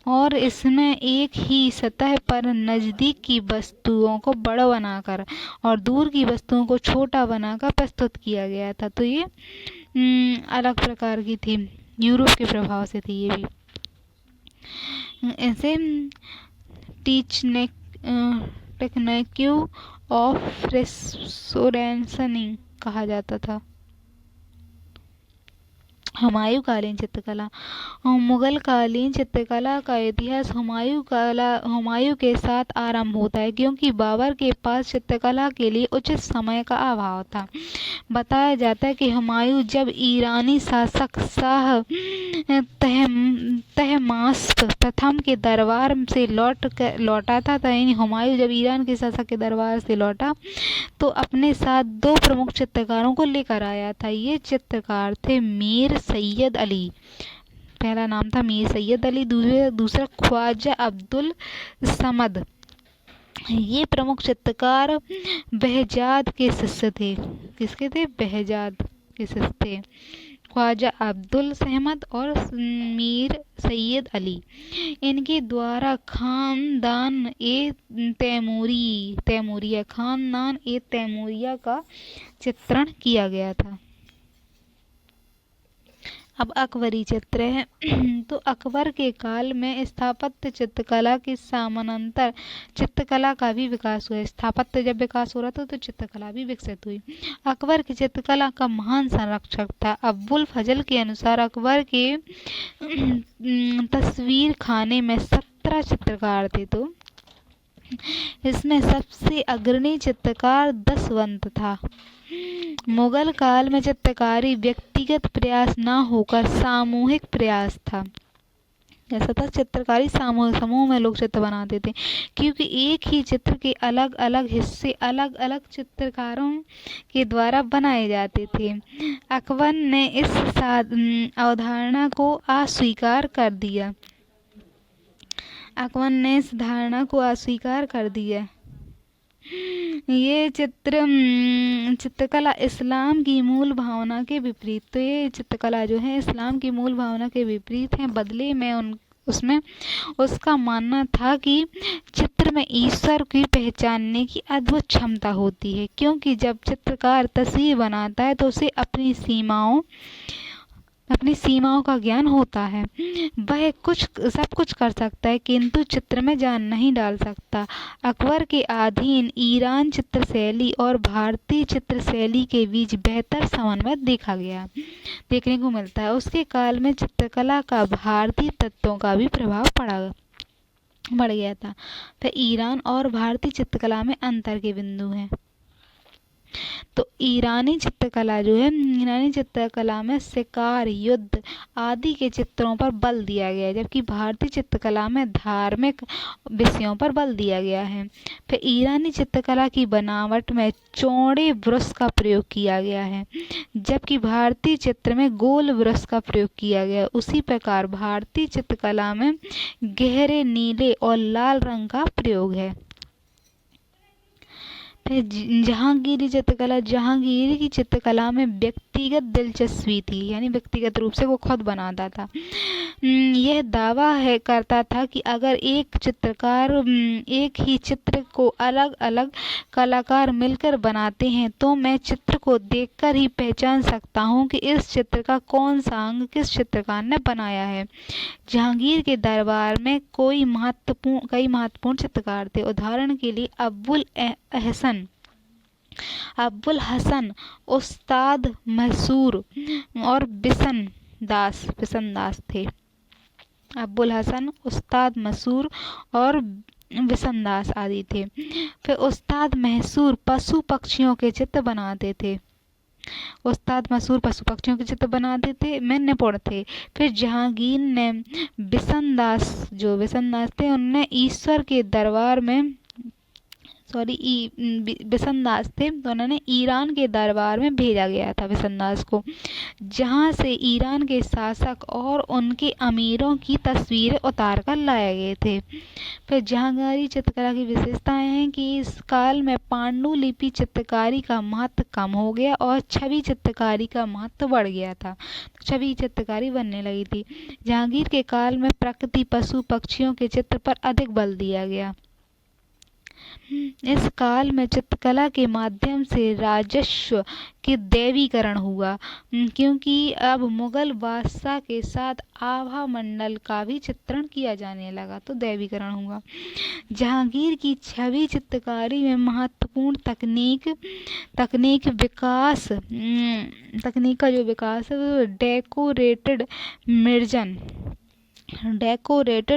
और इसमें एक ही सतह पर नज़दीक की वस्तुओं को बड़ा बनाकर और दूर की वस्तुओं को छोटा बनाकर प्रस्तुत किया गया था। तो ये अलग प्रकार की थी, यूरोप के प्रभाव से थी ये भी। ऐसे टेक्निक ऑफ रेस्टोरेशनिंग कहा जाता था। हुमायूं कालीन चित्रकला। मुगल कालीन चित्रकला का इतिहास हुमायूं के साथ आरंभ होता है, क्योंकि बाबर के पास चित्रकला के लिए उचित समय का अभाव था। बताया जाता है कि हुमायूं जब ईरानी शासक शाह तहमास्प प्रथम के दरबार से लौटा था। हुमायूं जब ईरान के शासक के दरबार से लौटा तो अपने साथ दो प्रमुख चित्रकारों को लेकर आया था। ये चित्रकार थे मीर सैयद अली, पहला नाम था मीर सैयद अली, दूसरा ख्वाजा अब्दुल समद। ये प्रमुख चित्रकार behजाद के शिष्य थे। किसके थे? behजाद के शिष्य थे, ख्वाजा अब्दुल समद और मीर सैयद अली। इनके द्वारा खानदान ए तैमूरिया का चित्रण किया गया था। अब अकबरी चित्र है। तो अकबर के काल में स्थापत्य चित्रकला के समानांतर चित्रकला का भी विकास हुआ। स्थापत्य जब विकास हो रहा था तो चित्रकला भी विकसित हुई। अकबर की चित्रकला का महान संरक्षक था। अब्बुल फजल के अनुसार अकबर के तस्वीर खाने में 17 चित्रकार थे। तो इसमें सबसे अग्रणी चित्रकार दशवंत था। मुगल काल में चित्रकारी व्यक्तिगत प्रयास न होकर सामूहिक प्रयास था। ऐसा था, चित्रकारी समूह में लोग चित्र बनाते थे, क्योंकि एक ही चित्र के अलग अलग हिस्से अलग अलग चित्रकारों के द्वारा बनाए जाते थे। अकबर ने इस अवधारणा को अस्वीकार कर दिया। ये चित्रकला इस्लाम की मूल भावना के विपरीत। तो ये चित्रकला जो है इस्लाम की मूल भावना के विपरीत है। बदले में उसमें उसका मानना था कि चित्र में ईश्वर की पहचानने की अद्भुत क्षमता होती है, क्योंकि जब चित्रकार तस्वीर बनाता है तो उसे अपनी सीमाओं का ज्ञान होता है। वह सब कुछ कर सकता है, किंतु चित्र में जान नहीं डाल सकता। अकबर के अधीन ईरान चित्रशैली और भारतीय चित्रशैली के बीच बेहतर समन्वय देखने को मिलता है। उसके काल में चित्रकला का भारतीय तत्वों का भी प्रभाव पड़ा। बढ़ गया था। फिर ईरान और भारतीय चित्रकला में अंतर के बिंदु हैं। तो ईरानी चित्रकला जो है, ईरानी चित्रकला में शिकार, युद्ध आदि के चित्रों पर बल दिया गया है, जबकि भारतीय चित्रकला में धार्मिक विषयों पर बल दिया गया है। फिर ईरानी चित्रकला की बनावट में चौड़े ब्रश का प्रयोग किया गया है, जबकि भारतीय चित्र में गोल ब्रश का प्रयोग किया गया है। उसी प्रकार भारतीय चित्रकला में गहरे नीले और लाल रंग का प्रयोग है। फिर जहांगीरी चित्रकला, जहांगीर की चित्रकला में व्यक्तिगत दिलचस्पी थी, यानी व्यक्तिगत रूप से वो खुद बनाता था। यह दावा है करता था कि अगर एक चित्रकार एक ही चित्र को अलग अलग कलाकार मिलकर बनाते हैं तो मैं चित्र को देखकर ही पहचान सकता हूँ कि इस चित्र का कौन सा अंग किस चित्रकार ने बनाया है। जहांगीर के दरबार में कई महत्वपूर्ण चित्रकार थे। उदाहरण के लिए अब्बुल हसन, उस्ताद मैसूर और बिशन दास थे। अब्बुल हसन, उस्ताद मैसूर और बिशन दास आदि थे। फिर उस्ताद मैसूर पशु पक्षियों के चित्र बनाते थे। उस्ताद मैसूर पशु पक्षियों के चित्र बनाते थे, में निपुण थे। फिर जहांगीर ने बिशन दास थे, उनने ईश्वर के दरबार में बिशन दास थे, तो उन्होंने ईरान के दरबार में भेजा गया था बिशन दास को, जहाँ से ईरान के शासक और उनके अमीरों की तस्वीरें उतार कर लाए गए थे। फिर जहांगीरी चित्रकला की विशेषताएं हैं कि इस काल में पांडुलिपि चित्रकारी का महत्व कम हो गया और छवि चित्रकारी का महत्व बढ़ गया था। छवि चित्रकारी बनने लगी थी। जहांगीर के काल में प्रकृति, पशु पक्षियों के चित्र पर अधिक बल दिया गया। इस काल में चित्रकला के माध्यम से राजस्व के दैवीकरण हुआ, क्योंकि अब मुगल बादशाह के साथ आभा मंडल का भी चित्रण किया जाने लगा, तो दैवीकरण हुआ। जहांगीर की छवि चित्रकारी में महत्वपूर्ण तकनीक का जो विकास है वो डेकोरेटेड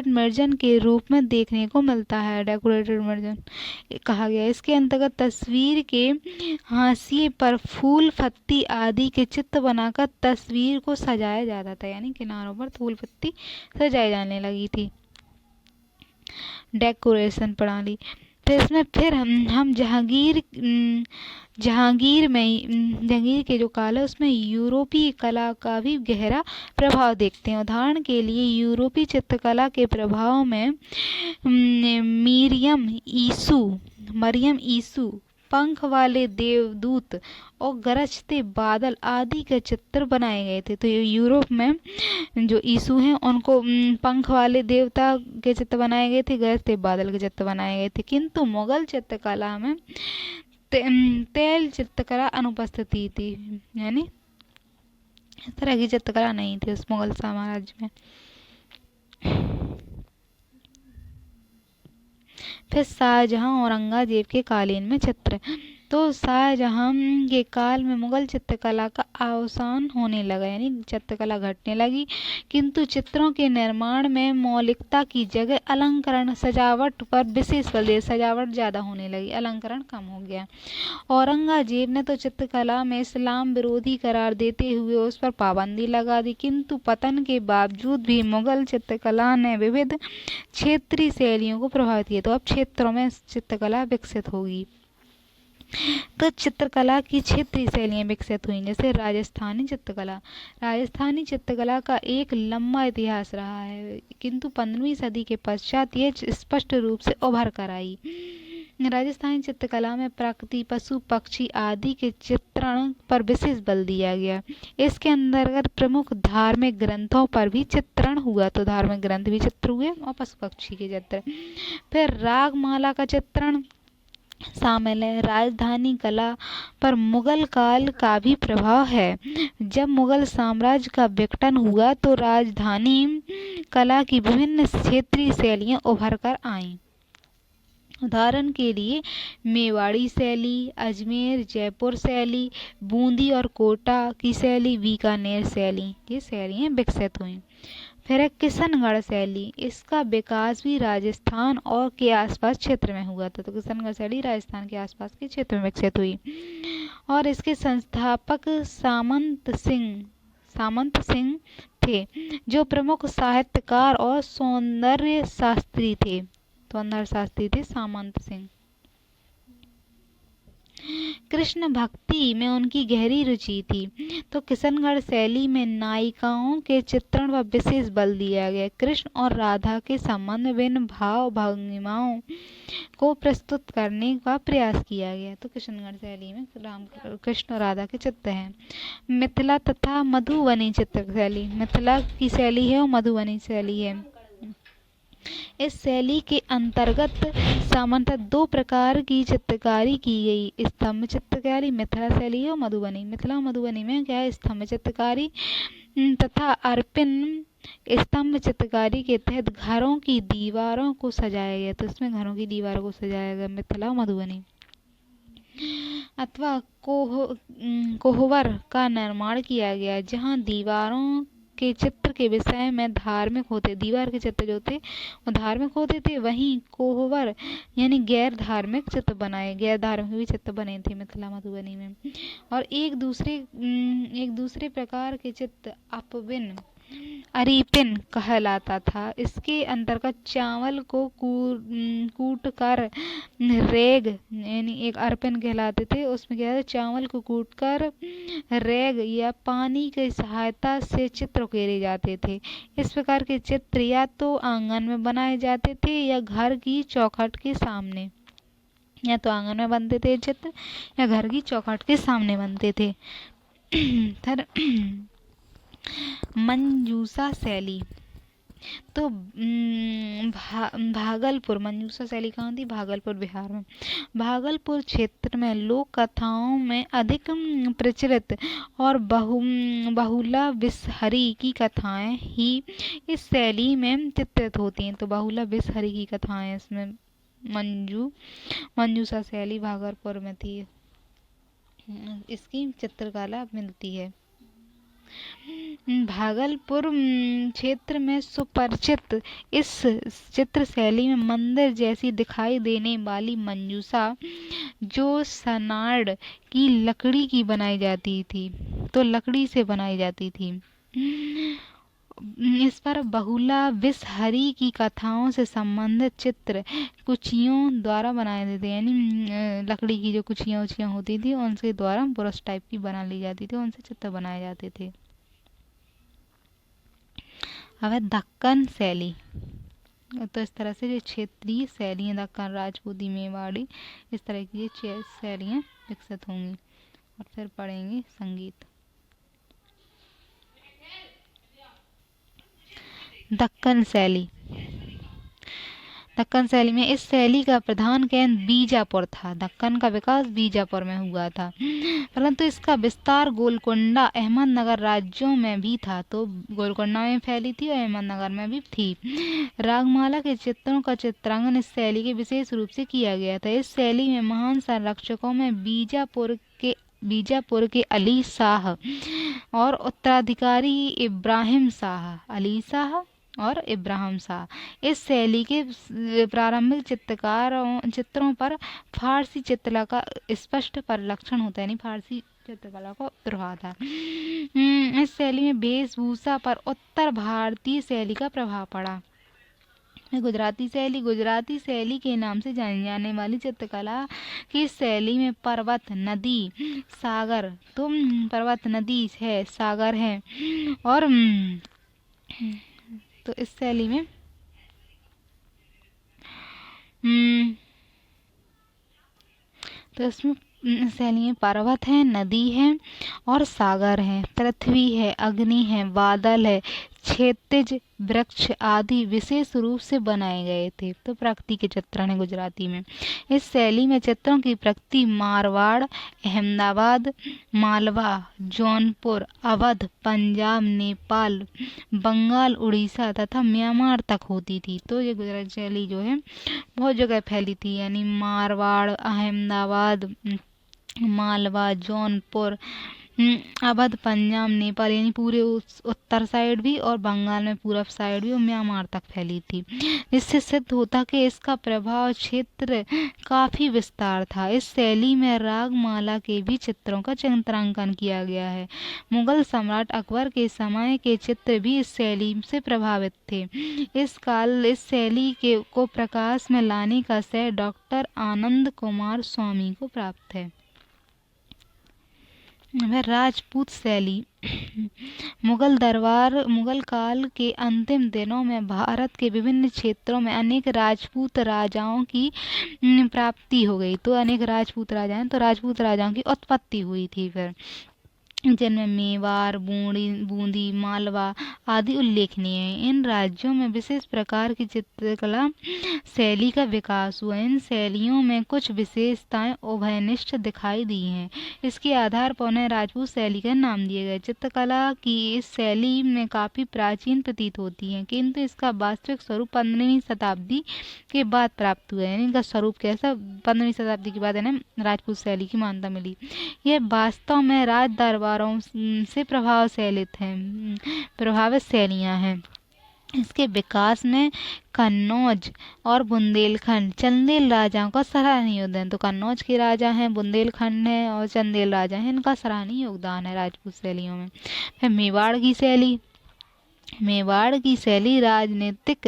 मिरजन के रूप में देखने को मिलता है। डेकोरेटेड मिरजन कहा गया। इसके अंतर्गत तस्वीर के हाशिए पर फूल पत्ती आदि के चित्र बनाकर तस्वीर को सजाया जाता था, यानी किनारों पर फूल पत्ती सजाई जाने लगी थी। डेकोरेशन प्रणाली। फिर इसमें हम जहांगीर के जो काल है उसमें यूरोपीय कला का भी गहरा प्रभाव देखते हैं। उदाहरण के लिए यूरोपीय चित्रकला के प्रभाव में मरियम ईसु, पंख वाले देवदूत और गरजते बादल आदि के चित्र बनाए गए थे। तो यूरोप में जो ईसु हैं उनको पंख वाले देवता के चित्र बनाए गए थे, गरजते बादल के चित्र बनाए गए थे। किंतु मुगल चित्रकला में तेल चित्रकला अनुपस्थित थी, यानी इस तरह की चित्रकला नहीं थी उस मुगल साम्राज्य में। फिर शाहजहां औरंगजेब के कालीन में चित्र। तो शाहजहां के काल में मुगल चित्रकला का अवसान होने लगा, यानी चित्रकला घटने लगी, किंतु चित्रों के निर्माण में मौलिकता की जगह अलंकरण, सजावट पर विशेष बल दिया। सजावट ज़्यादा होने लगी, अलंकरण कम हो गया। औरंगजेब ने तो चित्रकला में इस्लाम विरोधी करार देते हुए उस पर पाबंदी लगा दी, किंतु पतन के बावजूद भी मुगल चित्रकला ने विविध क्षेत्रीय शैलियों को प्रभावित किया। तो अब क्षेत्रों में चित्रकला विकसित होगी। तो चित्रकला की क्षेत्रीय शैलियाँ विकसित हुई, जैसे राजस्थानी चित्रकला का एक लंबा इतिहास रहा है, किंतु 15वीं सदी के पश्चात ये स्पष्ट रूप से उभर कर आई। राजस्थानी चित्रकला में प्रकृति, पशु पक्षी आदि के चित्रण पर विशेष बल दिया गया। इसके अंतर्गत प्रमुख धार्मिक ग्रंथों पर भी चित्रण हुआ, तो धार्मिक ग्रंथ भी चित्र हुए और पशु पक्षी के चित्र। फिर रागमाला का चित्रण शामिल है। राजधानी कला पर मुगल काल का भी प्रभाव है। जब मुगल साम्राज्य का विघटन हुआ तो राजधानी कला की विभिन्न क्षेत्रीय शैलियाँ उभर कर आईं। उदाहरण के लिए मेवाड़ी शैली, अजमेर जयपुर शैली, बूंदी और कोटा की शैली, बीकानेर शैली, ये शैलियाँ विकसित हुईं। फिर है किशनगढ़ शैली, इसका विकास भी राजस्थान और के आसपास क्षेत्र में हुआ था। तो किशनगढ़ शैली राजस्थान के आसपास के क्षेत्र में विकसित हुई और इसके संस्थापक सामंत सिंह थे, जो प्रमुख साहित्यकार और सौंदर्य शास्त्री थे। सामंत सिंह। कृष्ण भक्ति में उनकी गहरी रुचि थी, तो किशनगढ़ शैली में नायिकाओं के चित्रण पर विशेष बल दिया गया। कृष्ण और राधा के संबंध में विभिन्न भाव भंगिमाओं को प्रस्तुत करने का प्रयास किया गया। तो किशनगढ़ शैली में राम कृष्ण और राधा के चित्र हैं। मिथिला तथा मधुबनी चित्र शैली, मिथिला की शैली है और मधुबनी शैली है। इस शैली के अंतर्गत सामान्यतः दो प्रकार की चित्रकारी की गई, स्तंभ चित्रकारी मिथिला शैली और मधुबनी। मिथिला और मधुबनी में क्या है, स्तंभ चित्रकारी तथा अर्पण स्तंभ चित्रकारी के तहत घरों की दीवारों को सजाया गया। तो इसमें घरों की दीवारों को सजाया गया मिथिला और मधुबनी। अथवा कोहबर का निर्माण किया गया, जहाँ दीवारों के चित्र के विषय में धार्मिक होते, दीवार के चित्र जो थे वो धार्मिक होते थे, वहीं कोहबर यानी गैर धार्मिक चित्र बनाए, गैर धार्मिक भी चित्र बने थे मिथिला मधुबनी में। और एक दूसरे प्रकार के चित्र अपबिन अरिपिन कहलाता था। इसके अंतर्गत चावल को कूट कर रेग यानी एक अर्पिन कहलाते थे, उसमें क्या है, चावल को कूट कर रेग या पानी की सहायता से चित्र उकेरे जाते थे। इस प्रकार के चित्र या तो आंगन में बनाए जाते थे या घर की चौखट के सामने, या तो आंगन में बनते थे चित्र या घर की चौखट के सामने बनते थे। मंजूषा शैली, तो भागलपुर, मंजूषा शैली कहाँ थी, भागलपुर बिहार में। भागलपुर क्षेत्र में लोक कथाओं में अधिक प्रचलित और बहुला विषहरी की कथाएं ही इस शैली में चित्रित होती हैं। तो बहुला विषहरी की कथाएं इसमें मंजूषा शैली भागलपुर में थी, इसकी चित्रकला मिलती है। भागलपुर क्षेत्र में सुपरिचित इस चित्र शैली में मंदिर जैसी दिखाई देने वाली मंजूषा, जो सनाड़ की लकड़ी की बनाई जाती थी, तो लकड़ी से बनाई जाती थी। इस पर बहुला विषहरी की कथाओं से संबंधित चित्र कुचियों द्वारा बनाए जाते थे, यानी लकड़ी की जो कुचियाँ होती थी उनके द्वारा ब्रश टाइप की बना ली जाती थी, उनसे चित्र बनाए जाते थे। अब है दक्कन शैली, तो इस तरह से जो क्षेत्रीय शैलियाँ दक्कन, राजपूती, मेवाड़ी, इस तरह की ये शैलियाँ विकसित होंगी। और फिर पढ़ेंगे संगीत। दक्कन शैली, दक्कन शैली में इस शैली का प्रधान केंद्र बीजापुर था। दक्कन का विकास बीजापुर में हुआ था, परंतु इसका विस्तार गोलकुंडा, अहमदनगर राज्यों में भी था। तो गोलकुंडा में फैली थी और अहमदनगर में भी थी। रागमाला के चित्रों का चित्रांकन इस शैली के विशेष रूप से किया गया था। इस शैली में महान संरक्षकों में बीजापुर के अली शाह और उत्तराधिकारी इब्राहिम शाह, अली शाह और इब्राहिम शाह। इस शैली के प्रारंभिक चित्रों पर फारसी चित्रकला का स्पष्ट परिलक्षण होता है, यानी फारसी चित्रकला का प्रभाव था। इस शैली में वेशभूषा पर उत्तर भारतीय शैली का प्रभाव पड़ा। गुजराती शैली के नाम से जानी जाने वाली चित्रकला की शैली में पर्वत, नदी, सागर, तो पर्वत, नदी है, सागर है, और तो इस शैली में तो इसमें शैली में पर्वत है, नदी है और सागर है, पृथ्वी है, अग्नि है, बादल है, क्षैतिज वृक्ष आदि विशेष रूप से बनाए गए थे। तो प्रकृति के चित्रण है गुजराती में। इस शैली में चित्रों की प्रकृति मारवाड़, अहमदाबाद, मालवा, जौनपुर, अवध, पंजाब, नेपाल, बंगाल, उड़ीसा तथा म्यांमार तक होती थी। तो ये गुजराती शैली जो है बहुत जगह फैली थी, यानी मारवाड़, अहमदाबाद, मालवा, जौनपुर, अवध, पंजाब, नेपाल यानी पूरे उत्तर साइड भी और बंगाल में पूरब साइड भी और म्यांमार तक फैली थी। इससे सिद्ध होता कि इसका प्रभाव क्षेत्र काफी विस्तार था। इस शैली में राग माला के भी चित्रों का चित्रांकन किया गया है। मुगल सम्राट अकबर के समय के चित्र भी इस शैली से प्रभावित थे। इस शैली को प्रकाश में लाने का श्रेय डॉक्टर आनंद कुमार स्वामी को प्राप्त है। वह राजपूत शैली मुगल काल के अंतिम दिनों में भारत के विभिन्न क्षेत्रों में अनेक राजपूत राजाओं की प्राप्ति हो गई। तो अनेक राजपूत राजाओं की उत्पत्ति हुई थी फिर, जिनमें मेवाड़, बूंदी, मालवा आदि उल्लेखनीय हैं। इन राज्यों में विशेष प्रकार की चित्रकला शैली का विकास हुआ। इन शैलियों में कुछ विशेषताएं उभयनिष्ठ दिखाई दी हैं। इसके आधार पर उन्हें राजपूत शैली का नाम दिए गए। चित्रकला की इस शैली में काफी प्राचीन प्रतीत होती है, किंतु इसका वास्तविक स्वरूप 15वीं शताब्दी के बाद प्राप्त हुआ है। इनका स्वरूप कैसा, 15वीं शताब्दी के बाद इन्हें राजपूत शैली की मान्यता मिली। यह वास्तव में राज दरबारों से प्रभावित शैलियां हैं। इसके विकास में कन्नौज और बुंदेलखंड चंदेल राजाओं का सराहनीय योगदान। तो कन्नौज के राजा हैं, बुंदेलखंड है और चंदेल राजा हैं, इनका सराहनीय योगदान है राजपूत शैलियों में। फिर मेवाड़ की शैली राजनीतिक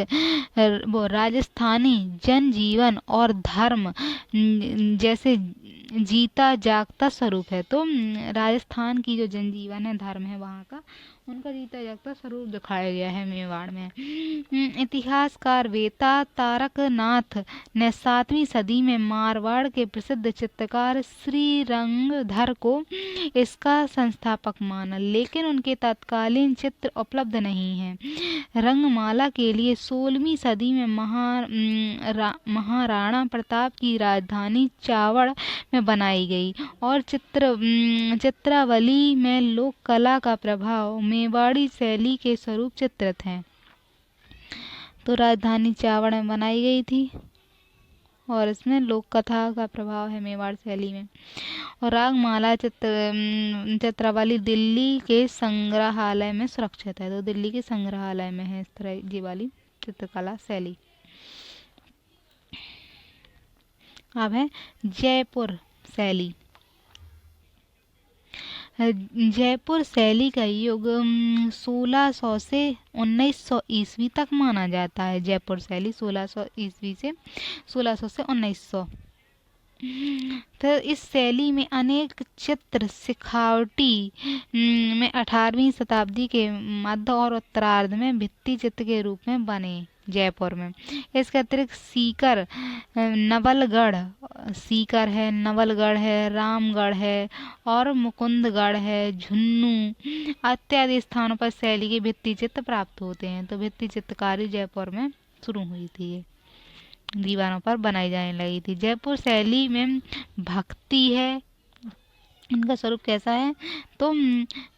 राजस्थानी जनजीवन और धर्म जैसे जीता जागता स्वरूप है। तो राजस्थान की जो जनजीवन है, धर्म है वहाँ का, उनका जीता जागता स्वरूप दिखाया गया है मेवाड़ में। इतिहासकार वेता तारकनाथ ने 7वीं सदी में मारवाड़ के प्रसिद्ध चित्रकार श्रीरंगधर को इसका संस्थापक माना, लेकिन उनके तत्कालीन चित्र उपलब्ध नहीं हैं। रंगमाला के लिए 16वीं सदी में महाराणा प्रताप की राजधानी चावड़ में बनाई गई और चित्रावली में लोक कला का प्रभाव मेवाड़ी शैली के स्वरूप चित्रित हैं। तो राजधानी चावड़ में बनाई गई थी और इसमें लोक कथा का प्रभाव है मेवाड़ शैली में। और रागमाला चित्रावली दिल्ली के संग्रहालय में सुरक्षित है। तो दिल्ली के संग्रहालय में है इस तरह ये वाली चित्रकला शैली। अब है जयपुर शैली। जयपुर शैली का युग 1600 से 1900 ईस्वी तक माना जाता है। जयपुर शैली 1600 ईस्वी से 1600 से 1900। तो इस शैली में अनेक चित्र सिखावटी में 18वीं शताब्दी के मध्य और उत्तरार्ध में भित्ति चित्र के रूप में बने जयपुर में। इसके अतिरिक्त सीकर है, नवलगढ़ है, रामगढ़ है और मुकुंदगढ़ है, झुन्नू इत्यादि स्थानों पर शैली के भित्ति चित्र प्राप्त होते हैं। तो भित्ति चित्रकारी जयपुर में शुरू हुई थी, ये दीवारों पर बनाई जाने लगी थी। जयपुर शैली में भक्ति है। इनका स्वरूप कैसा है, तो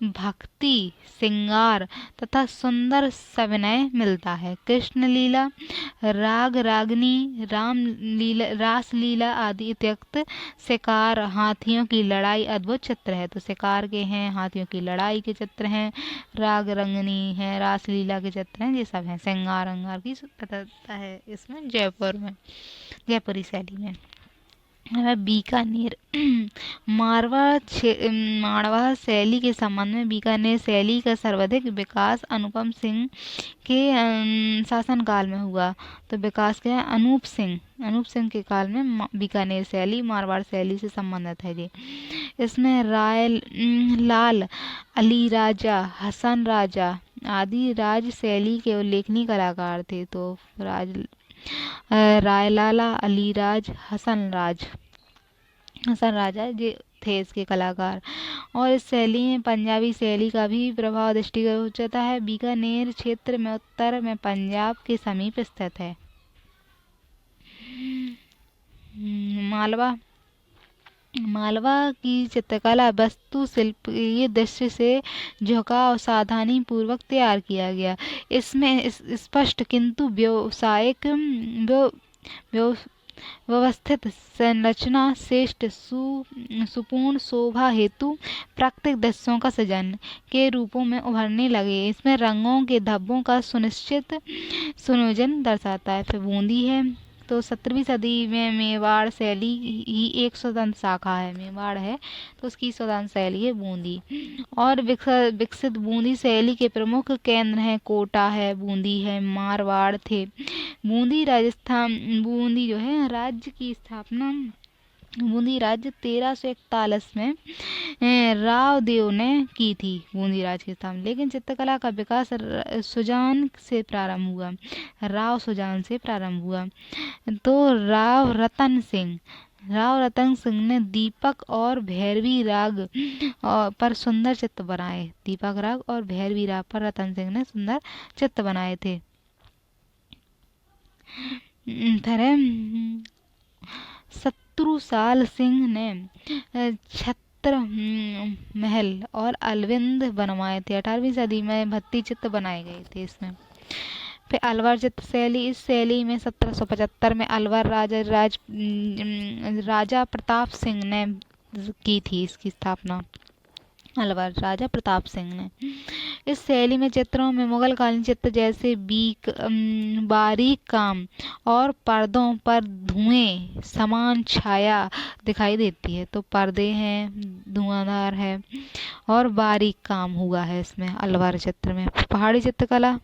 भक्ति, श्रृंगार तथा सुंदर सविनय मिलता है। कृष्ण लीला, राग रागनी, रास लीला आदि इत्युक्त शिकार, हाथियों की लड़ाई अद्भुत चित्र है। तो शिकार के हैं, हाथियों की लड़ाई के चित्र हैं, राग रंगनी है, रास लीला के चित्र हैं, ये सब हैं। श्रृंगार अंगार की तत्परता है इसमें जयपुर में, जयपुरी शैली में। बीकानेर मारवाड़ शैली के संबंध में बीकानेर शैली का सर्वाधिक विकास अनुपम सिंह के शासनकाल में हुआ। तो विकास क्या है, अनूप सिंह के काल में बीकानेर शैली मारवाड़ शैली से संबंधित है। जी इसमें लाल अली राजा, हसन राजा आदि राज शैली के उल्लेखनीय कलाकार थे। तो रायलाला, अलीराज, हसन राजा ये थे इसके कलाकार। और इस शैली में पंजाबी शैली का भी प्रभाव दृष्टिगोचर होता है। बीकानेर क्षेत्र में उत्तर में पंजाब के समीप स्थित है। मालवा की चित्रकला वास्तु शिल्प ये दृश्य से झुकाव सावधानी पूर्वक तैयार किया गया। इसमें स्पष्ट किंतु व्यवस्थित संरचना, श्रेष्ठ सुपूर्ण शोभा हेतु प्राकृतिक दृश्यों का सृजन के रूपों में उभरने लगे। इसमें रंगों के धब्बों का सुनिश्चित संयोजन दर्शाता है। फिर बूंदी है, तो 17वीं सदी में मेवाड़ शैली ही एक स्वतंत्र शाखा है। मेवाड़ है तो उसकी स्वतंत्र शैली है बूंदी। और विकसित बूंदी शैली के प्रमुख केंद्र हैं कोटा है, बूंदी है, मारवाड़ थे। बूंदी राजस्थान, बूंदी जो है राज्य की स्थापना, बूंदी राज्य 1341 में राव देव ने की थी, बूंदी राज्य की स्थापना। लेकिन चित्रकला का विकास सुजान से प्रारंभ हुआ, राव सुजान से प्रारंभ हुआ। तो राव रतन सिंह ने दीपक और भैरवी राग पर सुंदर चित्र बनाए। दीपक राग और भैरवी राग पर रतन सिंह ने सुंदर चित्र बनाए थे। शत्रुसाल सिंह ने छत्र महल और अलविंद बनवाए थे। 18वीं सदी में भत्ती चित्र बनाए गए थे इसमें। फिर अलवर चित्र शैली, इस शैली में 1775 में अलवर राजा प्रताप सिंह ने की थी इसकी स्थापना। अलवर राजा प्रताप सिंह ने। इस शैली में चित्रों में मुगल कालीन चित्र जैसे बारीक काम और पर्दों पर धुएं समान छाया दिखाई देती है। तो पर्दे हैं, धुआंधार है और बारीक काम हुआ है इसमें अलवर चित्र में। पहाड़ी चित्रकला,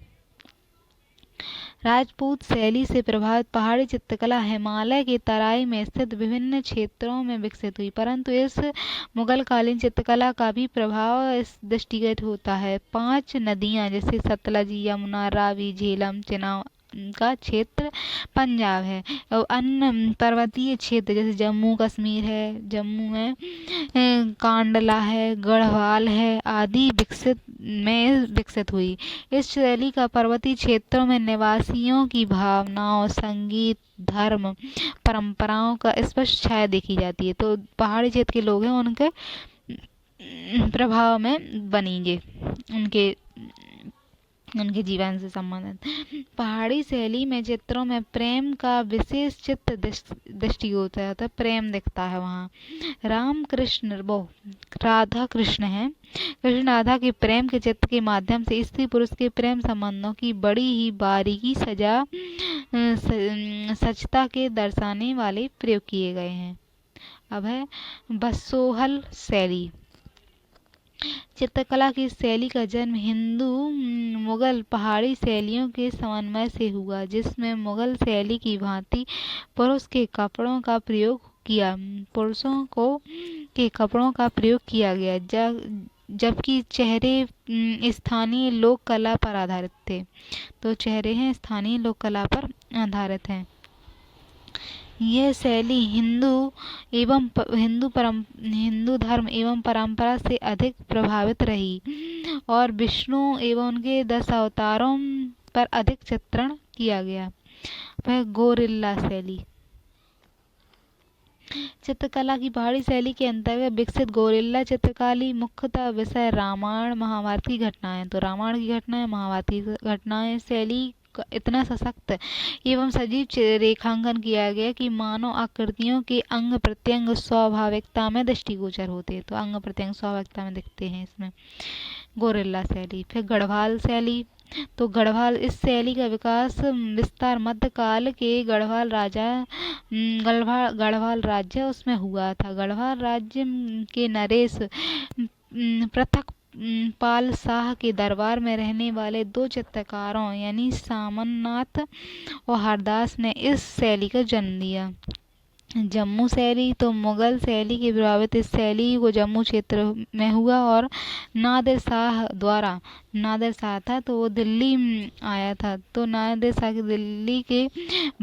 राजपूत शैली से प्रभावित पहाड़ी चित्रकला हिमालय की तराई में स्थित विभिन्न क्षेत्रों में विकसित हुई, परंतु इस मुगल कालीन चित्रकला का भी प्रभाव इस दृष्टिगत होता है। 5 नदियां जैसे सतलज, यमुना, रावी, झेलम, चिनाब का क्षेत्र पंजाब है, और अन्य पर्वतीय क्षेत्र जैसे जम्मू कश्मीर है, जम्मू में कांडला है, गढ़वाल है आदि विकसित हुई। इस शैली का पर्वतीय क्षेत्रों में निवासियों की भावनाओं, संगीत, धर्म, परंपराओं का स्पष्ट छाया देखी जाती है। तो पहाड़ी क्षेत्र के लोग हैं उनके प्रभाव में बनीगे, उनके जीवन से संबंधित। पहाड़ी शैली में चित्रों में प्रेम का विशेष चित्र दृष्टि होता है, प्रेम दिखता है वहाँ। राधा कृष्ण है, कृष्ण राधा के प्रेम के चित्र के माध्यम से स्त्री पुरुष के प्रेम संबंधों की बड़ी ही बारीकी सचता के दर्शाने वाले प्रयोग किए गए हैं। अब है बसोहल शैली। चित्रकला की शैली का जन्म हिंदू मुगल पहाड़ी शैलियों के समन्वय से हुआ, जिसमें मुगल शैली की भांति पुरुषों के कपड़ों का प्रयोग किया गया, जबकि चेहरे स्थानीय लोक कला पर आधारित थे। तो चेहरे हैं स्थानीय लोक कला पर आधारित हैं। यह शैली हिंदू धर्म एवं परंपरा से अधिक प्रभावित रही और विष्णु एवं उनके 10 अवतारों पर अधिक चित्रण किया गया। वह गोरिल्ला शैली। चित्रकला की पहाड़ी शैली के अंतर्गत विकसित गोरिल्ला चित्रकारी मुख्यतः विषय रामायण महाभारत की घटनाएं। तो रामायण की घटनाएं, महाभारत की घटनाएं शैली इतना सशक्त एवं सजीव रेखांकन किया गया कि मानव आकृतियों के अंग प्रत्यंग स्वाभाविकता में दृष्टिगोचर होते हैं। तो अंग प्रत्यंग स्वाभाविकता में दिखते हैं इसमें। गोरिल्ला शैली। फिर गढ़वाल शैली। तो गढ़वाल, इस शैली का विस्तार मध्यकाल के गढ़वाल राज्य उसमें हुआ था। गढ़वाल राज्य के नरेश पृथक पाल शाह के दरबार में रहने वाले 2 चित्रकारों यानी सामन्नाथ और हरदास ने इस शैली का जन्म दिया। जम्मू शैली। तो मुगल शैली के प्रभावित इस शैली को जम्मू क्षेत्र में हुआ और नादिर शाह था तो वो दिल्ली आया था। तो नादिर शाह की दिल्ली के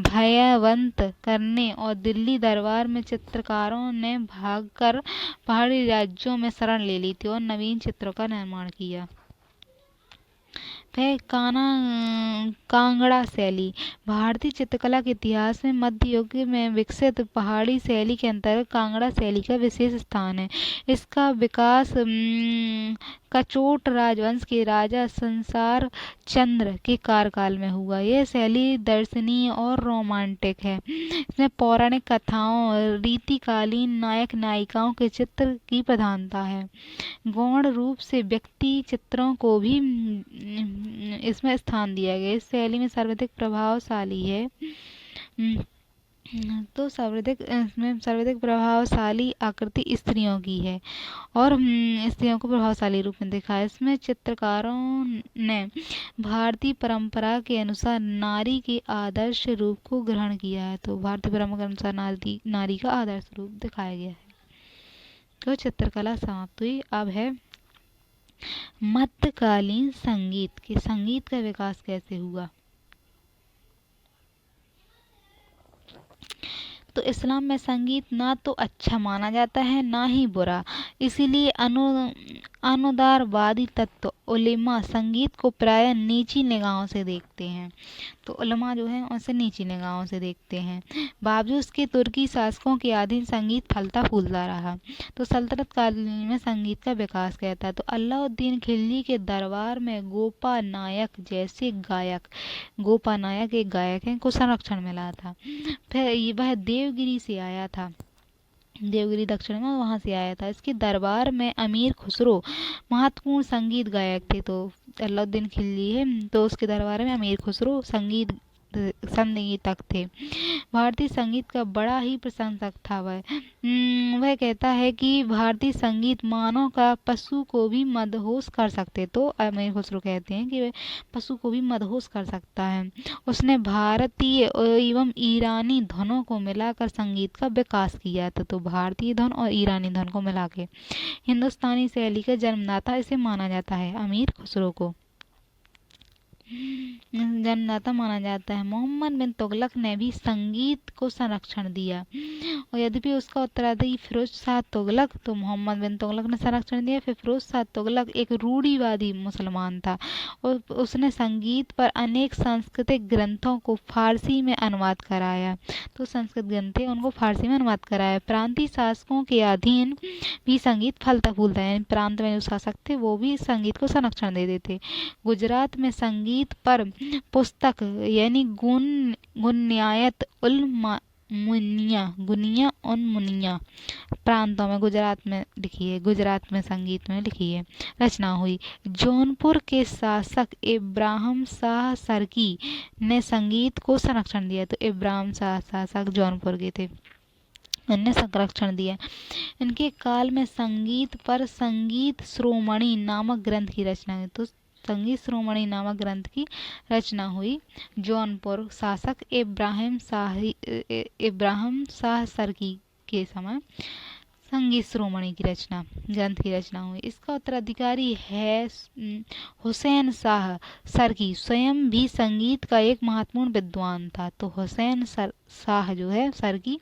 भयवंत करने और दिल्ली दरबार में चित्रकारों ने भागकर पहाड़ी राज्यों में शरण ले ली थी और नवीन चित्रों का निर्माण किया। फिर कांगड़ा शैली। भारतीय चित्रकला के इतिहास में मध्य युग में विकसित पहाड़ी शैली के अंतर्गत कांगड़ा शैली का विशेष स्थान है। इसका विकास कचोट राजवंश के राजा संसार चंद्र के कार्यकाल में हुआ। यह शैली दर्शनीय और रोमांटिक है। इसमें पौराणिक कथाओं, रीतिकालीन नायक नायिकाओं के चित्र की प्रधानता है। गौण रूप से व्यक्ति चित्रों को भी इसमें स्थान दिया गया। इस शैली में सर्वाधिक प्रभावशाली है तो सर्वाधिक प्रभावशाली आकृति स्त्रियों की है और स्त्रियों को प्रभावशाली रूप में दिखा है। इसमें चित्रकारों ने भारतीय परंपरा के अनुसार नारी के आदर्श रूप को ग्रहण किया है। तो भारतीय परंपरा के अनुसार नारी का आदर्श रूप दिखाया गया है। तो चित्रकला समाप्त हुई। अब है मध्यकालीन संगीत के संगीत का विकास कैसे हुआ। तो इस्लाम में संगीत ना तो अच्छा माना जाता है ना ही बुरा, इसीलिए अनुदारवादी तत्व उलेमा संगीत को प्रायः नीची निगाहों से देखते हैं। तो उलेमा जो है उनसे नीची निगाहों से देखते हैं। बावजूद इसके तुर्की शासकों के अधीन संगीत फलता फूलता रहा। तो सल्तनत काल में संगीत का विकास किया था। तो अलाउद्दीन खिलजी के दरबार में गोपा नायक जैसे गायक, गोपा नायक एक गायक हैं, को संरक्षण मिला था। फिर वह देवगिरी से आया था, देवगिरी दक्षिण में, वहां से आया था। इसके दरबार में अमीर खुसरो महत्वपूर्ण संगीत गायक थे। तो अलाउद्दीन खिलजी है तो उसके दरबार में अमीर खुसरो संगीतज्ञ थे। भारतीय संगीत का बड़ा ही प्रशंसक था वह कहता है कि भारतीय संगीत मानव का पशु को भी मदहोश कर सकते। तो अमीर खुसरो कहते हैं कि वह पशु को भी मदहोश कर सकता है। उसने भारतीय एवं ईरानी धुनों को मिलाकर संगीत का विकास किया था। तो भारतीय धुन और ईरानी धुन को मिला के हिंदुस्तानी शैली का जन्मदाता इसे माना जाता है। अमीर खुसरो को जन्मदाता माना जाता है। मोहम्मद बिन तुगलक ने भी संगीत को संरक्षण दिया और यद्यपि उसका उत्तराधिकारी फिरोज शाह तुगलक, तो मोहम्मद बिन तुगलक ने संरक्षण दिया। फिर फिरोज शाह तुगलक एक रूढ़िवादी मुसलमान था और उसने संगीत पर अनेक सांस्कृतिक ग्रंथों को फारसी में अनुवाद कराया। तो संस्कृत ग्रंथ थे उनको फारसी में अनुवाद कराया। प्रांतीय शासकों के अधीन भी संगीत फलता फूलता है। प्रांत में जो शासक थे वो भी संगीत को संरक्षण दे देते। गुजरात में संगीत पर पुस्तक यानी गुनियात उल मुनिया प्रांतों में गुजरात में लिखी है, गुजरात में संगीत में लिखी है, रचना हुई। जौनपुर के शासक इब्राहिम शाह सरकी ने संगीत को संरक्षण दिया। तो इब्राहिम शाह शासक जौनपुर के थे, इनने संरक्षण दिया। इनके काल में संगीत पर संगीत श्रोमणी नामक ग्रंथ की रचना हुई। तो संगीत श्रोमणी नामक ग्रंथ की रचना हुई। जौनपुर शासक इब्राहिम शाह सरकी के समय संगीत श्रोमणी की रचना ग्रंथ की रचना हुई। इसका उत्तराधिकारी है हुसैन शाह सरकी, स्वयं भी संगीत का एक महत्वपूर्ण विद्वान था। तो हुसैन शाह जो है सरकी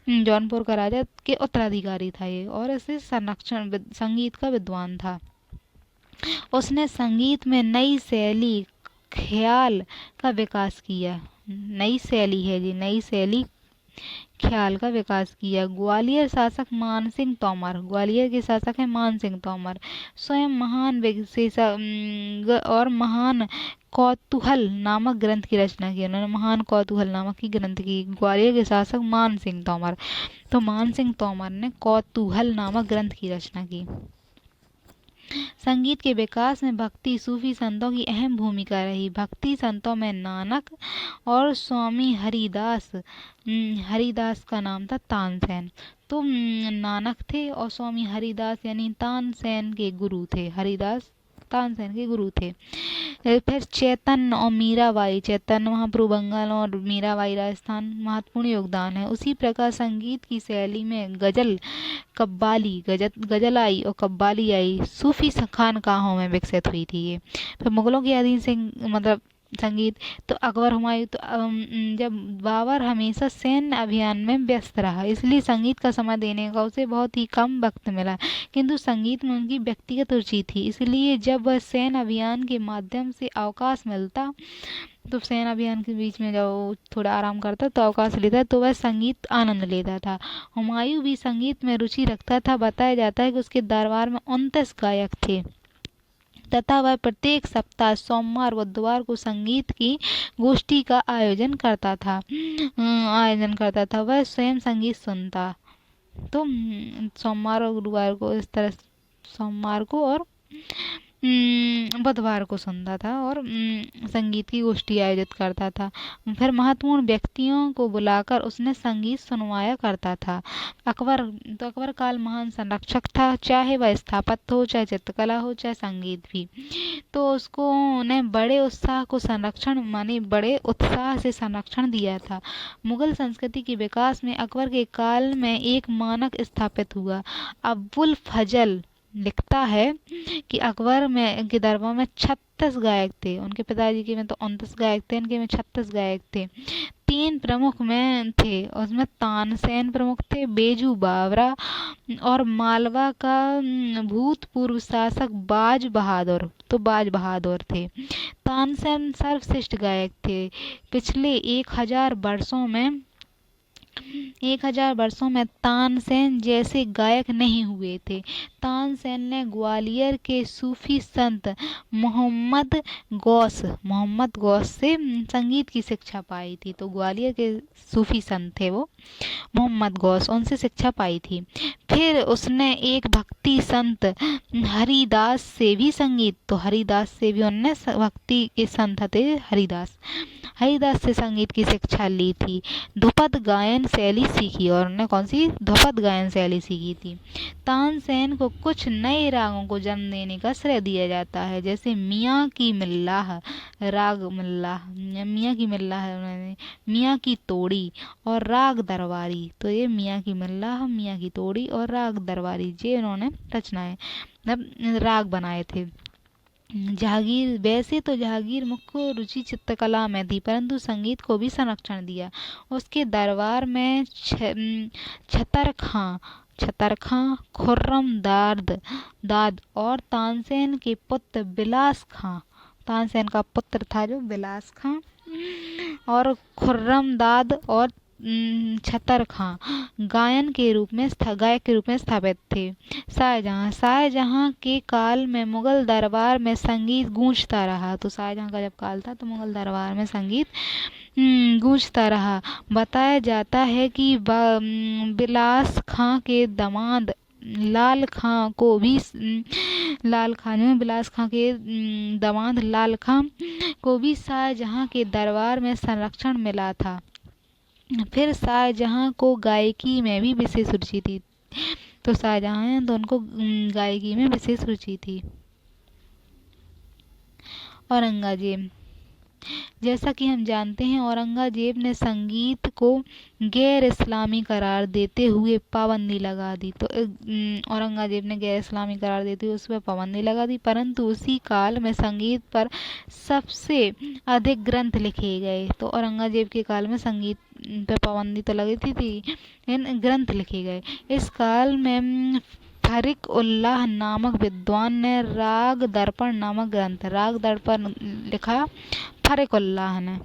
जौनपुर का राजा के उत्तराधिकारी था ये, और इसे संरक्षण संगीत का विद्वान था। उसने संगीत में नई शैली ख्याल का विकास किया। नई शैली है जी, नई शैली ख्याल का विकास किया। ग्वालियर शासक मानसिंह तोमर, ग्वालियर के शासक है मानसिंह तोमर, स्वयं महान विशेषज्ञ और महान कौतूहल नामक ग्रंथ की रचना की। उन्होंने महान कौतूहल नामक की ग्रंथ की। ग्वालियर के शासक मानसिंह तोमर, तो मानसिंह तोमर ने कौतूहल नामक ग्रंथ की रचना की। संगीत के विकास में भक्ति सूफी संतों की अहम भूमिका रही। भक्ति संतों में नानक और स्वामी हरिदास, हरिदास का नाम था तानसेन। तो नानक थे और स्वामी हरिदास यानी तानसेन के गुरु थे। हरिदास तानसेन के गुरु थे। फिर चैतन्य और मीराबाई, चैतन्य महाप्रभु बंगाल और मीराबाई राजस्थान, महत्वपूर्ण योगदान है। उसी प्रकार संगीत की शैली में गजल कव्वाली, गजल आई और कव्वाली आई, सूफी खानकाहों में विकसित हुई थी ये। फिर मुगलों के अधीन से मतलब संगीत। तो अकबर हुमायूं तो जब बाबर हमेशा सैन्य अभियान में व्यस्त रहा, इसलिए संगीत का समय देने का उसे बहुत ही कम वक्त मिला, किंतु संगीत में उनकी व्यक्तिगत रुचि थी, इसलिए जब वह सैन्य अभियान के माध्यम से अवकाश मिलता, तो सैन्य अभियान के बीच में जब थोड़ा आराम करता तो अवकाश लेता तो वह संगीत आनंद लेता था। हुमायूं भी संगीत में रुचि रखता था। बताया जाता है कि उसके दरबार में 29 गायक थे तथा वह प्रत्येक सप्ताह सोमवार बुधवार को संगीत की गोष्ठी का आयोजन करता था। वह स्वयं संगीत सुनता, तो सोमवार और गुरुवार को इस तरह, सोमवार को और बुधवार को सुनता था और संगीत की गोष्ठी आयोजित करता था। फिर महत्वपूर्ण व्यक्तियों को बुलाकर उसने संगीत सुनवाया करता था। अकबर काल महान संरक्षक था, चाहे वह स्थापत्य हो, चाहे चित्रकला हो, चाहे संगीत भी। तो उसको ने बड़े उत्साह से संरक्षण दिया था। मुगल संस्कृति के विकास में अकबर के काल में एक मानक स्थापित हुआ। अबुल फजल लिखता है कि अकबर के दरबार में 36 गायक थे। उनके पिताजी के में तो 29 गायक थे, इनके में 36 गायक थे। 3 प्रमुख में थे, उसमें तानसेन प्रमुख थे, बेजू बावरा और मालवा का भूतपूर्व शासक बाज बहादुर थे। तानसेन सर्वश्रेष्ठ गायक थे। पिछले 1000 वर्षों में तानसेन जैसे गायक नहीं हुए थे। तानसेन ने ग्वालियर के सूफी संत मोहम्मद गौस से संगीत की शिक्षा पाई थी। तो ग्वालियर के सूफी संत थे वो मोहम्मद गौस, उनसे शिक्षा पाई थी। फिर उसने एक भक्ति संत हरिदास से भी संगीत, तो हरिदास से भी उनने भक्ति के संत थे हरिदास से संगीत की शिक्षा ली थी। ध्रुपद गायन शैली सीखी, और उन्होंने कौन सी ध्रुपद गायन शैली सीखी थी। तानसेन को कुछ नए रागों को जन्म देने का श्रेय दिया जाता है, जैसे मियाँ की मिल्लाह उन्होंने मियाँ की तोड़ी और राग दरबारी। तो ये मियाँ की मिल्लाह, मियाँ की तोड़ी और राग दरबारी, ये उन्होंने रचनाएं राग बनाए थे। वैसे तो जहांगीर मुख्य रुचि चित्रकला में थी, परंतु संगीत को भी संरक्षण दिया। उसके दरबार में छतरखां, खुर्रम दाद और तानसेन के पुत्र बिलास खां, तानसेन का पुत्र था जो बिलास खां, और खुर्रम दाद और छतर खां गायक के रूप में स्थापित थे। शाहजहां के काल में मुगल दरबार में संगीत गूंजता रहा। तो शाहजहां का जब काल था तो मुगल दरबार में संगीत गूंजता रहा। बताया जाता है कि बिलास खां के दामाद लाल खां को भी शाहजहां के दरबार में संरक्षण मिला था। फिर शाहजहां को गायकी में भी विशेष रुचि थी। तो शाहजहां हैं तो उनको गायकी में विशेष रुचि थी। औरंगजेब, जैसा कि हम जानते हैं औरंगजेब ने संगीत को गैर इस्लामी करार देते हुए पाबंदी लगा दी। तो औरंगजेब ने गैर इस्लामी करार देते हुए उस पर पाबंदी लगा दी, परंतु उसी काल में संगीत पर सबसे अधिक ग्रंथ लिखे गए। तो औरंगजेब के काल में संगीत पे पाबंदी तो लगी थी, इन ग्रंथ लिखे गए। इस काल में फरीक उल्लाह नामक विद्वान ने राग दर्पण नामक ग्रंथ, राग दर्पण लिखा फरीक उल्लाह ने।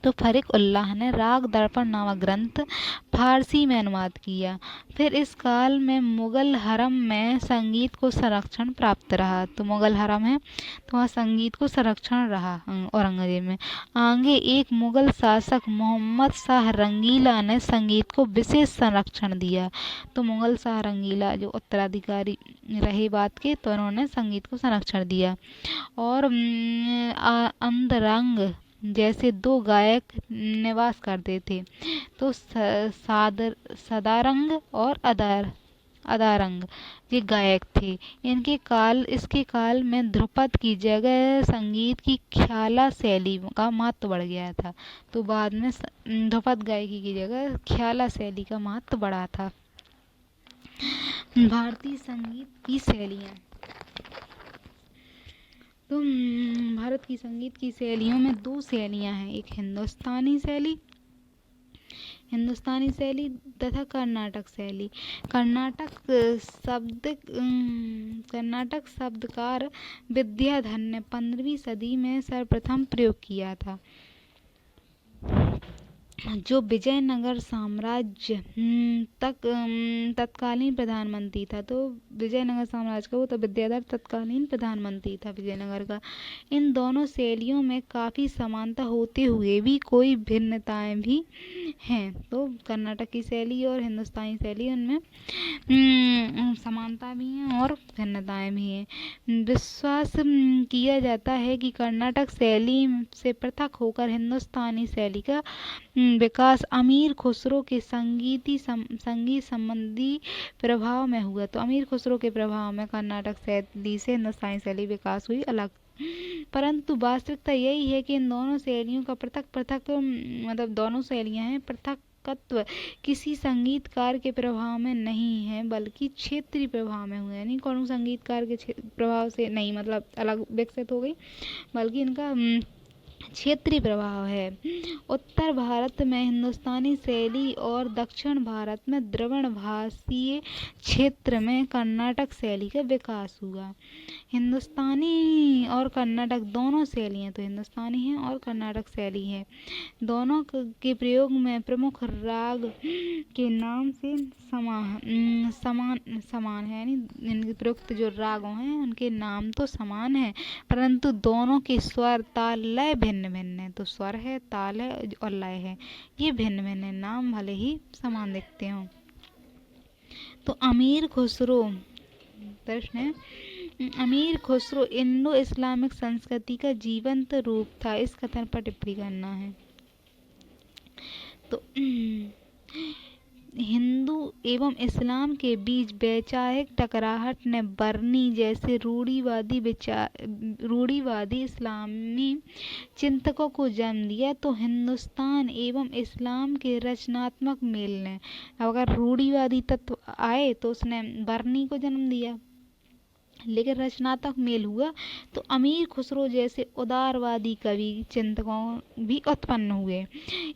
तो फरीक उल्लाह ने राग दर्पण नामक ग्रंथ फारसी में अनुवाद किया। फिर इस काल में मुगल हरम में संगीत को संरक्षण प्राप्त रहा। तो मुगल हरम है तो वहाँ संगीत को संरक्षण रहा औरंगजेब में। आगे एक मुगल शासक मोहम्मद शाह रंगीला ने संगीत को विशेष संरक्षण दिया। तो मुगल शाह रंगीला जो उत्तराधिकारी रहे बात के, तो उन्होंने संगीत को संरक्षण दिया। और अंतरंग जैसे 2 गायक निवास करते थे। तो सदारंग और अदारंग ये गायक थे। इसके काल में ध्रुपद की जगह संगीत की ख्याला शैली का महत्व बढ़ गया था। तो बाद में ध्रुपद गायकी की जगह ख्याला शैली का महत्व बढ़ा था। भारतीय संगीत की शैलियाँ, तो भारत की संगीत की शैलियों में दो शैलियाँ हैं, एक हिंदुस्तानी शैली तथा कर्नाटक शैली। कर्नाटक शब्दकार विद्याधर ने 15वीं सदी में सर्वप्रथम प्रयोग किया था, जो विजयनगर साम्राज्य तत्कालीन प्रधानमंत्री था। तो विजयनगर साम्राज्य का वो तो विद्याधर तत्कालीन प्रधानमंत्री था विजयनगर का। इन दोनों शैलियों में काफ़ी समानता होते हुए भी कोई भिन्नताएं भी हैं। तो कर्नाटक की शैली और हिंदुस्तानी शैली, उनमें समानता भी हैं और भिन्नताएं भी हैं। विश्वास किया जाता है कि कर्नाटक शैली से पृथक होकर हिंदुस्तानी शैली का विकास अमीर खुसरो के संगीत संबंधी प्रभाव में हुआ। तो अमीर खुसरो के प्रभाव में कर्नाटक शैली से हिंदुस्तानी शैली विकास हुई अलग। परंतु वास्तविकता यही है कि इन दोनों शैलियों का पृथक मतलब दोनों शैलियां हैं, पृथकत्व किसी संगीतकार के प्रभाव में नहीं है बल्कि क्षेत्रीय प्रभाव में हुआ। यानी कौन संगीतकार के प्रभाव से नहीं, मतलब अलग विकसित हो गई, बल्कि इनका क्षेत्रीय प्रभाव है। उत्तर भारत में हिंदुस्तानी शैली और दक्षिण भारत में द्रविड़ भाषीय क्षेत्र में कर्नाटक शैली का विकास हुआ। हिंदुस्तानी और कर्नाटक दोनों शैलियाँ तो हिंदुस्तानी हैं और कर्नाटक शैली है। दोनों के प्रयोग में प्रमुख राग के नाम से समान है, यानी इनके प्रयुक्त जो रागों हैं उनके नाम तो समान है, परंतु दोनों के स्वर ताल लय भिन्न भिन्न है। तो स्वर है, ताल है और लय है, ये भिन्न भिन्न है, नाम भले ही समान दिखते हों। तो अमीर खुसरो, प्रश्न है, अमीर खुसरो इंडो इस्लामिक संस्कृति का जीवंत रूप था, इस कथन पर टिप्पणी करना है। तो हिंदू एवं इस्लाम के बीच वैचारिक टकराहट ने बर्नी जैसे रूढ़िवादी इस्लामी चिंतकों को जन्म दिया। तो हिंदुस्तान एवं इस्लाम के रचनात्मक मेल ने, अगर रूढ़िवादी तत्व आए तो उसने बर्नी को जन्म दिया, लेकिन रचनात्मक मेल हुआ तो अमीर खुसरो जैसे उदारवादी कवि चिंतकों भी उत्पन्न हुए।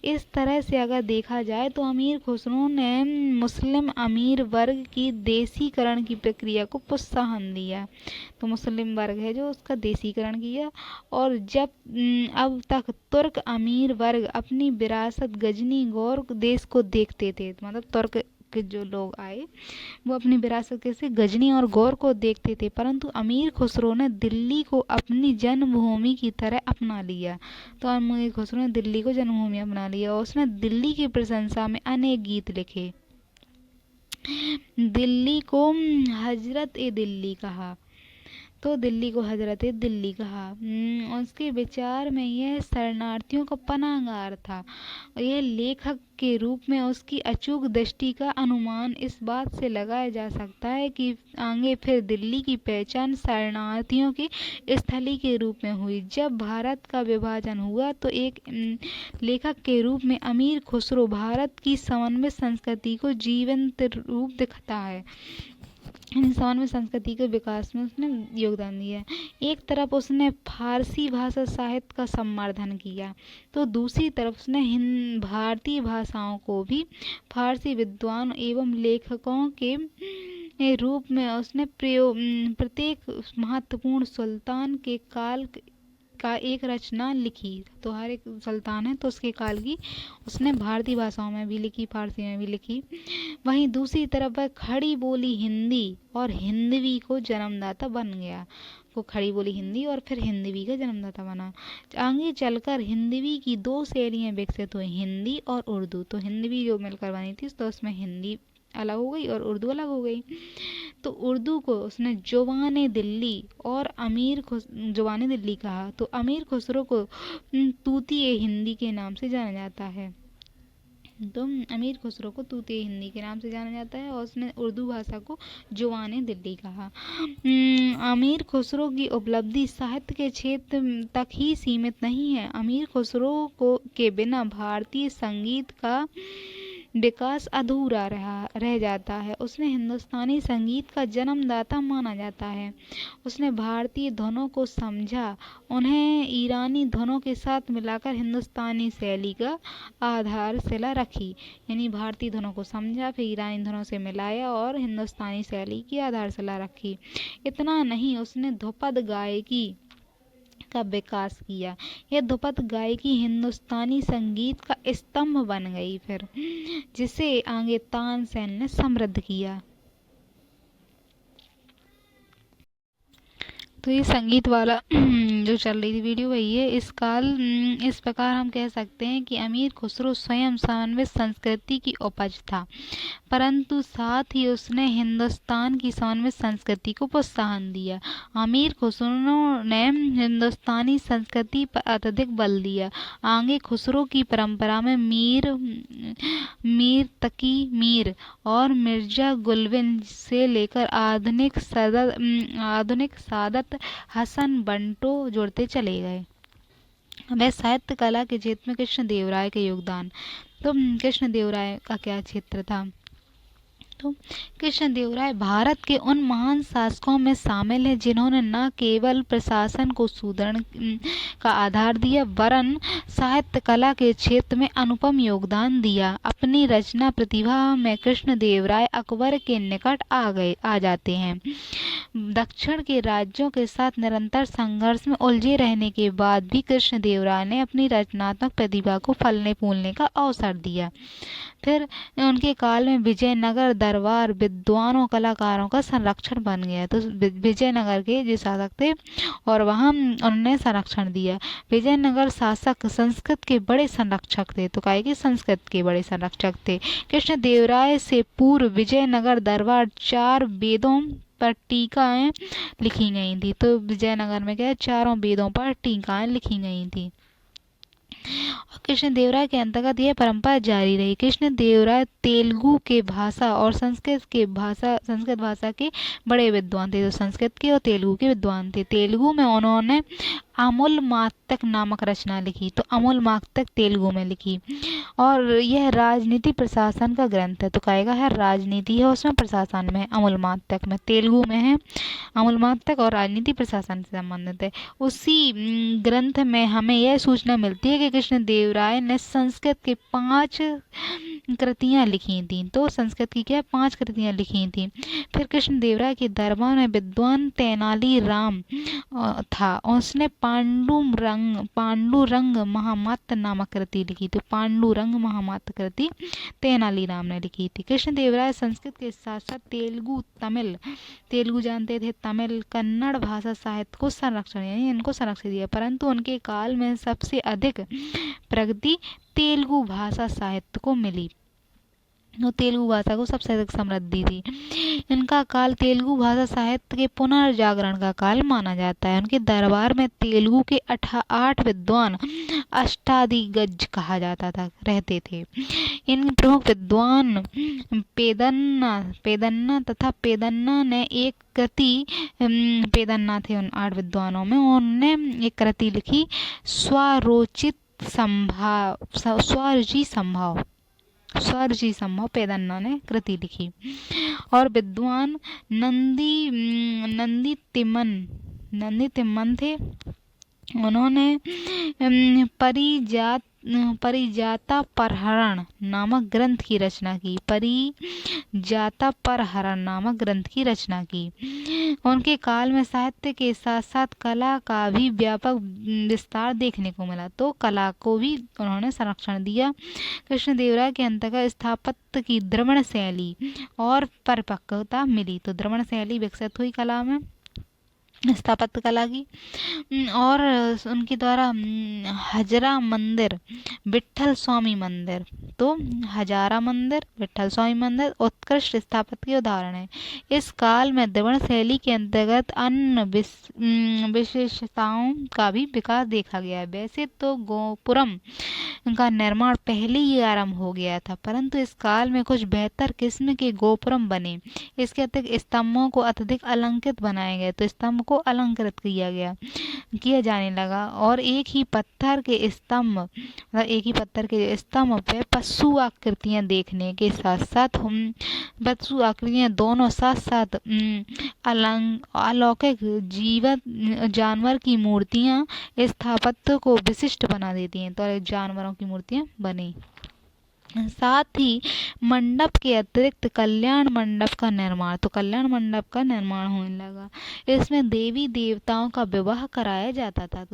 इस तरह से अगर देखा जाए तो अमीर खुसरो ने मुस्लिम अमीर वर्ग की देसीकरण की प्रक्रिया को प्रोत्साहन दिया। तो मुस्लिम वर्ग है जो उसका देसीकरण किया, और जब अब तक तुर्क अमीर वर्ग अपनी विरासत गजनी गौर देश को देखते थे, मतलब तुर्क के जो लोग आए वो अपनी विरासत कैसे गजनी और गौर को देखते थे, परंतु अमीर खुसरो ने दिल्ली को अपनी जन्मभूमि की तरह अपना लिया। तो अमीर खुसरो ने दिल्ली को जन्मभूमि अपना लिया और उसने दिल्ली की प्रशंसा में अनेक गीत लिखे। दिल्ली को हजरत ए दिल्ली कहा, तो दिल्ली को हजरत दिल्ली कहा। उसके विचार में यह शरणार्थियों का पनाहगार था। यह लेखक के रूप में उसकी अचूक दृष्टि का अनुमान इस बात से लगाया जा सकता है कि आगे फिर दिल्ली की पहचान शरणार्थियों की स्थली के रूप में हुई। जब भारत का विभाजन हुआ तो एक लेखक के रूप में अमीर खुसरो भारत की समन्वित संस्कृति को जीवंत रूप दिखाता है। समन्वय संस्कृति के विकास में उसने योगदान दिया। एक तरफ उसने फारसी भाषा साहित्य का संवर्धन किया, तो दूसरी तरफ उसने भारतीय भाषाओं को भी फारसी विद्वान एवं लेखकों के रूप में उसने प्रत्येक महत्वपूर्ण सुल्तान के काल का एक रचना लिखी। तो हर एक सुल्तान है तो उसके काल की उसने भारतीय भाषाओं में भी लिखी, फारसी में भी लिखी। वहीं दूसरी तरफ वह खड़ी बोली हिंदी और हिंदवी को जन्मदाता बन गया। वो खड़ी बोली हिंदी और फिर हिंदवी का जन्मदाता बना। आगे चलकर हिंदवी की दो शैलियाँ विकसित हुई, हिंदी और उर्दू। तो हिंदवी जो मिलकर बनी थी तो उसमें हिंदी अलग हो गई और उर्दू अलग हो गई। तो उर्दू को उसने जुबान दिल्ली और जुबान दिल्ली कहा। तो अमीर खुसरो को तूती हिंदी के नाम से जाना जाता है। तो अमीर खुसरो को तूती हिंदी के नाम से जाना जाता है और उसने उर्दू भाषा को जुबान दिल्ली कहा। अमीर खुसरो की उपलब्धि साहित्य के क्षेत्र तक ही सीमित नहीं है। अमीर खुसरो के बिना भारतीय संगीत का विकास अधूरा रह जाता है। उसने हिंदुस्तानी संगीत का जन्मदाता माना जाता है। उसने भारतीय धुनों को समझा, उन्हें ईरानी धुनों के साथ मिलाकर हिंदुस्तानी शैली का आधारशिला रखी। यानी भारतीय धुनों को समझा, फिर ईरानी धुनों से मिलाया और हिंदुस्तानी शैली की आधारशिला रखी। इतना नहीं, उसने ध्रुपद गायकी का विकास किया। यह ध्रुपद गायकी हिंदुस्तानी संगीत का स्तंभ बन गई फिर, जिसे आगे तानसेन ने समृद्ध किया। तो ये संगीत वाला जो चल रही थी वीडियो वही है। इस प्रकार हम कह सकते हैं कि अमीर खुसरो स्वयं समन्वित संस्कृति की उपज था, परंतु साथ ही उसने हिंदुस्तान की समन्वित संस्कृति को प्रोत्साहन दिया। अमीर खुसरो ने हिंदुस्तानी संस्कृति पर अत्यधिक बल दिया। आगे खुसरो की परंपरा में मीर तकी मीर और मिर्जा गुलबिन से लेकर आधुनिक सादत हसन बंटो जुड़ते चले गए। वह साहित्य कला के क्षेत्र में कृष्णदेवराय के योगदान। तो कृष्णदेवराय का क्या क्षेत्र था? तो कृष्णदेवराय भारत के उन महान शासकों में शामिल है जिन्होंने न केवल प्रशासन को सुदृढ़ का आधार दिया, वरन साहित्य कला के क्षेत्र में अनुपम योगदान दिया। अपनी रचना प्रतिभा में कृष्णदेवराय अकबर के निकट आ जाते हैं। दक्षिण के राज्यों के साथ निरंतर संघर्ष में उलझे रहने के बाद भी कृष्णदेवराय ने अपनी रचनात्मक प्रतिभा को फलने फूलने का अवसर दिया। फिर उनके काल में विजयनगर दरबार विद्वानों कलाकारों का संरक्षण बन गया। तो विजयनगर के जो शासक थे और वहाँ उन्होंने संरक्षण दिया। विजयनगर शासक संस्कृत के बड़े संरक्षक थे। तो काहे कि संस्कृत के बड़े संरक्षक थे। कृष्णदेवराय से पूर्व विजयनगर दरबार 4 वेदों पर टीकाएं लिखी गई थी। तो विजयनगर में क्या 4 वेदों पर टीकाएं लिखी गई थी। कृष्णदेवराय के अंतर्गत यह परंपरा जारी रही। कृष्णदेवराय तेलुगु के भाषा और संस्कृत भाषा के बड़े विद्वान थे। तो संस्कृत के और तेलुगु के विद्वान थे। तेलुगु में उन्होंने अमूलमात्तक नामक रचना लिखी। तो अमूलमात्तक तेलुगु में लिखी और यह राजनीति प्रशासन का ग्रंथ है। तो कहेगा है राजनीति है उसमें, प्रशासन में अमूलमात्तक में, तेलुगु में है अमूलमात्तक और राजनीति प्रशासन से संबंधित है। उसी ग्रंथ में हमें यह सूचना मिलती है कि कृष्णदेवराय ने संस्कृत के 5 कृतियां लिखी थी। तो संस्कृत की क्या 5 कृतियां लिखी थी। फिर कृष्णदेवराय के दरबार में विद्वान तेनाली राम था। उसने पांडुरंग महामात्य नामक कृति लिखी थी। पांडुरंग महामात्य कृति तेनाली राम ने लिखी थी। कृष्णदेवराय संस्कृत के साथ साथ तेलुगु जानते थे, तमिल, कन्नड़ भाषा साहित्य को संरक्षण यानी इनको संरक्षण दिया, परंतु उनके काल में सबसे अधिक प्रगति तेलुगु भाषा साहित्य को मिली। तो तेलुगु भाषा को सबसे अधिक समृद्धि थी। इनका काल तेलुगु भाषा साहित्य के पुनर्जागरण का काल माना जाता है। उनके दरबार में तेलुगु के 8 विद्वान अष्टादिग्गज कहा जाता था रहते थे। इन प्रमुख विद्वान पेदन्ना तथा पेदन्ना ने एक कृति पेदन्ना थे उन 8 विद्वानों में। उन्होंने एक कृति लिखी स्वरुचि संभव पेदन्ना ने कृति लिखी। और विद्वान नंदी तिम्मन थे। उन्होंने परिजातापहरण नामक ग्रंथ की रचना की। परिजातापहरण नामक ग्रंथ की रचना की। उनके काल में साहित्य के साथ साथ कला का भी व्यापक विस्तार देखने को मिला। तो कला को भी उन्होंने संरक्षण दिया। कृष्णदेवराय के अंतर्गत स्थापत्य की द्रविड़ शैली और परिपक्वता मिली। तो द्रविड़ शैली विकसित हुई कला में, स्थापत्य कला की। और उनके द्वारा हजरा मंदिर, विट्ठल स्वामी मंदिर, तो हजारा मंदिर, विट्ठल स्वामी मंदिर उत्कृष्ट स्थापत्य के उदाहरण है। इस काल में द्रविड़ शैली के अंतर्गत अन्य विशेषताओं का भी विकास देखा गया है। वैसे तो गोपुरम का निर्माण पहले ही आरंभ हो गया था, परंतु इस काल में कुछ बेहतर किस्म के गोपुरम बने। इसके अतिरिक्त स्तंभों को अत्यधिक अलंकृत बनाए गए। तो स्तंभ को को अलंकृत किया जाने लगा और एक ही पत्थर के स्तंभ पे पशु आकृतियां देखने के साथ साथ पशु आकृतियां दोनों साथ साथ अलौकिक जीवित जानवर की मूर्तियां स्थापत्य को विशिष्ट बना देती हैं। तो जानवरों की मूर्तियां बनी। साथ ही मंडप के अतिरिक्त कल्याण मंडप का निर्माण होने लगा। इसमें देवी देवताओं का विवाह कराया जाता था।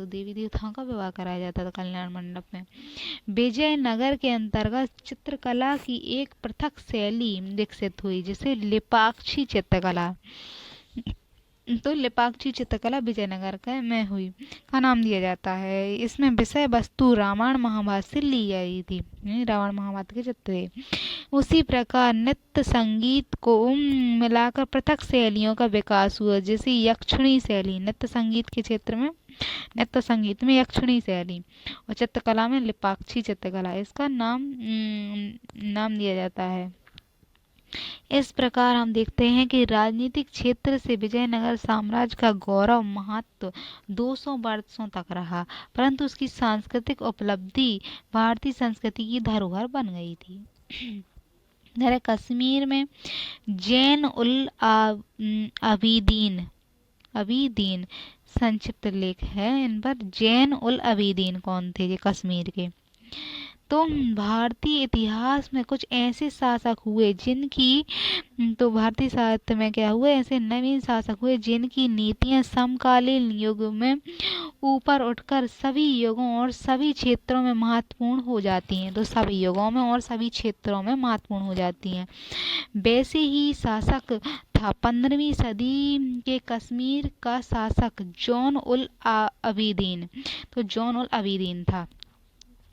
कल्याण मंडप में विजयनगर के अंतर्गत चित्रकला की एक पृथक शैली विकसित हुई जिसे लेपाक्षी चित्रकला विजयनगर में हुई का नाम दिया जाता है। इसमें विषय वस्तु रामायण महाभारत से ली गई थी। रावण महाभारत के चित्र। उसी प्रकार नृत्य संगीत को मिलाकर पृथक शैलियों का विकास हुआ जैसे यक्षिणी शैली। नृत्य संगीत में यक्षिणी शैली और चित्रकला में लेपाक्षी चित्रकला इसका नाम दिया जाता है। इस प्रकार हम देखते हैं कि राजनीतिक क्षेत्र से विजयनगर साम्राज्य का गौरव महत्व 200 वर्षों तक रहा, परंतु उसकी सांस्कृतिक उपलब्धि भारतीय संस्कृति की धरोहर बन गई थी। कश्मीर में जैन उल अबीदीन संक्षिप्त लेख है इन पर। जैन उल अबीदीन कौन थे? ये कश्मीर के। तो भारतीय इतिहास में कुछ ऐसे शासक हुए भारतीय साहित्य में क्या हुए? ऐसे नवीन शासक हुए जिनकी नीतियां समकालीन युग में ऊपर उठकर सभी युगों और सभी क्षेत्रों में महत्वपूर्ण हो जाती हैं। वैसे ही शासक था 15वीं सदी के कश्मीर का शासक जौन उल अबीदीन। तो जौन उल अबीदीन था।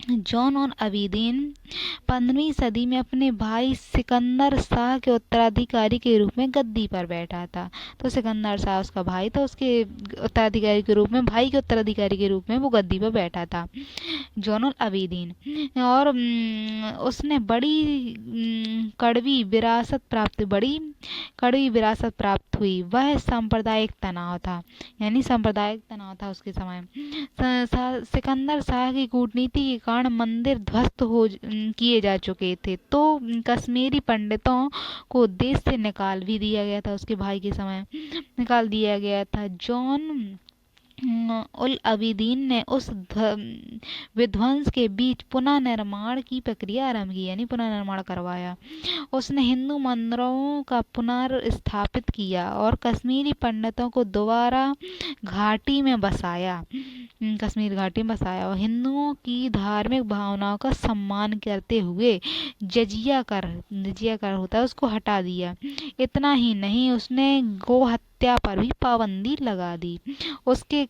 जौन उल अबीदीन 15वीं सदी में अपने भाई सिकंदर शाह के उत्तराधिकारी के रूप में गद्दी पर बैठा था। तो सिकंदर शाह उसका भाई था, उसके उत्तराधिकारी के रूप में वो गद्दी पर बैठा था जौन उल अबीदीन। और उसने बड़ी कड़वी विरासत प्राप्त हुई। वह सांप्रदायिक तनाव था उसके समय। सिकंदर शाह की कूटनीति के कारण मंदिर ध्वस्त किए जा चुके थे, तो कश्मीरी पंडितों को देश से निकाल भी दिया गया था। उसके भाई के समय निकाल दिया गया था। जौन उल अबीदीन ने उस विध्वंस के बीच पुनः निर्माण की प्रक्रिया आरंभ की, यानी पुनः निर्माण करवाया। उसने हिंदू मंदिरों का पुनर्स्थापित किया और कश्मीरी पंडितों को दोबारा कश्मीर घाटी में बसाया और हिंदुओं की धार्मिक भावनाओं का सम्मान करते हुए जजिया कर होता है उसको हटा दिया। इतना ही नहीं, उसने गो हत्या पर भी पाबंदी लगा दी। उसके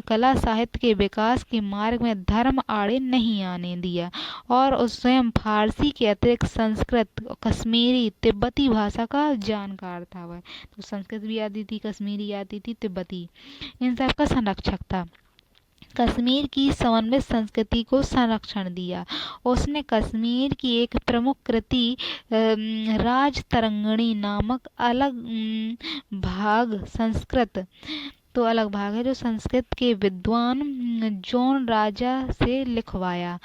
कला साहित्य के विकास के मार्ग में धर्म आड़े नहीं आने दिया और उस स्वयं फारसी के अतिरिक्त संस्कृत, कश्मीरी, तिब्बती भाषा का जानकार था। वह तो संस्कृत भी आती थी, कश्मीरी आती थी, तिब्बती, इन सब का संरक्षक था। कश्मीर की समन्वित संस्कृति को संरक्षण दिया। उसने कश्मीर की एक प्रमुख कृति राजतरंगिणी नामक अलग भाग है जो संस्कृत के विद्वान जॉन राजा से लिखवाया।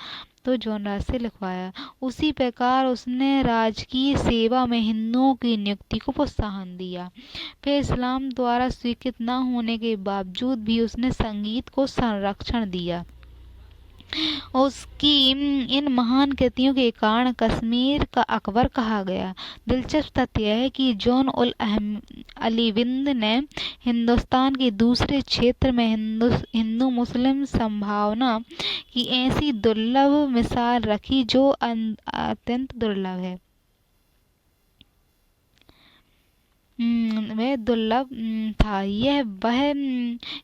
उसी प्रकार उसने राजकीय सेवा में हिंदुओं की नियुक्ति को प्रोत्साहन दिया। फिर इस्लाम द्वारा स्वीकृत न होने के बावजूद भी उसने संगीत को संरक्षण दिया। उसकी इन महान कृतियों के कारण कश्मीर का अकबर कहा गया। दिलचस्प तथ्य यह है कि जॉन उल अबीदीन ने हिंदुस्तान के दूसरे क्षेत्र में हिंदू मुस्लिम संभावना की ऐसी दुर्लभ मिसाल रखी जो अत्यंत दुर्लभ है। वह दुर्लभ था। यह वह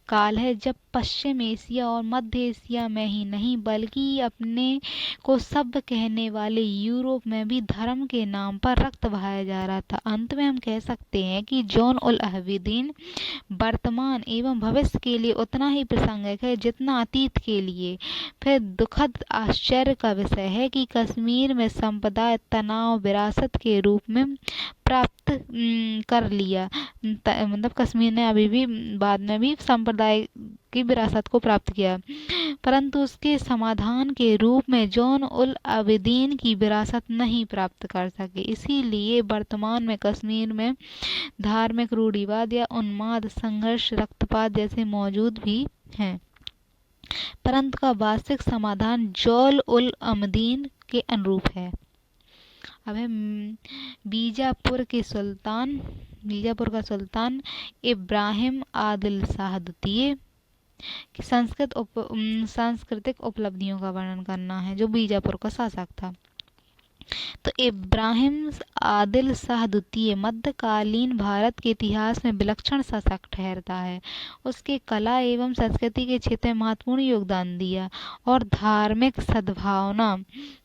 काल है जब पश्चिम एशिया और मध्य एशिया में ही नहीं बल्कि अपने को सभ्य कहने वाले यूरोप में भी धर्म के नाम पर रक्त बहाया जा रहा था। अंत में हम कह सकते हैं कि जॉन उल अबीदीन वर्तमान एवं भविष्य के लिए उतना ही प्रासंगिक है जितना अतीत के लिए। फिर दुखद आश्चर्य का विषय है कि कश्मीर में संप्रदाय तनाव विरासत के रूप में प्राप्त कर लिया। मतलब कश्मीर ने अभी भी बाद में भी संप्रदाय की विरासत को प्राप्त किया, परंतु उसके समाधान के रूप में जौन उल आबिदीन की विरासत नहीं प्राप्त कर सके। इसीलिए वर्तमान में कश्मीर में धार्मिक रूढ़िवाद या उन्माद, संघर्ष, रक्तपात जैसे मौजूद भी हैं, परंतु का वास्तविक समाधान जौल उल आबिदीन के अनुरूप है। अब है बीजापुर का सुल्तान इब्राहिम आदिल शाह द्वितीय की सांस्कृतिक उपलब्धियों का वर्णन करना है, जो बीजापुर का शासक था। तो इब्राहिम आदिल शाह द्वितीय मध्यकालीन भारत के इतिहास में विलक्षण शासक ठहरता है। उसके कला एवं संस्कृति के क्षेत्र में महत्वपूर्ण योगदान दिया और धार्मिक सद्भावना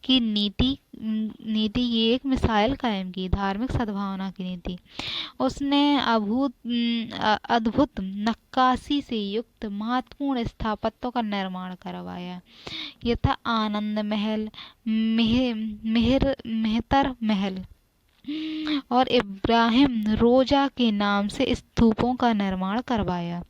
की नीति की एक मिसाल कायम की। धार्मिक सद्भावना की नीति उसने अद्भुत नक्काशी से युक्त महत्वपूर्ण स्थापत्यों का निर्माण करवाया। यथा आनंद महल, मेहतर महल और इब्राहिम रोजा के नाम से स्तूपों का निर्माण करवाया।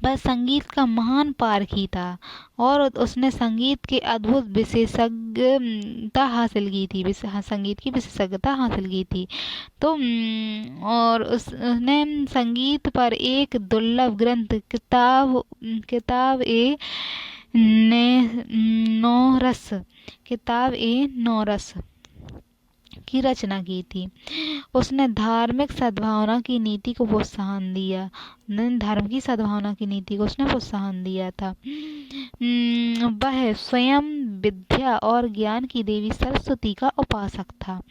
वह संगीत का महान पारखी था और उसने संगीत की अद्भुत विशेषज्ञता हासिल की थी। संगीत की विशेषज्ञता हासिल की थी। तो और उसने संगीत पर एक दुर्लभ ग्रंथ किताब ए नौरस की रचना की थी। उसने धार्मिक सद्भावना की नीति को प्रोत्साहन दिया। धर्म की सद्भावना की नीति को उसने प्रोत्साहन दिया था। वह स्वयं विद्या और ज्ञान की देवी सरस्वती का उपासक था।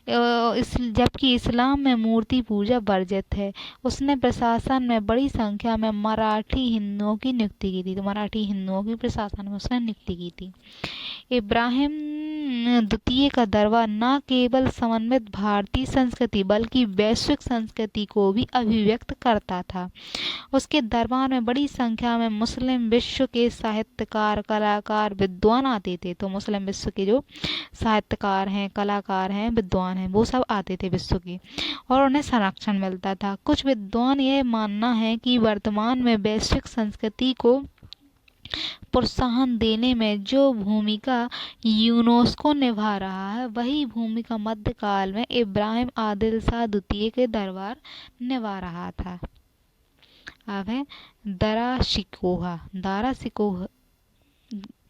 जबकि इस्लाम में मूर्ति पूजा वर्जित है। उसने प्रशासन में बड़ी संख्या में मराठी हिंदुओं की नियुक्ति की थी। तो मराठी हिंदुओं की प्रशासन में उसने नियुक्ति की थी। इब्राहिम द्वितीय का दरबार न केवल समन्वित भारतीय संस्कृति बल्कि वैश्विक संस्कृति को भी अभिव्यक्त करता था। उसके दरबार में बड़ी संख्या में मुस्लिम विश्व के साहित्यकार, कलाकार, विद्वान आते थे। तो मुस्लिम विश्व के जो साहित्यकार हैं, कलाकार हैं, विद्वान हैं, वो सब आते थे विश्व के, और उन्हें संरक्षण मिलता था। कुछ विद्वान यह मानना है कि वर्तमान में वैश्विक संस्कृति को प्रोत्साहन देने में जो भूमिका यूनेस्को निभा रहा है, वही भूमिका मध्यकाल में इब्राहिम आदिल शाह द्वितीय के दरबार निभा रहा था। अब है दारा शिकोह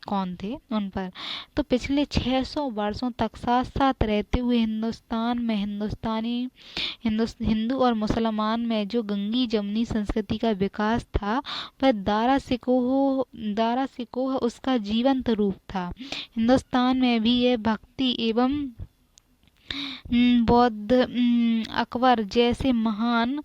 कौन थे उन पर। तो पिछले 600 वर्षों तक साथ साथ रहते हुए हिंदुस्तान में हिंदू और मुसलमान में जो गंगी जमनी संस्कृति का विकास था, वह दारा सिकोह उसका जीवंत रूप था। हिंदुस्तान में भी यह भक्ति एवं बौद्ध अकबर जैसे महान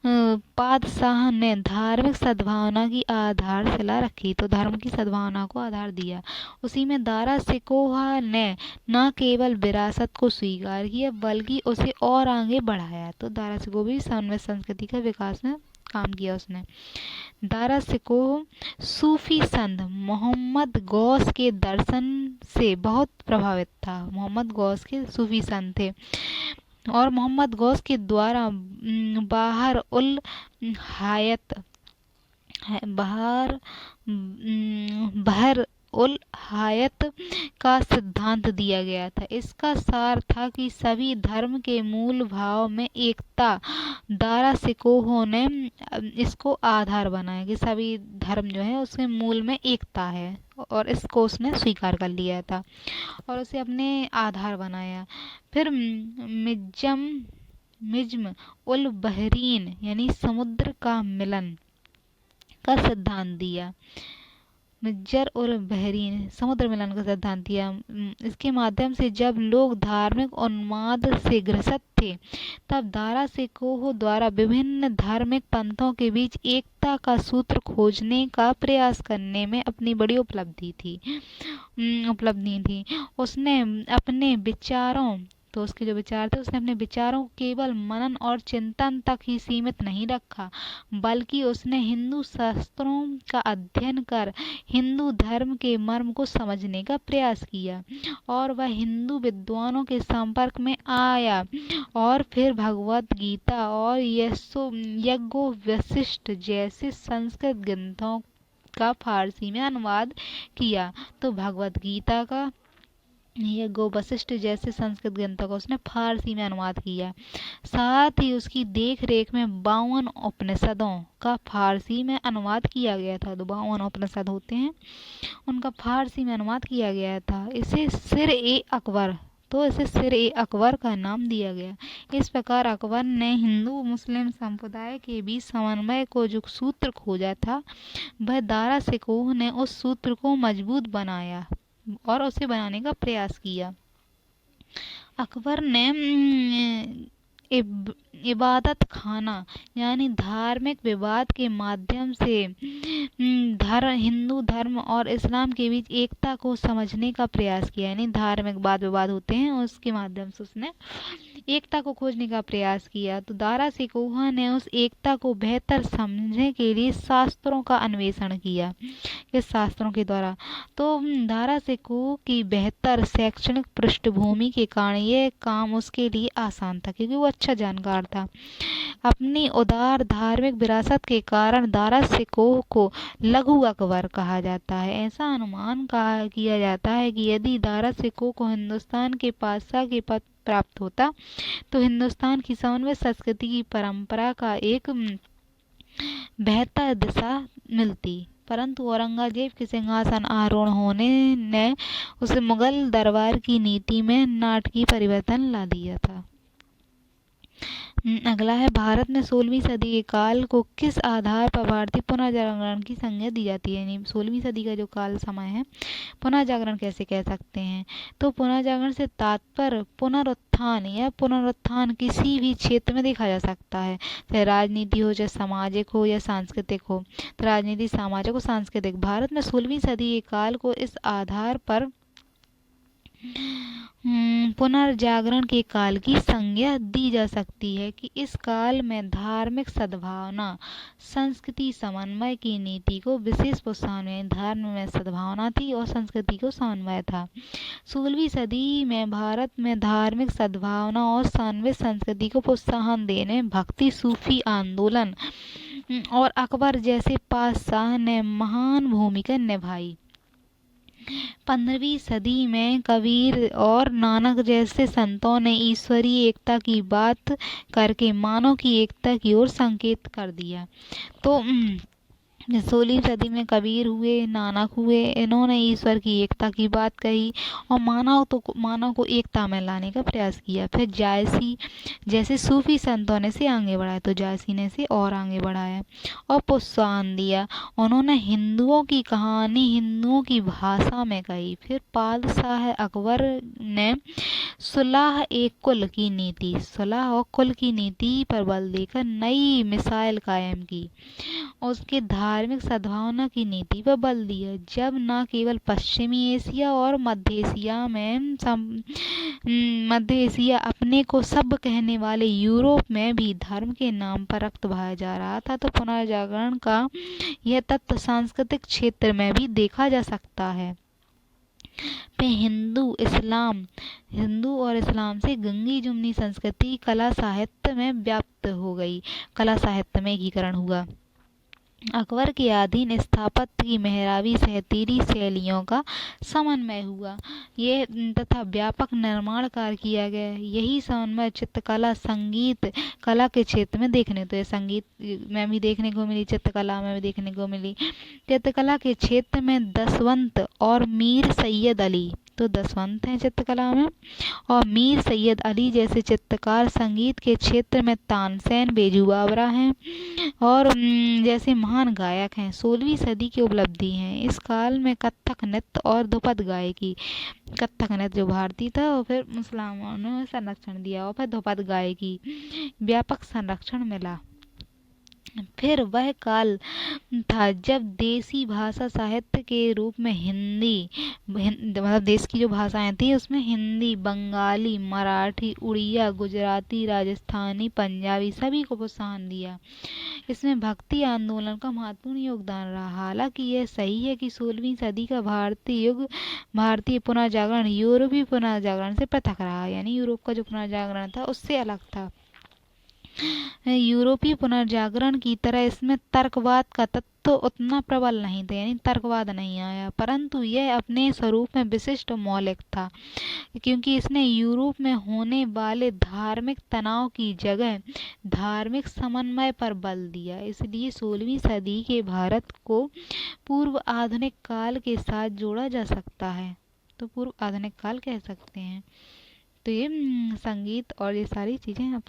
बादशाह ने धार्मिक सद्भावना की आधारशिला रखी। तो धर्म की सद्भावना को आधार दिया। उसी में दारा सिकोहा ने न केवल विरासत को स्वीकार किया बल्कि उसे और आगे बढ़ाया। तो दारा सिकोह भी समन्वय संस्कृति का विकास में काम किया उसने। दारा सिकोह सूफी संत मोहम्मद गौस के दर्शन से बहुत प्रभावित था। मोहम्मद गौस के सूफी संत थे और मोहम्मद गौस के द्वारा बहर उल हायत का सिद्धांत दिया गया था। इसका सार था कि सभी धर्म के मूल भाव में एकता। दारा सिकोह ने इसको आधार बनाया कि सभी धर्म जो है उसके मूल में एकता है, और इसको उसने स्वीकार कर लिया था और उसे अपने आधार बनाया। फिर मिज्म उल बहरीन यानी समुद्र का मिलन का सिद्धांत दिया। मिज्जर और बहरीन समुद्र मिलन का सिद्धांत दिया। इसके माध्यम से जब लोग धार्मिक उन्माद से ग्रसित थे, तब दारा सिकोह द्वारा विभिन्न धार्मिक पंथों के बीच एकता का सूत्र खोजने का प्रयास करने में अपनी बड़ी उपलब्धि थी। उसने अपने विचारों तो उसके जो विचार थे, उसने अपने विचारों को केवल मनन और चिंतन तक ही सीमित नहीं रखा, बल्कि उसने हिंदू शास्त्रों का अध्ययन कर हिंदू धर्म के मर्म को समझने का प्रयास किया, और वह हिंदू विद्वानों के संपर्क में आया और फिर भगवत गीता और यज्ञो वशिष्ठ जैसे संस्कृत ग्रंथों का फारसी में अनुवाद किया। तो भगवत गीता का, यज्ञो वशिष्ठ जैसे संस्कृत ग्रंथों का उसने फारसी में अनुवाद किया। साथ ही उसकी देख रेख में 52 उपनिषदों का फारसी में अनुवाद किया गया था। तो 52 उपनिषद होते हैं, उनका फारसी में अनुवाद किया गया था। इसे सिर ए अकबर का नाम दिया गया। इस प्रकार अकबर ने हिंदू मुस्लिम संप्रदाय के बीच समन्वय को जो सूत्र खोजा था, वह दारा शिकोह ने उस सूत्र को मजबूत बनाया और उसे बनाने का प्रयास किया। अकबर ने इबादत खाना यानी धार्मिक विवाद के माध्यम से हिंदू धर्म और इस्लाम के बीच एकता को समझने का प्रयास किया। यानी धार्मिक वाद विवाद होते हैं, उसके माध्यम से उसने एकता को खोजने का प्रयास किया। तो दारा शिकोह ने उस एकता को बेहतर समझने के लिए शास्त्रों का अन्वेषण किया, इस शास्त्रों के द्वारा। तो दारा शिकोह की बेहतर शैक्षणिक पृष्ठभूमि के कारण यह काम उसके लिए आसान था, क्योंकि वो अच्छा जानकार था। अपनी उदार धार्मिक विरासत के कारण दारा शिकोह को लघु अकबर कहा जाता है। ऐसा अनुमान किया जाता है कि यदि दारा शिकोह को हिंदुस्तान के पातशाह के पद प्राप्त होता, तो हिंदुस्तान की समन्वय संस्कृति की परंपरा का एक बेहतर दिशा मिलती। परंतु औरंगजेब के सिंहासन आरोहण होने ने उसे मुगल दरबार की नीति में नाटकीय परिवर्तन ला दिया था। अगला है, भारत में 16वीं सदी के काल को किस आधार पर भारतीय पुनर्जागरण की संज्ञा दी जाती है। यानी 16वीं सदी का जो काल समय है, पुनर्जागरण कैसे कह सकते हैं। तो पुनर्जागरण से तात्पर्य पुनरुत्थान या पुनरुत्थान किसी भी क्षेत्र में देखा जा सकता है, चाहे राजनीति हो, चाहे सामाजिक हो या सांस्कृतिक हो। तो राजनीति, सामाजिक और सांस्कृतिक। भारत में 16वीं सदी के काल को इस आधार पर पुनर्जागरण के काल की संज्ञा दी जा सकती है कि इस काल में धार्मिक सद्भावना, संस्कृति समन्वय की नीति को विशेष प्रोत्साहन में, धर्म में सद्भावना थी और संस्कृति को समन्वय था। 16वीं सदी में भारत में धार्मिक सद्भावना और समन्वय संस्कृति को प्रोत्साहन देने भक्ति सूफी आंदोलन और अकबर जैसे पातशाह ने महान भूमिका निभाई। 15वीं सदी में कबीर और नानक जैसे संतों ने ईश्वरीय एकता की बात करके मानव की एकता की ओर संकेत कर दिया। तो 16वीं सदी में कबीर हुए, नानक हुए, इन्होंने ईश्वर की एकता की बात कही और मानव को एकता में लाने का प्रयास किया। फिर जायसी जैसे सूफी संतों ने से आगे बढ़ाया, तो जायसी ने से और आगे बढ़ाया और प्रोत्साहन दिया। उन्होंने हिंदुओं की कहानी हिंदुओं की भाषा में कही। फिर पातशाह अकबर ने सुलह और कुल की नीति पर बल देकर नई मिसाइल कायम की। उसके धार्मिक सद्भावना की नीति पर बल दिया, जब न केवल पश्चिमी एशिया और मध्य एशिया अपने को सब कहने वाले यूरोप में भी धर्म के नाम पर रक्त बहाया जा रहा था। तो पुनर्जागरण का यह तत्व सांस्कृतिक क्षेत्र में भी देखा जा सकता है। हिंदू और इस्लाम से गंगी जुमनी संस्कृति कला साहित्य में व्याप्त हो गई, कला साहित्य में एकीकरण हुआ। अकबर के अधीन स्थापत्य की मेहराबी सहतीरी शैलियों का समन्वय हुआ, ये तथा व्यापक निर्माण कार्य किया गया। यही समन्वय चित्रकला, संगीत कला के क्षेत्र में देखने, तो ये संगीत में भी देखने को मिली, चित्रकला में भी देखने को मिली। चित्रकला के क्षेत्र में दसवंत और मीर सैयद अली, तो दसवंत हैं चित्रकला में, और मीर सैयद अली जैसे चित्रकार। संगीत के क्षेत्र में तानसेन, बेजू बावरा हैं और जैसे महान गायक हैं। 16वीं सदी की उपलब्धि हैं। इस काल में कथक नृत्य और ध्रुपद गायकी, कथक नृत्य जो भारतीय था और फिर मुसलमानों ने संरक्षण दिया, और फिर ध्रुपद गायकी व्यापक संरक्षण मिला। फिर वह काल था जब देसी भाषा साहित्य के रूप में हिंदी मतलब देश की जो भाषाएं थी उसमें हिंदी, बंगाली, मराठी, उड़िया, गुजराती, राजस्थानी, पंजाबी सभी को प्रोत्साहन दिया। इसमें भक्ति आंदोलन का महत्वपूर्ण योगदान रहा। हालांकि यह सही है कि 16वीं सदी का भारतीय पुनर्जागरण यूरोपीय पुनर्जागरण से पृथक रहा, यानी यूरोप का जो पुनर्जागरण था उससे अलग था। यूरोपीय पुनर्जागरण की तरह इसमें तर्कवाद का तत्व उतना प्रबल नहीं था, यानी तर्कवाद नहीं आया, परंतु यह अपने स्वरूप में विशिष्ट और मौलिक था, क्योंकि इसने यूरोप में होने वाले धार्मिक तनाव की जगह धार्मिक समन्वय पर बल दिया। इसलिए 16वीं सदी के भारत को पूर्व आधुनिक काल के साथ जोड़ा जा सकता है, तो पूर्व आधुनिक काल कह सकते हैं। तो ये संगीत और ये सारी चीजें अब